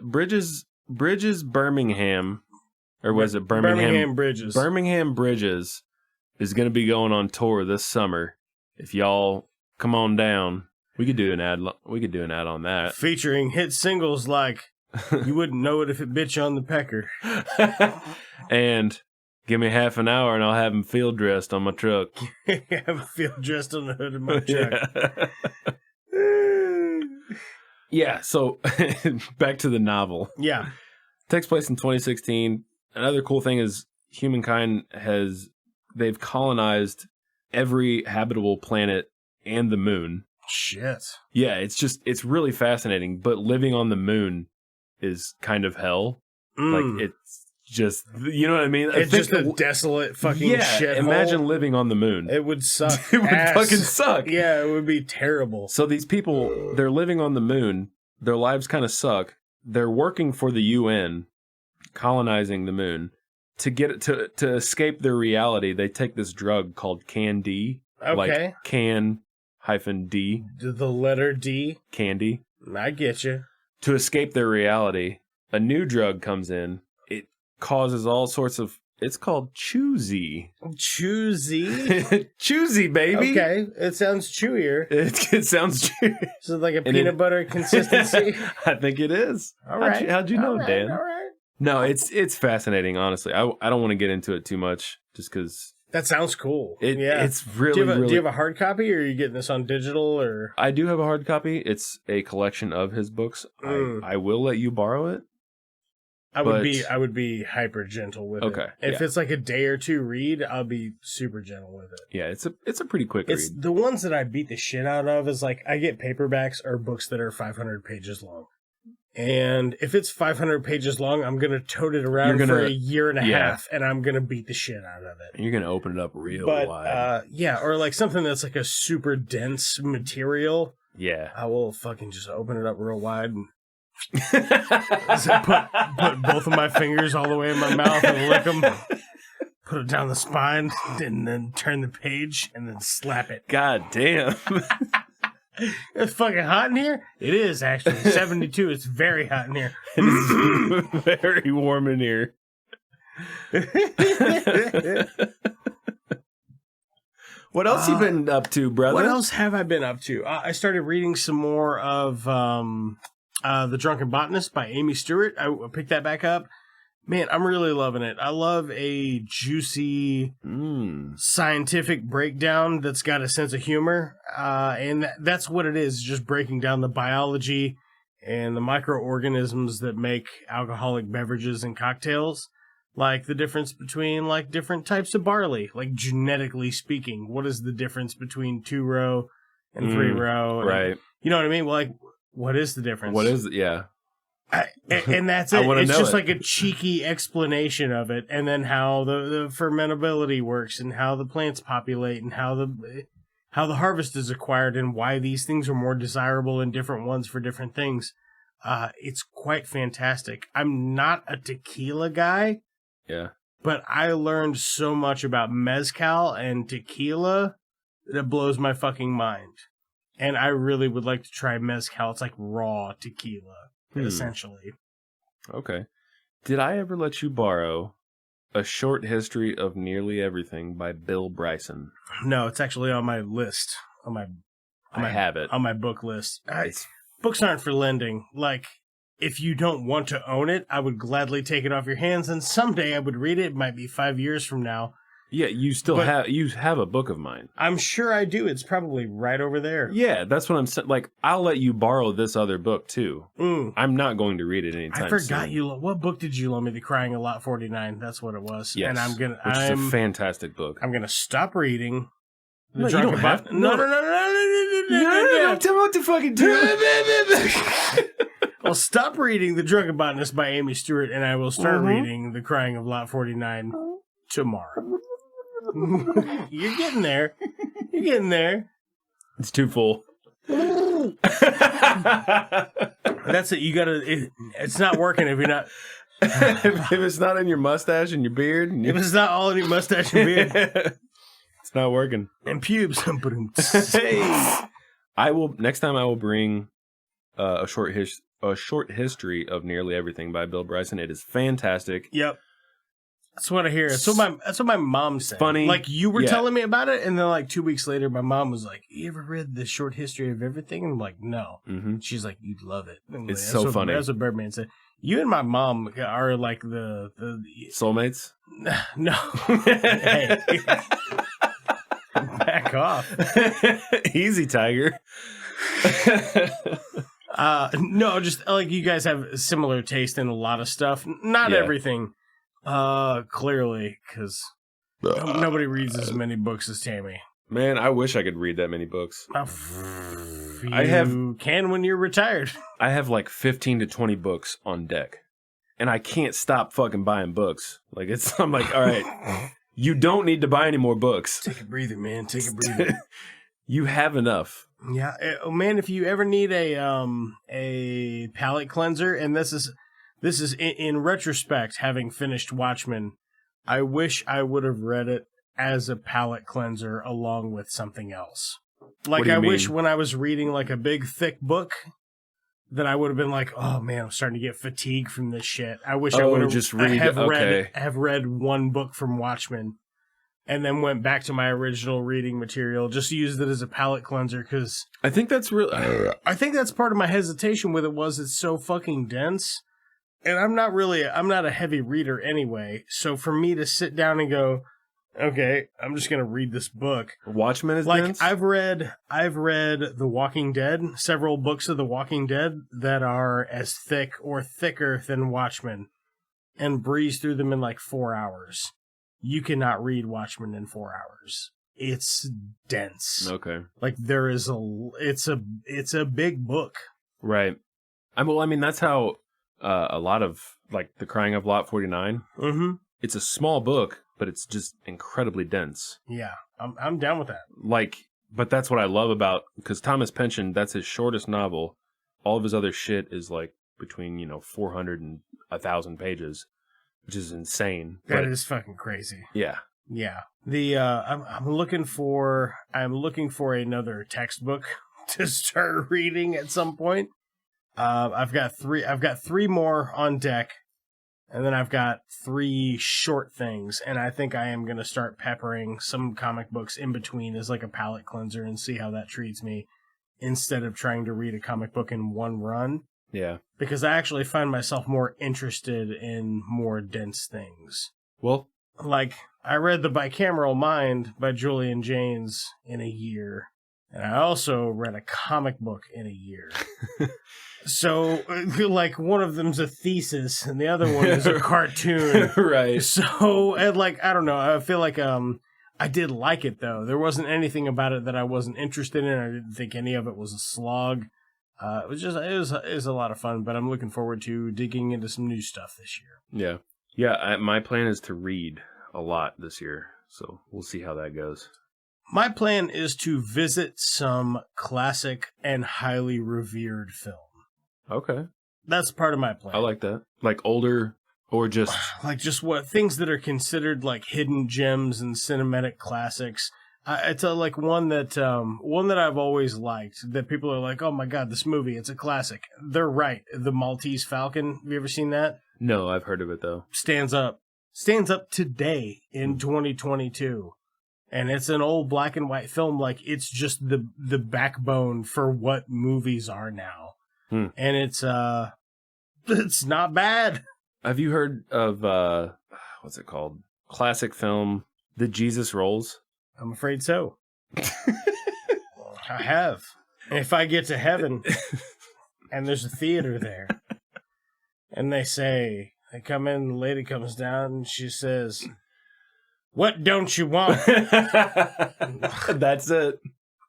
Bridges, Birmingham. Or was it Birmingham?
Bridges.
Birmingham Bridges is going to be going on tour this summer. If y'all come on down, we could do an ad. We could do an ad on that,
featuring hit singles like "You Wouldn't Know It If It Bit You on the Pecker,"
and give me half an hour and I'll have him field dressed on my truck.
Have him field dressed on the hood of my truck.
Yeah. So back to the novel.
Yeah,
takes place in 2016. Another cool thing is humankind they've colonized every habitable planet and the moon.
Shit.
Yeah, it's really fascinating, but living on the moon is kind of hell. Like, it's just, you know what I mean?
It's just a desolate fucking shit.
Imagine living on the moon.
It would suck.
It would fucking suck.
Yeah, it would be terrible.
So these people, they're living on the moon. Their lives kind of suck. They're working for the UN, colonizing the moon. To get it to escape their reality, they take this drug called Can-D.
Okay.
Like can-D.
The letter D.
Candy.
I get you.
To escape their reality, a new drug comes in. It causes all sorts of... It's called Choosy.
Choosy?
Choosy, baby.
Okay. It sounds chewier.
It sounds chewy.
Is it like a peanut butter consistency?
I think it is.
All right.
How'd you know, Dan?
All right.
No, it's fascinating, honestly. I don't want to get into it too much just because...
That sounds cool.
It's really,
do you have a hard copy, or are you getting this on digital? Or
I do have a hard copy. It's a collection of his books. I will let you borrow it.
I would be hyper gentle with it. If it's like a day or two read, I'll be super gentle with it.
Yeah, it's a pretty quick read.
The ones that I beat the shit out of is like I get paperbacks or books that are 500 pages long. And if it's 500 pages long, I'm going to tote it around for a year and a half, and I'm going to beat the shit out of it.
You're going to open it up real wide.
Or like something that's like a super dense material.
Yeah.
I will fucking just open it up real wide and put both of my fingers all the way in my mouth and lick them. Put it down the spine, and then turn the page, and then slap it.
God damn.
It's fucking hot in here? It is, actually. 72. It's very hot in here.
It's very warm in here. What else you been up to, brother?
What else have I been up to? I started reading some more of The Drunken Botanist by Amy Stewart. I picked that back up. Man, I'm really loving it. I love a juicy scientific breakdown that's got a sense of humor. And that's what it is, just breaking down the biology and the microorganisms that make alcoholic beverages and cocktails. Like the difference between like different types of barley, like genetically speaking. What is the difference between 2-row and 3-row?
Right.
You know what I mean? Like, what is the difference?
What is it? Yeah.
And that's it. It's just like a cheeky explanation of it, and then how the fermentability works, and how the plants populate, and how how the harvest is acquired and why these things are more desirable in different ones for different things. It's quite fantastic. I'm not a tequila guy.
Yeah.
But I learned so much about mezcal and tequila that blows my fucking mind. And I really would like to try mezcal. It's like raw tequila, essentially.
Okay. Did I ever let you borrow A Short History of Nearly Everything by Bill Bryson?
No, it's actually on my list.
I have it.
On my book list. Books aren't for lending. Like, if you don't want to own it, I would gladly take it off your hands, and someday I would read it. It might be 5 years from now.
Yeah, you have a book of mine.
I'm sure I do. It's probably right over there.
Yeah, that's what I'm saying. Like, I'll let you borrow this other book, too.
Mm.
I'm not going to read it anytime
I forgot
soon.
you. What book did you loan me? The Crying of Lot 49. That's what it was.
Yes,
and
which is a fantastic book.
I'm gonna stop reading.
No, you don't have to.
No.
Don't tell me what to fucking do.
I'll stop reading The Drunken Botanist by Amy Stewart, and I will start reading The Crying of Lot 49 tomorrow. You're getting there. You're getting there.
It's too full.
That's it. You gotta. It's not working if you're not.
If it's not in your mustache and your beard, and
If it's not all in your mustache and beard
it's not working.
and pubes.
Hey, next time I will bring a short history of Nearly Everything by Bill Bryson. It is fantastic.
Yep. That's what I hear. That's what my mom said.
Funny.
Like, you were
Yeah.
telling me about it, and then like 2 weeks later, my mom was like, "You ever read The Short History of Everything?" And I'm like, "No."
Mm-hmm.
She's like, "You'd love it." I'm
It's
like,
so funny.
That's what Birdman said. You and my mom are like the
Soulmates?
no. Hey. Back off.
Easy, Tiger.
No, just like you guys have similar taste in a lot of stuff. Not
Yeah.
everything. Clearly, because nobody reads as many books as Tammy.
Man, I wish I could read that many books.
You can when you're retired.
I have like 15 to 20 books on deck. And I can't stop fucking buying books. Like, I'm like, all right, you don't need to buy any more books.
Take a breather, man. Take a breather.
You have enough.
Yeah, oh man, if you ever need a palate cleanser, and this is in retrospect, having finished Watchmen, I wish I would have read it as a palate cleanser along with something else. Like,
do you
I wish
mean?
when I was reading like a big thick book that I would have been like, oh man, I'm starting to get fatigued from this shit. I wish I would have
just read.
have read one book from Watchmen. And then went back to my original reading material, just used it as a palate cleanser, because
I think that's real.
I think that's part of my hesitation with it was it's so fucking dense. And I'm not a heavy reader anyway. So for me to sit down and go, okay, I'm just going to read this book.
Watchmen is
like
dense?
I've read The Walking Dead, several books of The Walking Dead that are as thick or thicker than Watchmen, and breeze through them in like 4 hours. You cannot read Watchmen in 4 hours. It's dense.
Okay.
Like it's a big book.
Right. I mean, that's how a lot of, like, The Crying of Lot 49.
Mm-hmm.
It's a small book, but it's just incredibly dense.
Yeah, I'm down with that.
Like, but that's what I love about, because Thomas Pynchon, that's his shortest novel. All of his other shit is like between 400 and 1,000 pages, which is insane.
That is fucking crazy.
Yeah.
Yeah. I'm looking for another textbook to start reading at some point. I've got three more on deck, and then I've got 3 short things, and I think I am going to start peppering some comic books in between as like a palate cleanser and see how that treats me, instead of trying to read a comic book in one run.
Yeah.
Because I actually find myself more interested in more dense things.
Well,
like, I read The Bicameral Mind by Julian Jaynes in a year, and I also read a comic book in a year. So, like, one of them's a thesis, and the other one is a cartoon.
Right.
So, and like, I don't know, I feel like I did like it, though. There wasn't anything about it that I wasn't interested in. I didn't think any of it was a slog. It was a lot of fun, but I'm looking forward to digging into some new stuff this year.
Yeah. My plan is to read a lot this year, so we'll see how that goes.
My plan is to visit some classic and highly revered film.
Okay.
That's part of my plan.
I like that. Like older or just...
Like just what things that are considered like hidden gems and cinematic classics. It's like one that I've always liked, that people are like, oh my God, this movie, it's a classic. They're right. The Maltese Falcon. Have you ever seen that?
No, I've heard of it though.
Stands up today in 2022. And it's an old black and white film. Like, it's just the backbone for what movies are now. And it's not bad.
Have you heard of, what's it called? Classic film, The Jesus Rolls?
I'm afraid so. I have. And if I get to heaven and there's a theater there and they come in, the lady comes down and she says, what don't you want?
That's it.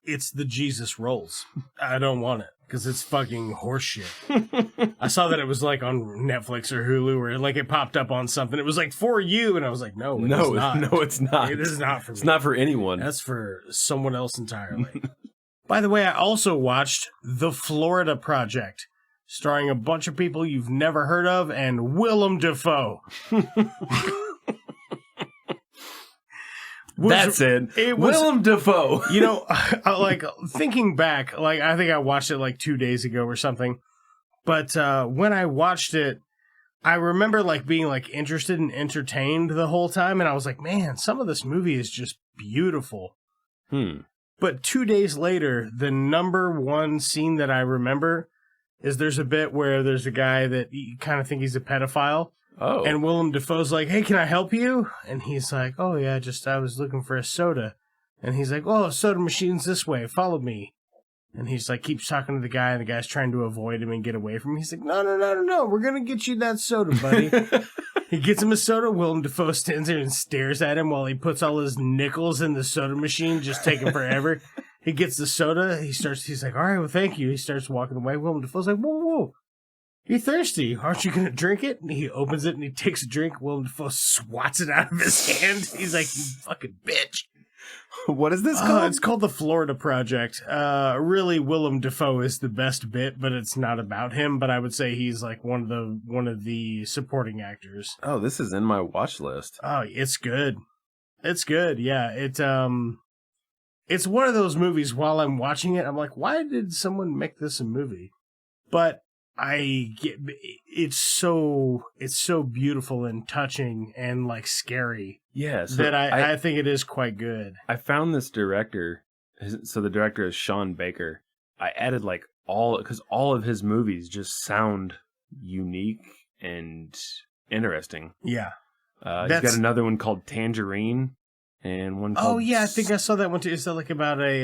It's the Jesus Rolls. I don't want it because it's fucking horseshit. I saw that it was like on Netflix or Hulu, or like it popped up on something. It was like for you, and I was like, no, it's not.
No, it's not.
It is not for me.
It's not for anyone.
That's for someone else entirely. By the way, I also watched The Florida Project, starring a bunch of people you've never heard of and Willem Dafoe.
That's it. It was Willem Dafoe.
You know, like thinking back, like I think I watched it like 2 days ago or something. But when I watched it, I remember like being like interested and entertained the whole time, and I was like, man, some of this movie is just beautiful. But 2 days later, the number one scene that I remember is there's a bit where there's a guy that you kind of think he's a pedophile.
Oh.
And Willem Dafoe's like, hey, can I help you? And he's like, oh, yeah, I was looking for a soda. And he's like, oh, soda machine's this way. Follow me. And he's like, keeps talking to the guy, and the guy's trying to avoid him and get away from him. He's like, no. We're going to get you that soda, buddy. He gets him a soda. Willem Dafoe stands there and stares at him while he puts all his nickels in the soda machine, just taking forever. He gets the soda. He's like, all right, well, thank you. He starts walking away. Willem Dafoe's like, whoa. You thirsty? Aren't you going to drink it? And he opens it and he takes a drink. Willem Dafoe swats it out of his hand. He's like, you fucking bitch.
What is this called?
It's called The Florida Project. Really, Willem Dafoe is the best bit, but it's not about him. But I would say he's like one of the supporting actors.
Oh, this is in my watch list.
Oh, it's good. It's good. Yeah. It's one of those movies. While I'm watching it, I'm like, why did someone make this a movie? But it's so beautiful and touching and like scary.
Yeah, so
that I think it is quite good.
I found this director. So the director is Sean Baker. I added like because all of his movies just sound unique and interesting.
Yeah,
he's got another one called Tangerine, and one called...
Oh yeah, I think I saw that one too. Is that like about a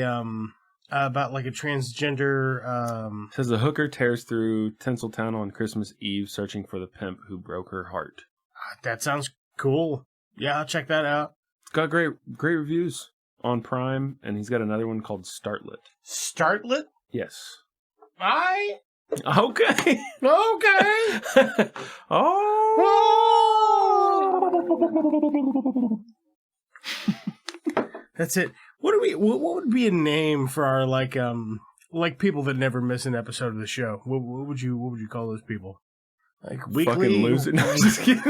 transgender...
Says a hooker tears through Tinseltown on Christmas Eve searching for the pimp who broke her heart.
That sounds cool. Yeah, I'll check that out.
It's got great reviews on Prime, and he's got another one called Startlet.
Startlet?
Yes.
Okay.
Okay.
Oh. That's it. What would be a name for our like people that never miss an episode of the show? What would you call those people? Like weekly
fucking loser. No, I'm just kidding.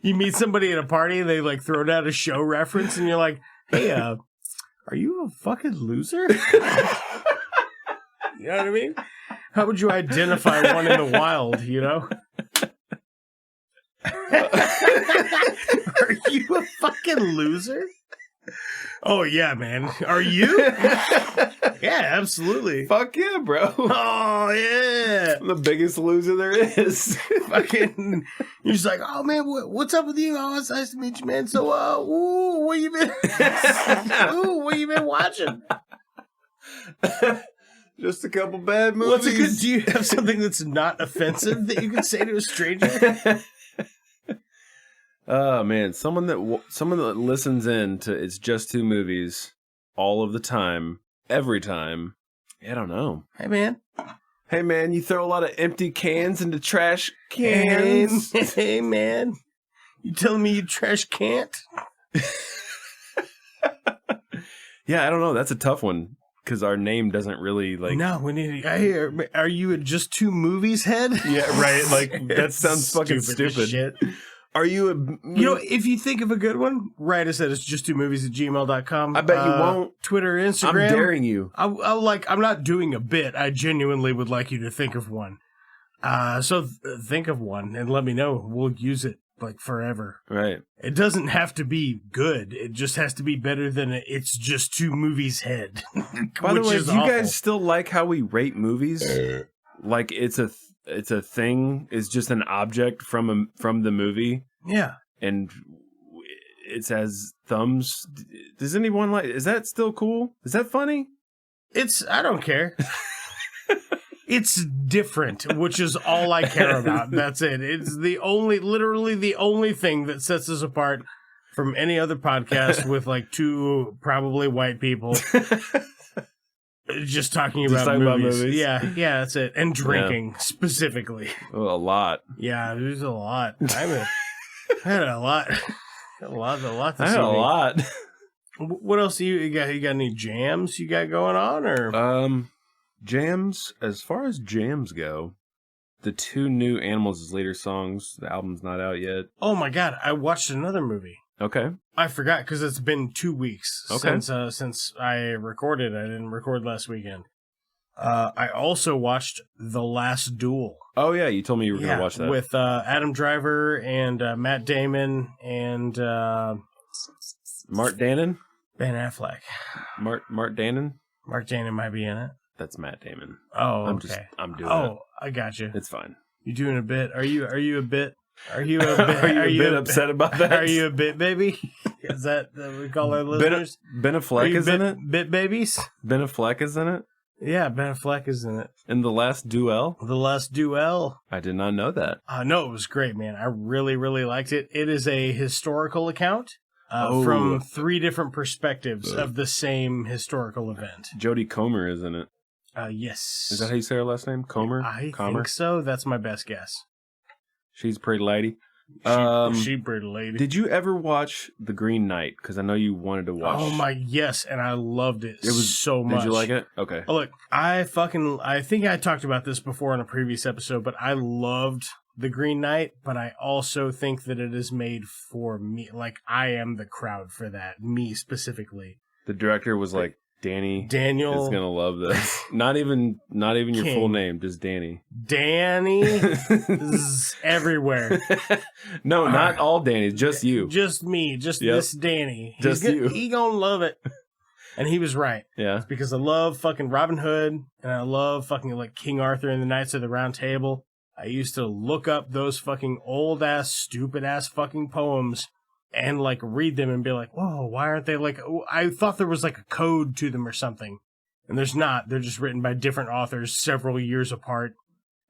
You meet somebody at a party and they like throw down a show reference and you're like, hey, are you a fucking loser? You know what I mean? How would you identify one in the wild, you know? Are you a fucking loser? Oh, yeah, man. Are you? Yeah, absolutely.
Fuck yeah, bro.
Oh, yeah.
I'm the biggest loser there is.
Fucking, you're just like, oh, man, what's up with you? Oh, it's nice to meet you, man. So, what you been, what you been watching?
Just a couple bad movies.
Do you have something that's not offensive that you can say to a stranger?
Oh man, someone that listens in to It's Just Two Movies all of the time, every time. I don't know.
Hey man,
you throw a lot of empty cans into trash cans.
Hey man, you telling me you trash can't?
Yeah, I don't know. That's a tough one because our name doesn't really like.
No, we need to. Are you a just two movies head?
Yeah, right. Like that sounds fucking stupid.
Shit.
Are you a?
You know, if you think of a good one, write us at it's just two movies at gmail.com.
I bet you won't.
Twitter, Instagram.
I'm daring you.
I'm not doing a bit. I genuinely would like you to think of one. So think of one and let me know. We'll use it like forever.
Right.
It doesn't have to be good. It just has to be better than it's just two movies head.
By the way, do you
awful.
guys still like how we rate movies? Like it's a thing. It's just an object from the movie.
Yeah.
And it says thumbs. Does anyone like? Is that still cool? Is that funny?
I don't care. It's different, which is all I care about. That's it. It's literally the only thing that sets us apart from any other podcast with like two probably white people just talking about movies. Yeah, that's it. And drinking specifically.
Oh, a lot.
Yeah, there's a lot. I had a lot. A lot to
I
see.
had a lot.
What else do you got? You got any jams you got going on, or
jams? As far as jams go, the two new Animals as Leader songs. The album's not out yet.
Oh my god! I watched another movie.
Okay,
I forgot because it's been 2 weeks since I recorded. I didn't record last weekend. I also watched The Last Duel.
Oh yeah, you told me you were going to watch that
with Adam Driver and Matt Damon and
Mark Danon.
Ben Affleck.
Mark Danon.
Mark Danon might be in it.
That's Matt Damon.
Oh, okay.
I'm doing it.
Oh, I got you.
It's fine.
You doing a bit? Are you a bit? Are you
a bit upset about that?
Are you a bit baby? Is that what we call our listeners?
Ben Affleck is in it?
Bit babies?
Ben Affleck is in it?
Yeah, Ben Affleck is in it.
In The Last Duel?
The Last Duel.
I did not know that.
No, it was great, man. I really, really liked it. It is a historical account from 3 different perspectives of the same historical event.
Jodie Comer is in it.
Yes.
Is that how you say her last name? Comer?
I think so. That's my best guess.
She's a pretty lady.
She pretty lady.
Did you ever watch The Green Knight? Because I know you wanted to watch.
Oh my, yes, and I loved it so much.
Did you like it? Okay.
Oh, look, I think I talked about this before in a previous episode, but I loved The Green Knight, but I also think that it is made for me. Like, I am the crowd for that, me specifically.
The director was like, Daniel is gonna love this. Not even your full name, just Danny. Danny
is everywhere.
No, not all Dannys, just you.
Just me, this Danny.
Just you.
He gonna love it. And he was right.
Yeah.
It's because I love fucking Robin Hood, and I love fucking like King Arthur and the Knights of the Round Table. I used to look up those fucking old ass, stupid ass fucking poems and like read them and be like, whoa, why aren't they like, I thought there was like a code to them or something. And there's not. They're just written by different authors several years apart.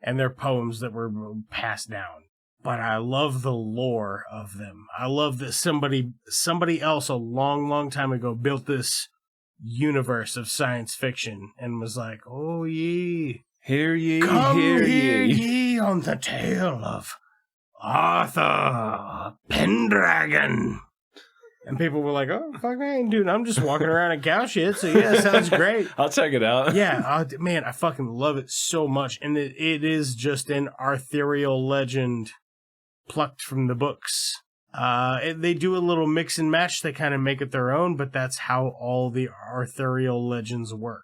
And they're poems that were passed down. But I love the lore of them. I love that somebody else a long, long time ago built this universe of science fiction and was like, oh ye.
Hear ye,
come
hear
ye on the tale of Arthur Pendragon. And people were like, oh, fuck, I ain't doing. I'm just walking around and cow shit. So yeah, sounds great.
I'll check it out.
Yeah, man, I fucking love it so much. And it is just an Arthurial legend plucked from the books. They do a little mix and match. They kind of make it their own, but that's how all the Arthurial legends work.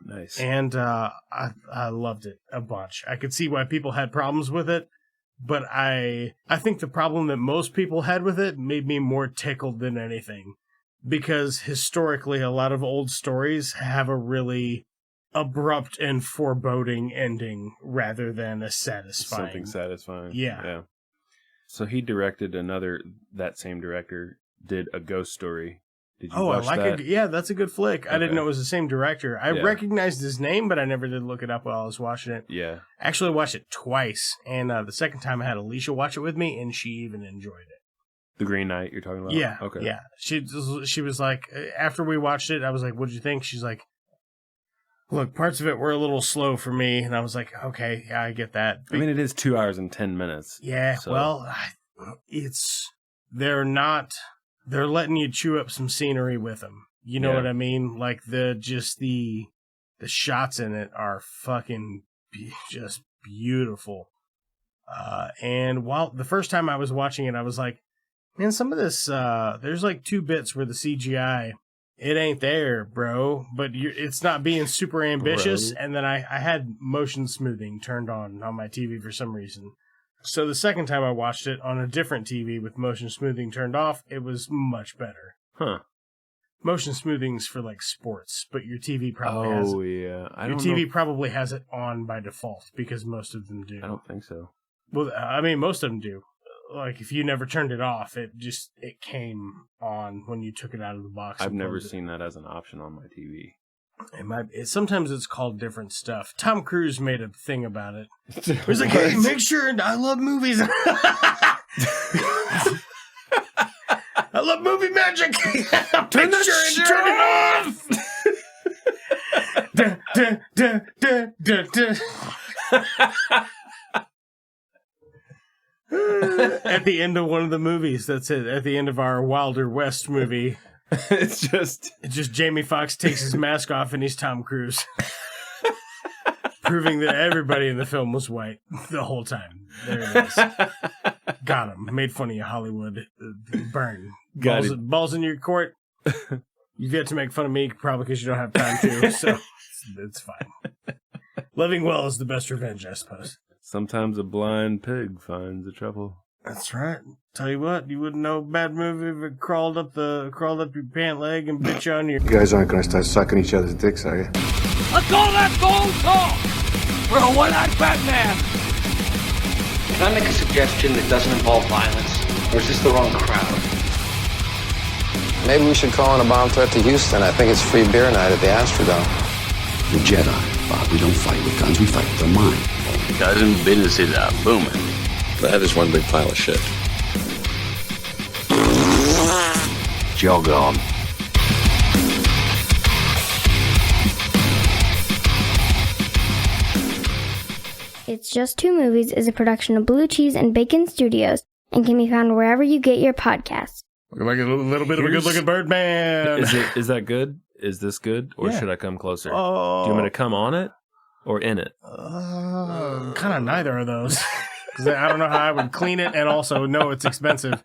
Nice.
And I loved it a bunch. I could see why people had problems with it. But I think the problem that most people had with it made me more tickled than anything. Because historically, a lot of old stories have a really abrupt and foreboding ending rather than a satisfying.
Something satisfying.
Yeah.
So he directed that same director did A Ghost Story. Did you watch that?
Yeah, that's a good flick.
Okay.
I didn't know it was the same director. I recognized his name, but I never did look it up while I was watching it.
Yeah.
Actually watched it twice, and the second time I had Alicia watch it with me, and she even enjoyed it.
The Green Knight you're talking about?
Yeah.
Okay.
Yeah. She was like, after we watched it, I was like, what'd you think? She's like, look, parts of it were a little slow for me, and I was like, okay, yeah, I get that.
I mean, it is 2 hours and 10 minutes.
Yeah,
so.
Well, they're letting you chew up some scenery with them. You know what I mean? Like the shots in it are fucking just beautiful. And while the first time I was watching it, I was like, man, some of this, there's like 2 bits where the CGI, it ain't there, bro, but it's not being super ambitious. Bro. And then I had motion smoothing turned on my TV for some reason. So the second time I watched it on a different TV with motion smoothing turned off, it was much better.
Huh.
Motion smoothing's for like sports, but your TV probably has it.
Oh, yeah.
Your TV probably has it on by default because most of them do.
I don't think so.
Well, I mean, most of them do. Like, if you never turned it off, it came on when you took it out of the box.
I've never seen that as an option on my TV.
Sometimes it's called different stuff. Tom Cruise made a thing about it. He's like, hey, make sure, I love movies. I love movie magic. Make sure and turn it off. At the end of one of the movies, that's it. At the end of our Wilder West movie, it's just Jamie Foxx takes his mask off and he's Tom Cruise, proving that everybody in the film was white the whole time. There it is. Got him. Made fun of you, Hollywood. Burn. Balls in your court. You've yet to make fun of me, probably because you don't have time to, so it's fine. Living well is the best revenge, I suppose.
Sometimes a blind pig finds the trouble.
That's right. Tell you what, you wouldn't know a bad movie if it crawled up your pant leg and bit you on your...
You guys aren't going to start sucking each other's dicks, are you?
Let's call that gold talk for a one-eyed Batman.
Can I make a suggestion that doesn't involve violence? Or is this the wrong crowd?
Maybe we should call in a bomb threat to Houston. I think it's free beer night at the Astrodome.
The Jedi, Bob. We don't fight with guns, we fight with our mind.
Cousin businesses are booming.
That is one big pile of shit.
Jog on.
It's Just Two Movies is a production of Blue Cheese and Bacon Studios and can be found wherever you get your podcasts.
Looking like a little bit of a good-looking Birdman.
Is that good? Is this good? Or should I come closer?
Oh.
Do you want me to come on it or in it?
Kind of neither of those. Because I don't know how I would clean it and also know it's expensive.